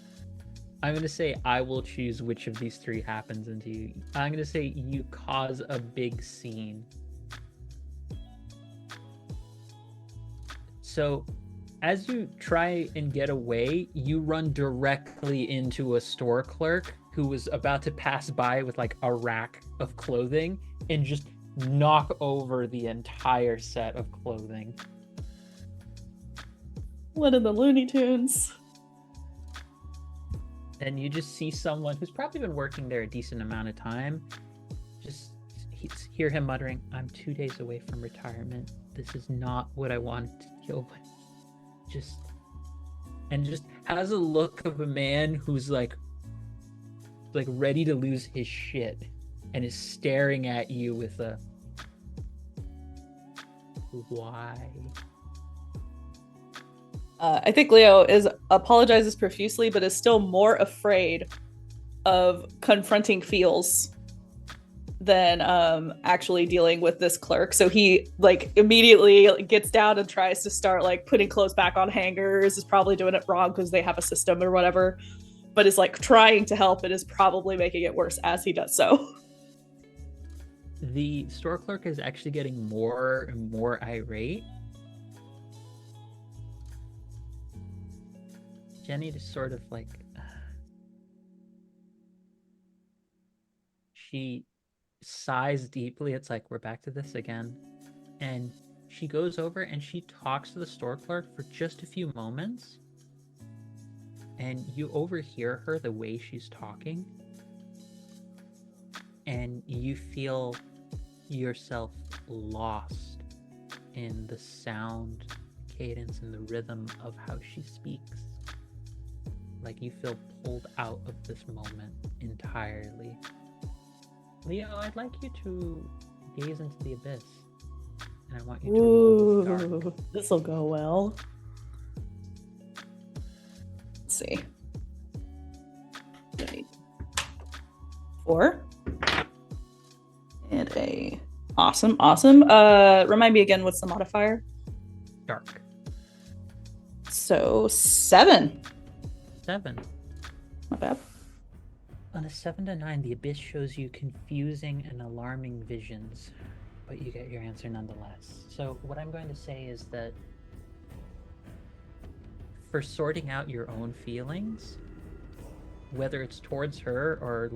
I'm gonna say I will choose which of these 3 happens into you. I'm gonna say you cause a big scene. So as you try and get away, you run directly into a store clerk who was about to pass by with a rack of clothing and just knock over the entire set of clothing. What are the Looney Tunes? And you just see someone who's probably been working there a decent amount of time. Just hear him muttering, "I'm 2 days away from retirement. This is not what I wanted to deal with." Just has a look of a man who's ready to lose his shit and is staring at you with a why. I think Leo apologizes profusely, but is still more afraid of confronting feels than actually dealing with this clerk. So he immediately gets down and tries to start putting clothes back on hangers. Is probably doing it wrong because they have a system or whatever, but is trying to help and is probably making it worse as he does so. The store clerk is actually getting more and more irate. Jenny just sort of she sighs deeply. It's we're back to this again. And she goes over and she talks to the store clerk for just a few moments. And you overhear her the way she's talking. And you feel yourself lost in the sound, cadence, and the rhythm of how she speaks. You feel pulled out of this moment entirely. Leo, I'd like you to gaze into the abyss. And I want you to roll with dark. This'll go well. Let's see. 4. And a awesome. Remind me again, what's the modifier? Dark. So 7. 7. Not bad. On a 7 to 9, the abyss shows you confusing and alarming visions, but you get your answer nonetheless. So what I'm going to say is that for sorting out your own feelings, whether it's towards her or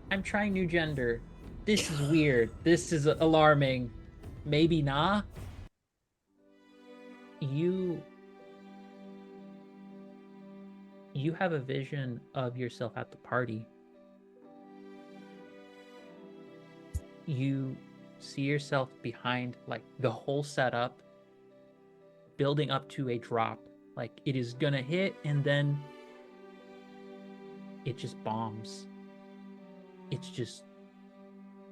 I'm trying new gender, this is weird, this is alarming, maybe nah, you you have a vision of yourself at the party. You see yourself behind like the whole setup, building up to a drop. Like it is gonna hit and then it just bombs. It's just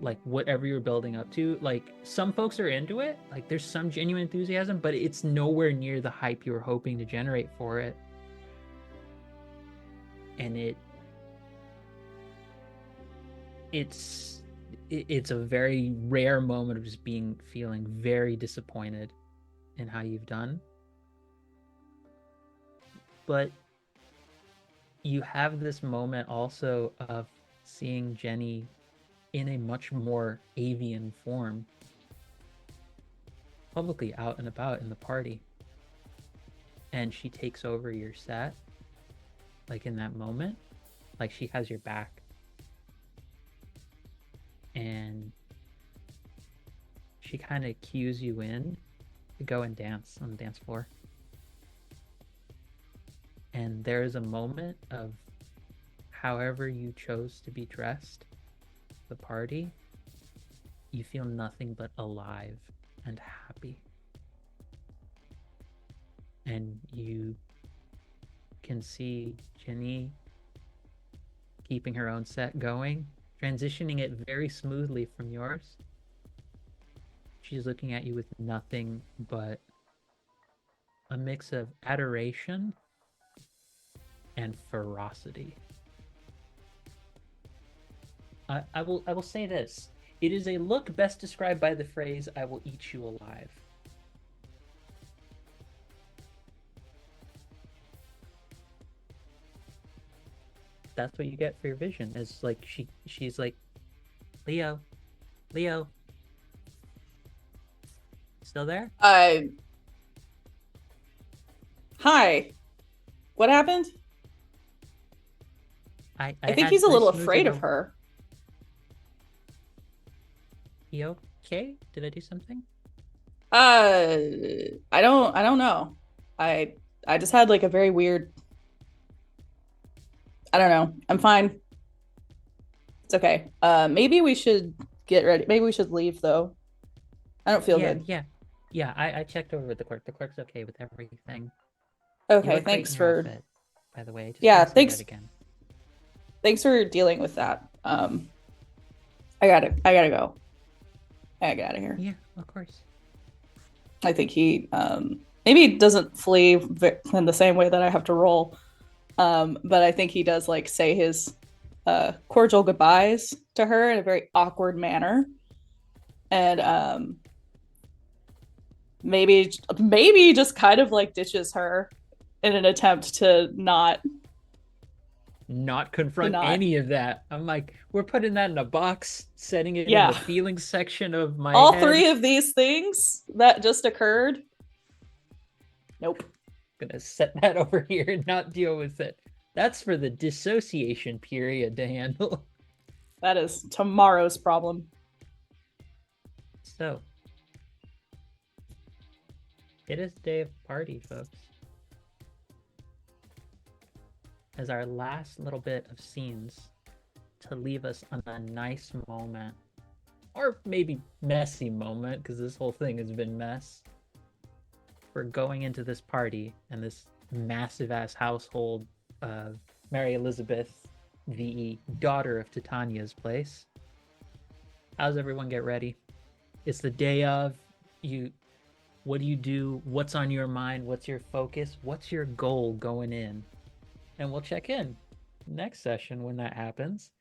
like whatever you're building up to. Like some folks are into it, like there's some genuine enthusiasm, but it's nowhere near the hype you were hoping to generate for it. And it's a very rare moment of just feeling very disappointed in how you've done. But you have this moment also of seeing Jenny in a much more avian form, publicly out and about in the party. And she takes over your set, like in that moment, like she has your back. And she kind of cues you in to go and dance on the dance floor. And there is a moment of however you chose to be dressed, the party, you feel nothing but alive and happy. And you can see Jenny keeping her own set going, transitioning it very smoothly from yours. She's looking at you with nothing but a mix of adoration and ferocity. I will say this. It is a look best described by the phrase, "I will eat you alive." That's what you get for your vision. Is like she's like, Leo, still there? Hi. What happened? I think he's a little afraid of her. You okay? Did I do something? I don't know. I just had like a very weird. I don't know. I'm fine. It's okay. Maybe we should get ready. Maybe we should leave though. I don't feel good. Yeah. I checked over with the clerk. The clerk's okay with everything. Okay, thanks for. Outfit, by the way. Just thanks. Again. Thanks for dealing with that. I gotta go. I gotta get out of here. Yeah, of course. I think he maybe doesn't flee in the same way that I have to roll, but I think he does like say his cordial goodbyes to her in a very awkward manner, and maybe just kind of like ditches her in an attempt to not confront any of that. I'm like, we're putting that in a box, setting it in the feelings section of my all head. 3 of these things that just occurred. Nope. Gonna set that over here and not deal with it. That's for the dissociation period to handle. That is tomorrow's problem. So it is day of party, folks. As our last little bit of scenes to leave us on a nice moment, or maybe messy moment, because this whole thing has been mess. We're going into this party and this massive ass household of Mary Elizabeth, the daughter of Titania's place. How's everyone get ready? It's the day of. What do you do? What's on your mind? What's your focus? What's your goal going in? And we'll check in next session when that happens.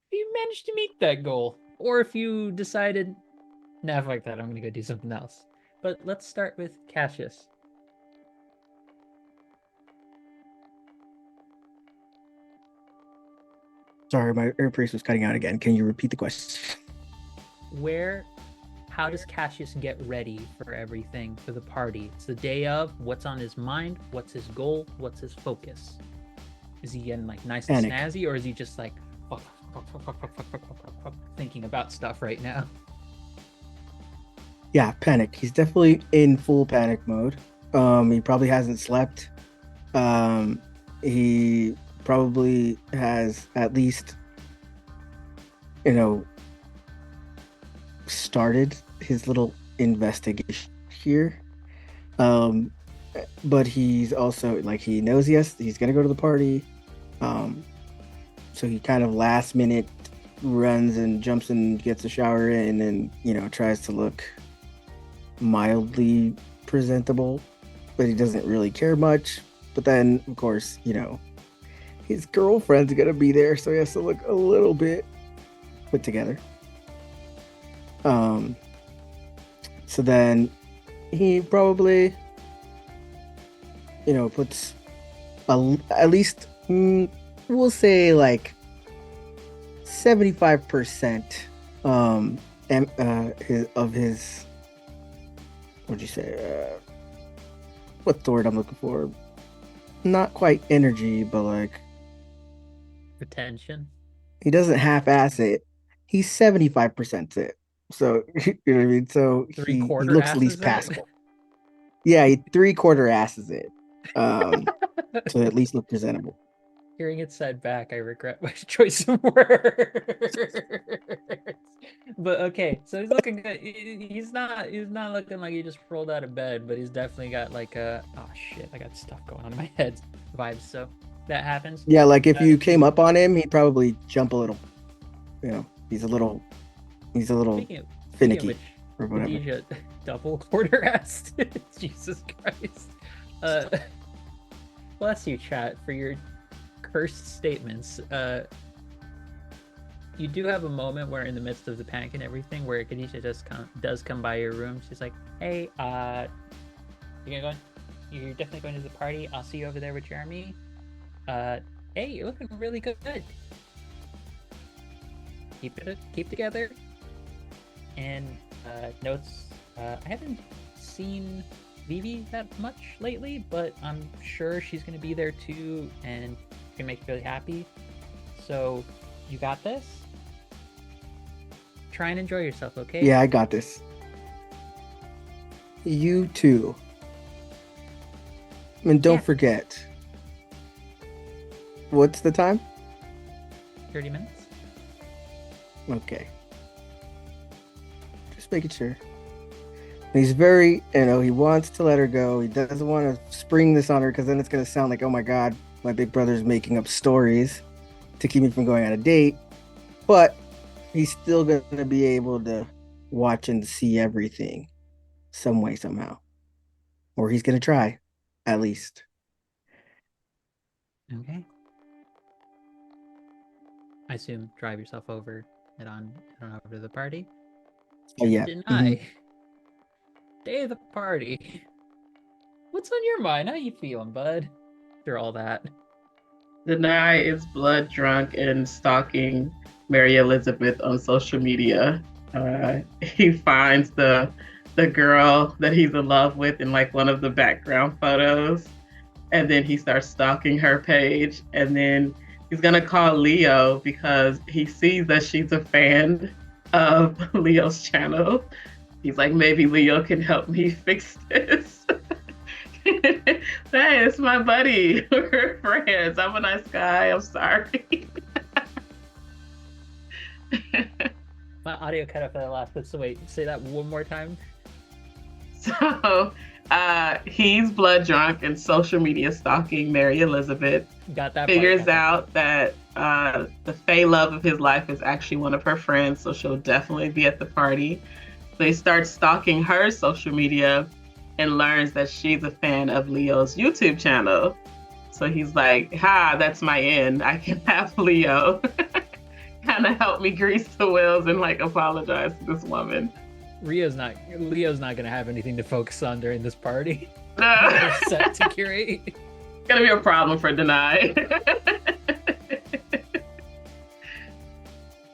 If you managed to meet that goal, or if you decided, nah, fuck that, I'm gonna go do something else. But let's start with Cassius. Sorry, my earpiece was cutting out again. Can you repeat the question? How does Cassius get ready for everything for the party? It's the day of. What's on his mind? What's his goal? What's his focus? Is he getting like nice and snazzy, or is he just like thinking about stuff right now? Yeah, panic. He's definitely in full panic mode. He probably hasn't slept He probably has at least, started his little investigation here. Um, but he's also like he knows he's gonna go to the party. Um, so he kind of last minute runs and jumps and gets a shower in and tries to look mildly presentable, but he doesn't really care much. But then of course, his girlfriend's gonna be there, so he has to look a little bit put together. So then he probably puts at least we'll say like 75% of his what'd you say what's the word I'm looking for, not quite energy, but like Attention. he doesn't half-ass it. He's 75% it. So you know what I mean? So he Three-quarter looks at asses least it? passable. Yeah, he 3/4 asses it. So at least look presentable. Hearing it said back, I regret my choice of words. But okay, so he's looking good. He's not looking like he just rolled out of bed, but he's definitely got like a oh shit, I got stuff going on in my head vibes. So that happens. Yeah, like if you came up on him, he'd probably jump a little. He's a little finicky Which, or whatever. Khadijah, double quarter ass. Jesus Christ. Bless you, chat, for your cursed statements. You do have a moment where in the midst of the panic and everything where Khadijah does come by your room. She's like, hey, you're definitely going to the party. I'll see you over there with Jeremy. Hey, you're looking really good. Keep together. And notes, I haven't seen Vivi that much lately, but I'm sure she's going to be there too, and can make you really happy. So you got this. Try and enjoy yourself, okay? Yeah, I got this. You too. And don't forget. What's the time? 30 minutes. Okay. Just making sure. He's very, he wants to let her go. He doesn't want to spring this on her because then it's going to sound like, oh my God, my big brother's making up stories to keep me from going on a date. But he's still going to be able to watch and see everything some way, somehow. Or he's going to try, at least. Okay. I assume drive yourself over, head on over to the party. Oh, yeah. Deny. Day of the party. What's on your mind? How you feeling, bud? After all that. Deny is blood drunk and stalking Mary Elizabeth on social media. He finds the girl that he's in love with in like one of the background photos, and then he starts stalking her page, and then he's gonna call Leo because he sees that she's a fan of Leo's channel. He's like, maybe Leo can help me fix this. Hey, it's my buddy. We're friends. I'm a nice guy. I'm sorry. My audio cut off at the last bit, so wait, say that one more time. So he's blood drunk and social media stalking Mary Elizabeth. Got that. Figures out that the Fae love of his life is actually one of her friends, so she'll definitely be at the party. So he starts stalking her social media and learns that she's a fan of Leo's YouTube channel. So he's like, that's my end. I can have Leo kind of help me grease the wheels and like apologize to this woman. Leo's not gonna have anything to focus on during this party. Set to curate. It's gonna be a problem for Deny.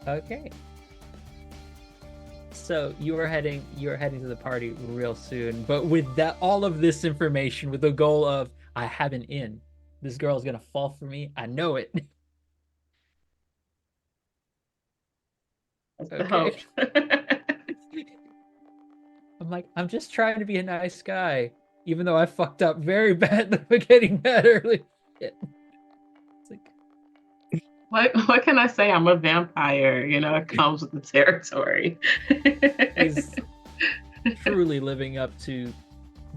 Okay. So you are heading to the party real soon, but with all of this information, with the goal of I have an in. This girl's gonna fall for me. I know it. That's the hope. I'm like, I'm just trying to be a nice guy, even though I fucked up very bad at the beginning that early. Shit. What can I say? I'm a vampire. You know, it comes with the territory. He's truly living up to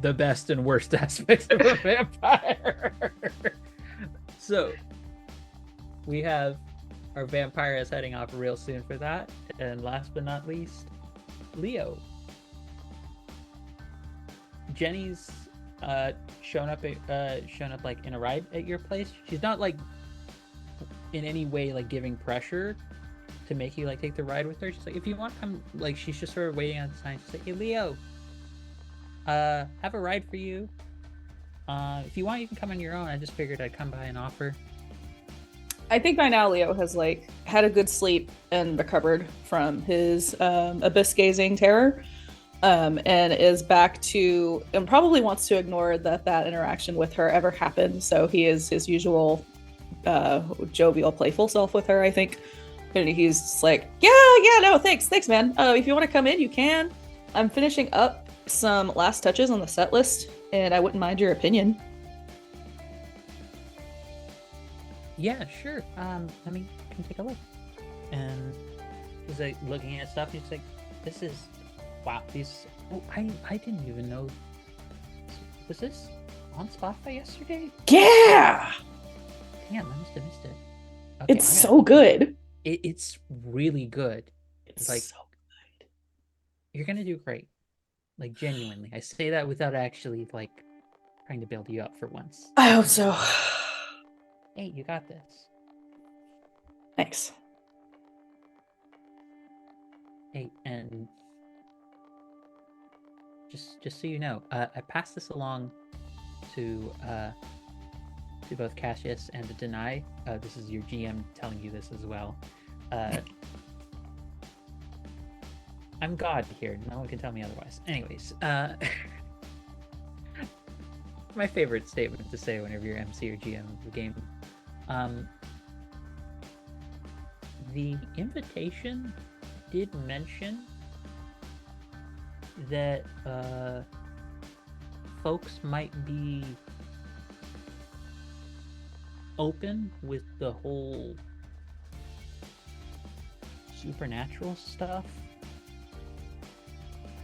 the best and worst aspects of a vampire. So we have our vampire is heading off real soon for that. And last but not least, Leo. Jenny's shown up like in a ride at your place. She's not like in any way like giving pressure to make you like take the ride with her. She's like, if you want to come, like she's just sort of waiting on the sign. She's like, hey Leo, have a ride for you. If you want, you can come on your own. I just figured I'd come by and offer. I think by now Leo has like had a good sleep and recovered from his abyss gazing terror, and is back to, and probably wants to ignore that interaction with her ever happened. So he is his usual jovial, playful self with her, I think. And he's just like, yeah, no, thanks, man. If you want to come in, you can. I'm finishing up some last touches on the set list, and I wouldn't mind your opinion. Yeah, sure. Let me can take a look. And he's like looking at stuff. He's like, this is wow. These I didn't even know. Was this on Spotify yesterday? Yeah, Damn, I must have missed it. Okay, it's so good. It's really good. It's like so good. You're gonna do great. Like genuinely, I say that without actually like trying to build you up for once. I hope so. Hey, you got this. Thanks. Hey, and just so you know, I passed this along to both Cassius and to Deny. This is your GM telling you this as well. I'm God here. No one can tell me otherwise. Anyways, my favorite statement to say whenever you're MC or GM of the game. The invitation did mention that folks might be open with the whole supernatural stuff,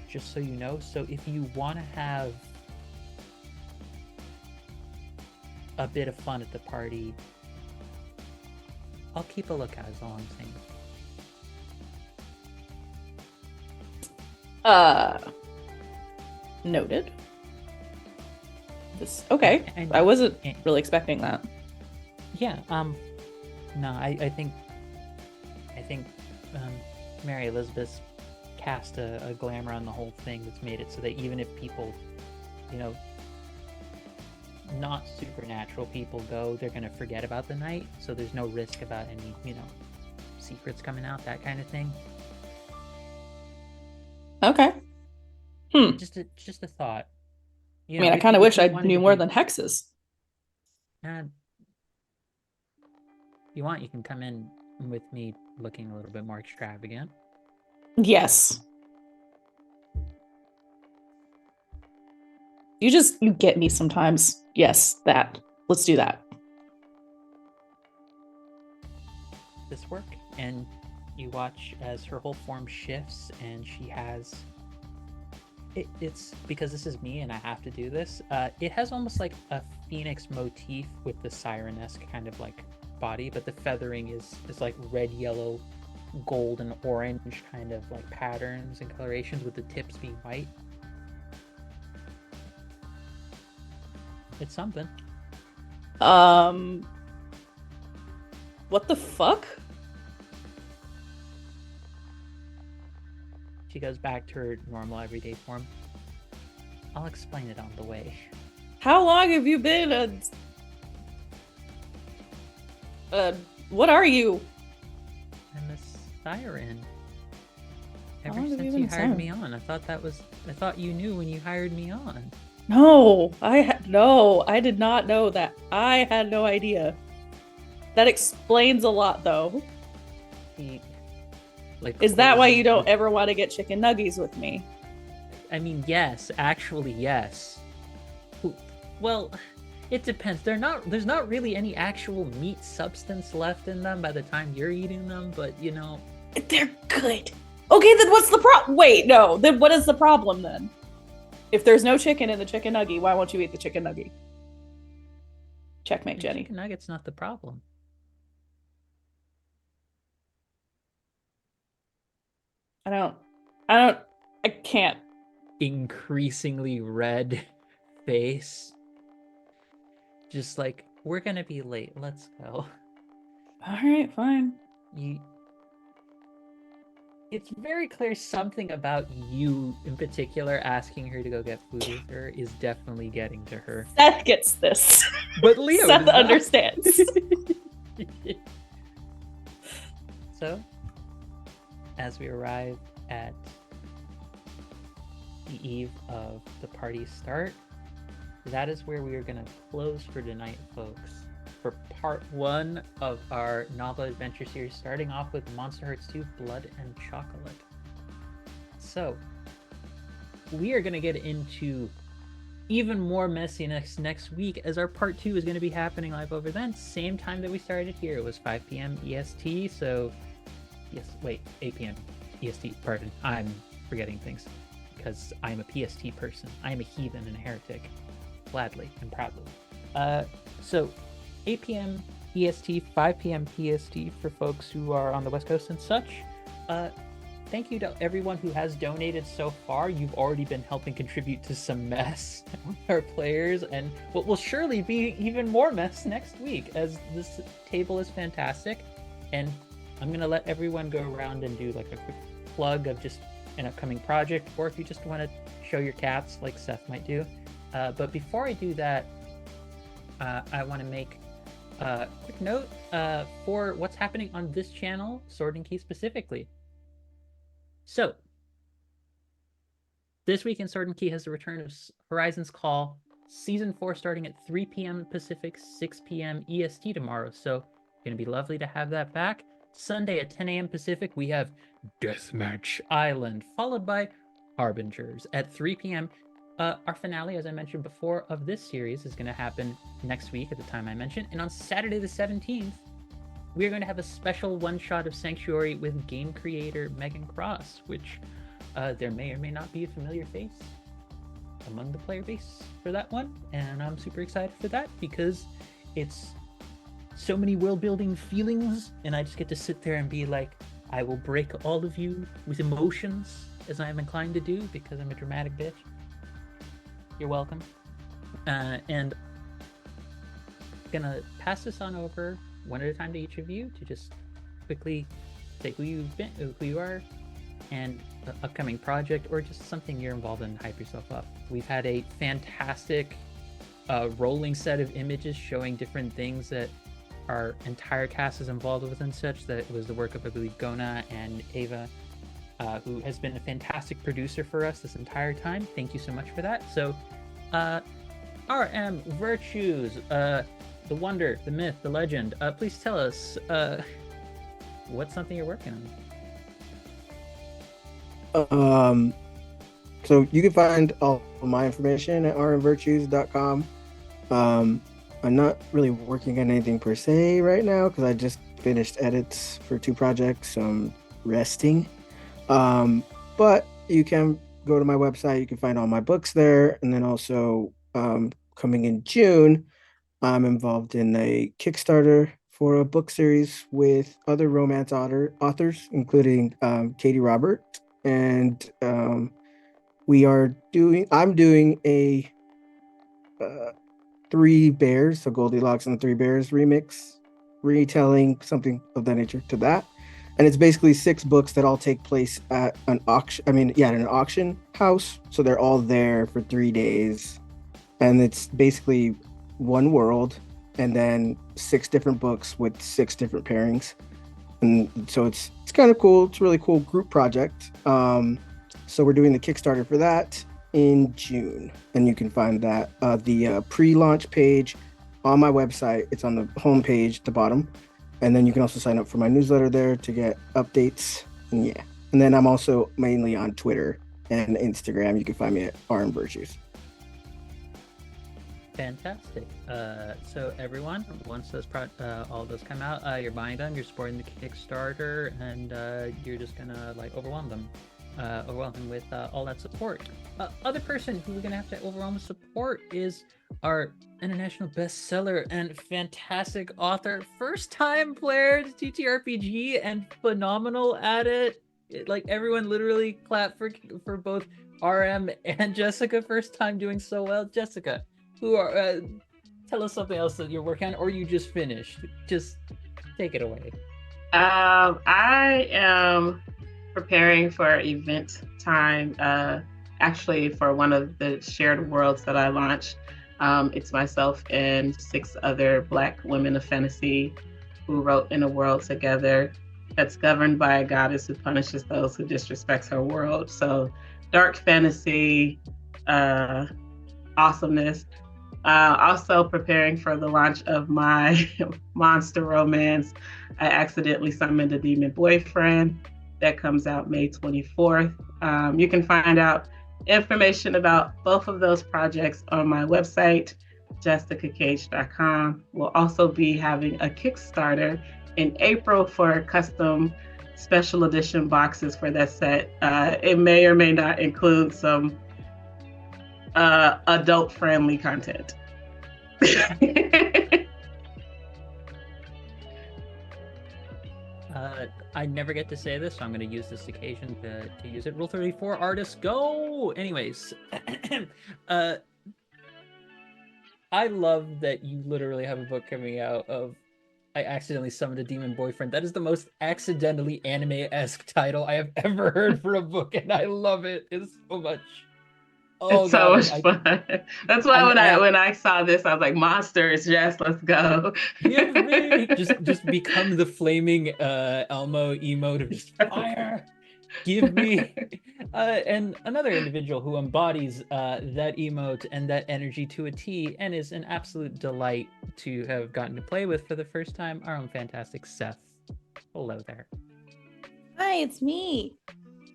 just so you know. So if you want to have a bit of fun at the party, I'll keep a lookout, is all I'm saying. Noted. Okay. And I wasn't really expecting that. Yeah, no, I think Mary Elizabeth cast a glamour on the whole thing that's made it so that even if people, not supernatural people go, they're gonna forget about the night, so there's no risk about any, secrets coming out, that kind of thing. Okay. Just a thought. I mean, I kind of wish I knew more than hexes. You want, you can come in with me looking a little bit more extravagant. Yes. You get me sometimes. Yes, that. Let's do that. This work, and you watch as her whole form shifts, and she has it's because this is me and I have to do this. It has almost like a phoenix motif with the siren-esque kind of like body, but the feathering is like red, yellow, gold, and orange kind of like patterns and colorations, with the tips being white. It's something. What the fuck? She goes back to her normal everyday form. I'll explain it on the way. How long have you been what are you? I'm a siren. How Ever long have since you you been a hired siren? me on, I thought you knew when you hired me on. No, I did not know that. I had no idea. That explains a lot, though. Is that why you don't ever want to get chicken nuggies with me? I mean, yes. Actually, yes. Well, It depends. There's not really any actual meat substance left in them by the time you're eating them, but you know, They're good. Okay, then what's the problem? Wait, no. Then what is the problem then? If there's no chicken in the chicken nugget, why won't you eat the chicken nugget? Checkmate, the Jenny. chicken nugget's not the problem. I can't. Increasingly red face. Just like, we're gonna be late. Let's go. All right, fine. It's very clear something about you in particular asking her to go get food with her is definitely getting to her. Seth gets this. But Leo Seth does not. understands. So, as we arrive at the eve of the party start, that is where we are going to close for tonight, folks. For part 1 of our novel adventure series, starting off with MonsterHearts 2 Blood and Chocolate. So, we are going to get into even more messiness next week, as our part 2 is going to be happening live over then, same time that we started here. It was 5 p.m. EST, so 8 p.m. EST, pardon. I'm forgetting things, because I'm a PST person. I am a heathen and a heretic, gladly and proudly. So 8 p.m. EST, 5 p.m. PST for folks who are on the West Coast and such. Thank you to everyone who has donated so far. You've already been helping contribute to some mess with our players, and what will surely be even more mess next week, as this table is fantastic. And I'm going to let everyone go around and do like a quick plug of just an upcoming project, or if you just want to show your cats like Seth might do. But before I do that, I want to make a quick note for what's happening on this channel, Sword and Key specifically. So, this week in Sword and Key has the return of Horizon's Call, Season 4 starting at 3 p.m. Pacific, 6 p.m. EST tomorrow. So, it's going to be lovely to have that back. Sunday at 10 a.m. Pacific, we have Deathmatch Island, followed by Harbingers at 3 p.m. Our finale, as I mentioned before, of this series is going to happen next week at the time I mentioned. And on Saturday the 17th, we're going to have a special one-shot of Sanctuary with game creator Megan Cross, which there may or may not be a familiar face among the player base for that one. And I'm super excited for that because it's so many world-building feelings, and I just get to sit there and be like, I will break all of you with emotions, as I am inclined to do, because I'm a dramatic bitch. You're welcome. And I'm gonna pass this on over one at a time to each of you to just quickly say who you've been, who you are, and the upcoming project, or just something you're involved in to hype yourself up. We've had a fantastic rolling set of images showing different things that our entire cast is involved with and such. That was the work of, I believe, Gona and Ava, who has been a fantastic producer for us this entire time. Thank you so much for that. So, RM Virtues, the wonder, the myth, the legend. Please tell us what's something you're working on. So you can find all of my information at rmvirtues.com. I'm not really working on anything per se right now because I just finished edits for 2 projects, so I'm resting. But you can go to my website, you can find all my books there, and then also coming in June, I'm involved in a Kickstarter for a book series with other romance authors, including Katie Robert, and I'm doing a 3 Bears, so Goldilocks and the 3 Bears remix, retelling something of that nature to that. And it's basically 6 books that all take place at an auction. At an auction house. So they're all there for 3 days. And it's basically one world and then 6 different books with 6 different pairings. And so it's kind of cool. It's a really cool group project. So we're doing the Kickstarter for that in June. And you can find that the pre-launch page on my website. It's on the homepage at the bottom. And then you can also sign up for my newsletter there to get updates. And yeah. And then I'm also mainly on Twitter and Instagram. You can find me at RM Virtues. Fantastic. So everyone, once all those come out, you're buying them, you're supporting the Kickstarter, and you're just gonna like overwhelm them with all that support. Other person who we're gonna have to overwhelm with support is our international bestseller and fantastic author, first-time player to TTRPG and phenomenal at it. Like everyone literally clapped for both RM and Jessica, first time doing so well. Jessica, who are tell us something else that you're working on, or you just finished. Just take it away. I am preparing for event time, actually for one of the shared worlds that I launched. It's myself and 6 other Black women of fantasy who wrote in a world together that's governed by a goddess who punishes those who disrespect her world. So dark fantasy, awesomeness. Also preparing for the launch of my monster romance. I accidentally summoned a demon boyfriend. That comes out May 24th. You can find out information about both of those projects on my website, jessicacage.com. We'll also be having a Kickstarter in April for custom special edition boxes for that set. It may or may not include some adult-friendly content. I never get to say this, so I'm going to use this occasion to use it. Rule 34, artists, go! Anyways, I love that you literally have a book coming out of I accidentally summoned a demon boyfriend. That is the most accidentally anime-esque title I have ever heard for a book, and I love it. It's so much. Oh, it's so much fun. That's why when I saw this, I was like, "Monsters, yes, let's go." Give me just become the flaming Elmo emote of just fire. Give me and another individual who embodies that emote and that energy to a T, and is an absolute delight to have gotten to play with for the first time. Our own fantastic Seth. Hello there. Hi, it's me.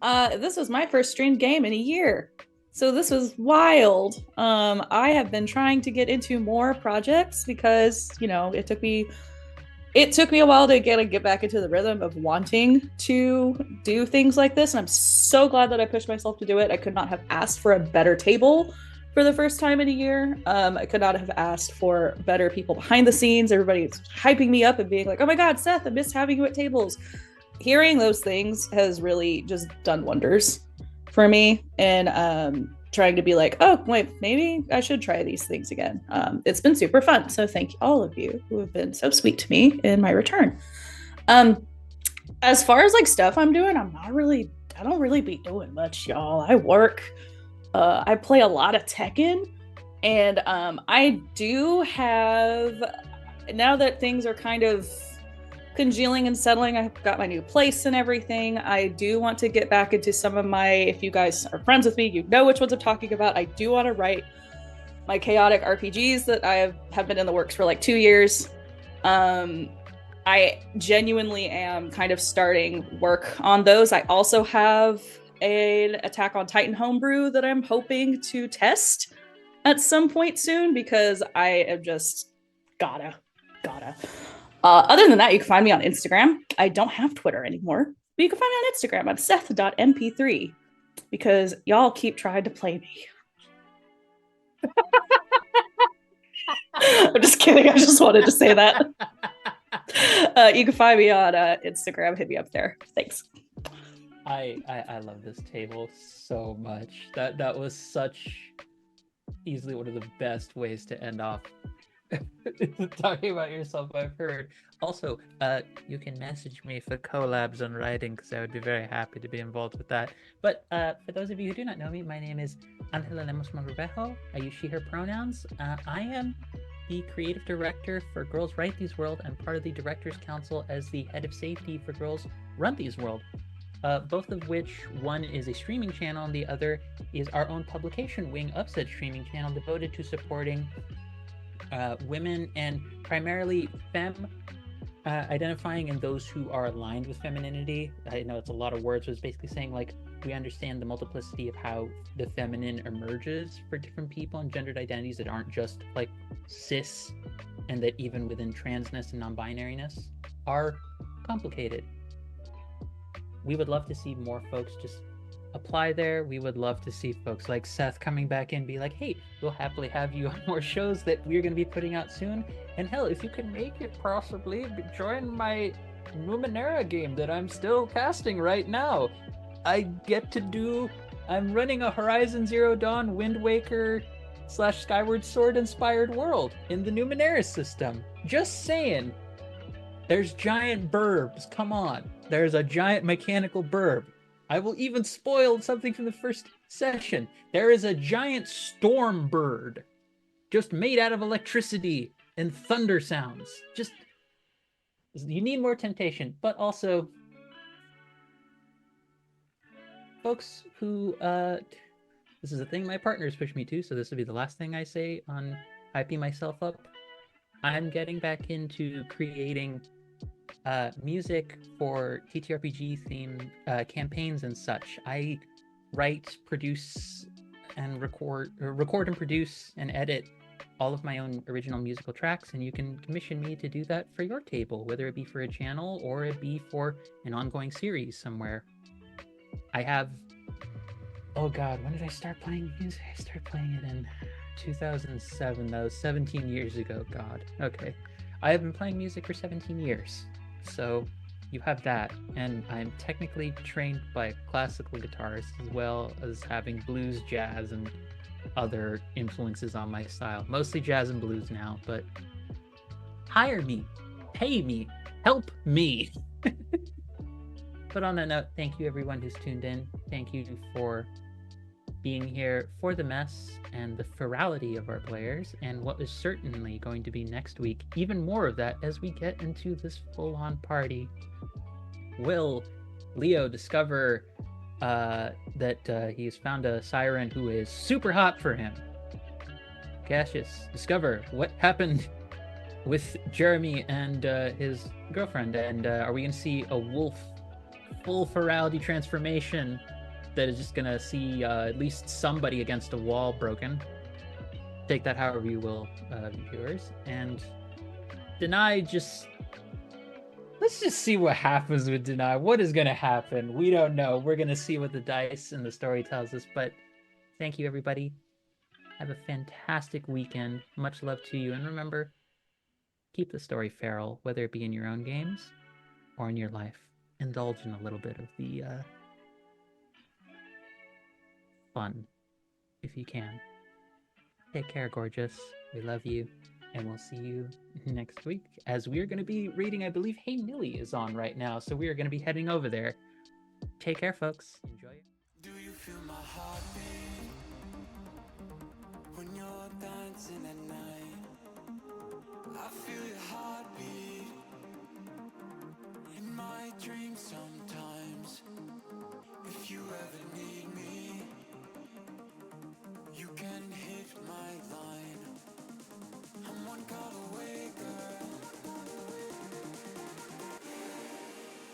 This was my first streamed game in a year. So this was wild. I have been trying to get into more projects because, it took me a while to get back into the rhythm of wanting to do things like this. And I'm so glad that I pushed myself to do it. I could not have asked for a better table for the first time in a year. I could not have asked for better people behind the scenes. Everybody's hyping me up and being like, "Oh my God, Seth, I miss having you at tables." Hearing those things has really just done wonders for me, and trying to be like, oh wait, maybe I should try these things again. It's been super fun, so thank you, all of you who have been so sweet to me in my return. As far as like stuff I'm doing, I don't really be doing much, y'all. I work, I play a lot of Tekken, and I do have, now that things are kind of congealing and settling, I've got my new place and everything, I do want to get back into some of my, if you guys are friends with me, you know which ones I'm talking about. I do want to write my chaotic RPGs that I have been in the works for like 2 years. I genuinely am kind of starting work on those. I also have an Attack on Titan homebrew that I'm hoping to test at some point soon, because I am just gotta. Other than that, you can find me on Instagram. I don't have Twitter anymore, but you can find me on Instagram. I'm Seth.mp3, because y'all keep trying to play me. I'm just kidding. I just wanted to say that. You can find me on Instagram. Hit me up there. Thanks. I love this table so much. That was such easily one of the best ways to end off talking about yourself, I've heard. Also, you can message me for collabs on writing, because I would be very happy to be involved with that. But for those of you who do not know me, my name is Angela Lemus-Mogrovejo. I use she, her pronouns. I am the creative director for Girls Write These World, and part of the Directors Council as the head of safety for Girls Run These World. Both of which, one is a streaming channel and the other is our own publication wing of said streaming channel, devoted to supporting women and primarily identifying and those who are aligned with femininity. I know it's a lot of words, but it's basically saying like we understand the multiplicity of how the feminine emerges for different people and gendered identities that aren't just like cis, and that even within transness and non-binariness are complicated. We would love to see more folks just apply there. We would love to see folks like Seth coming back in and be like, hey, we'll happily have you on more shows that we're going to be putting out soon. And hell, if you can make it possibly, join my Numenera game that I'm still casting right now. I'm running a Horizon Zero Dawn Wind Waker / Skyward Sword inspired world in the Numenera system. Just saying. There's giant burbs. Come on. There's a giant mechanical burb. I will even spoil something from the first session. There is a giant storm bird just made out of electricity and thunder sounds. Just, you need more temptation, but also folks who, this is a thing my partners push me to, so this will be the last thing I say on hyping myself up. I'm getting back into creating music for TTRPG themed campaigns and such. I write, produce, and record and produce and edit all of my own original musical tracks, and you can commission me to do that for your table, whether it be for a channel or it be for an ongoing series somewhere. I have, oh god, when did I start playing music? I started playing it in 2007. That was 17 years ago. God. Okay. I have been playing music for 17 years. So you have that. And I'm technically trained by a classical guitarist as well as having blues, jazz, and other influences on my style. Mostly jazz and blues now, but hire me, pay me, help me. But on that note, thank you everyone who's tuned in. Thank you for being here for the mess and the ferality of our players, and what is certainly going to be next week, even more of that as we get into this full-on party. Will Leo discover that he's found a siren who is super hot for him? Cassius, discover what happened with Jeremy and his girlfriend, and are we going to see a wolf full ferality transformation that is just gonna see at least somebody against a wall broken? Take that however you will, viewers. And Deny, let's just see what happens with Deny. What is gonna happen? We don't know. We're gonna see what the dice and the story tells us. But thank you, everybody. Have a fantastic weekend. Much love to you. And remember, keep the story feral, whether it be in your own games or in your life. Indulge in a little bit of the fun, if you can. Take care, gorgeous. We love you, and we'll see you next week, as we are going to be reading, I believe, Hey Nilly is on right now, so we are going to be heading over there. Take care, folks. Enjoy it. Do you feel my heartbeat when you're dancing at night? I feel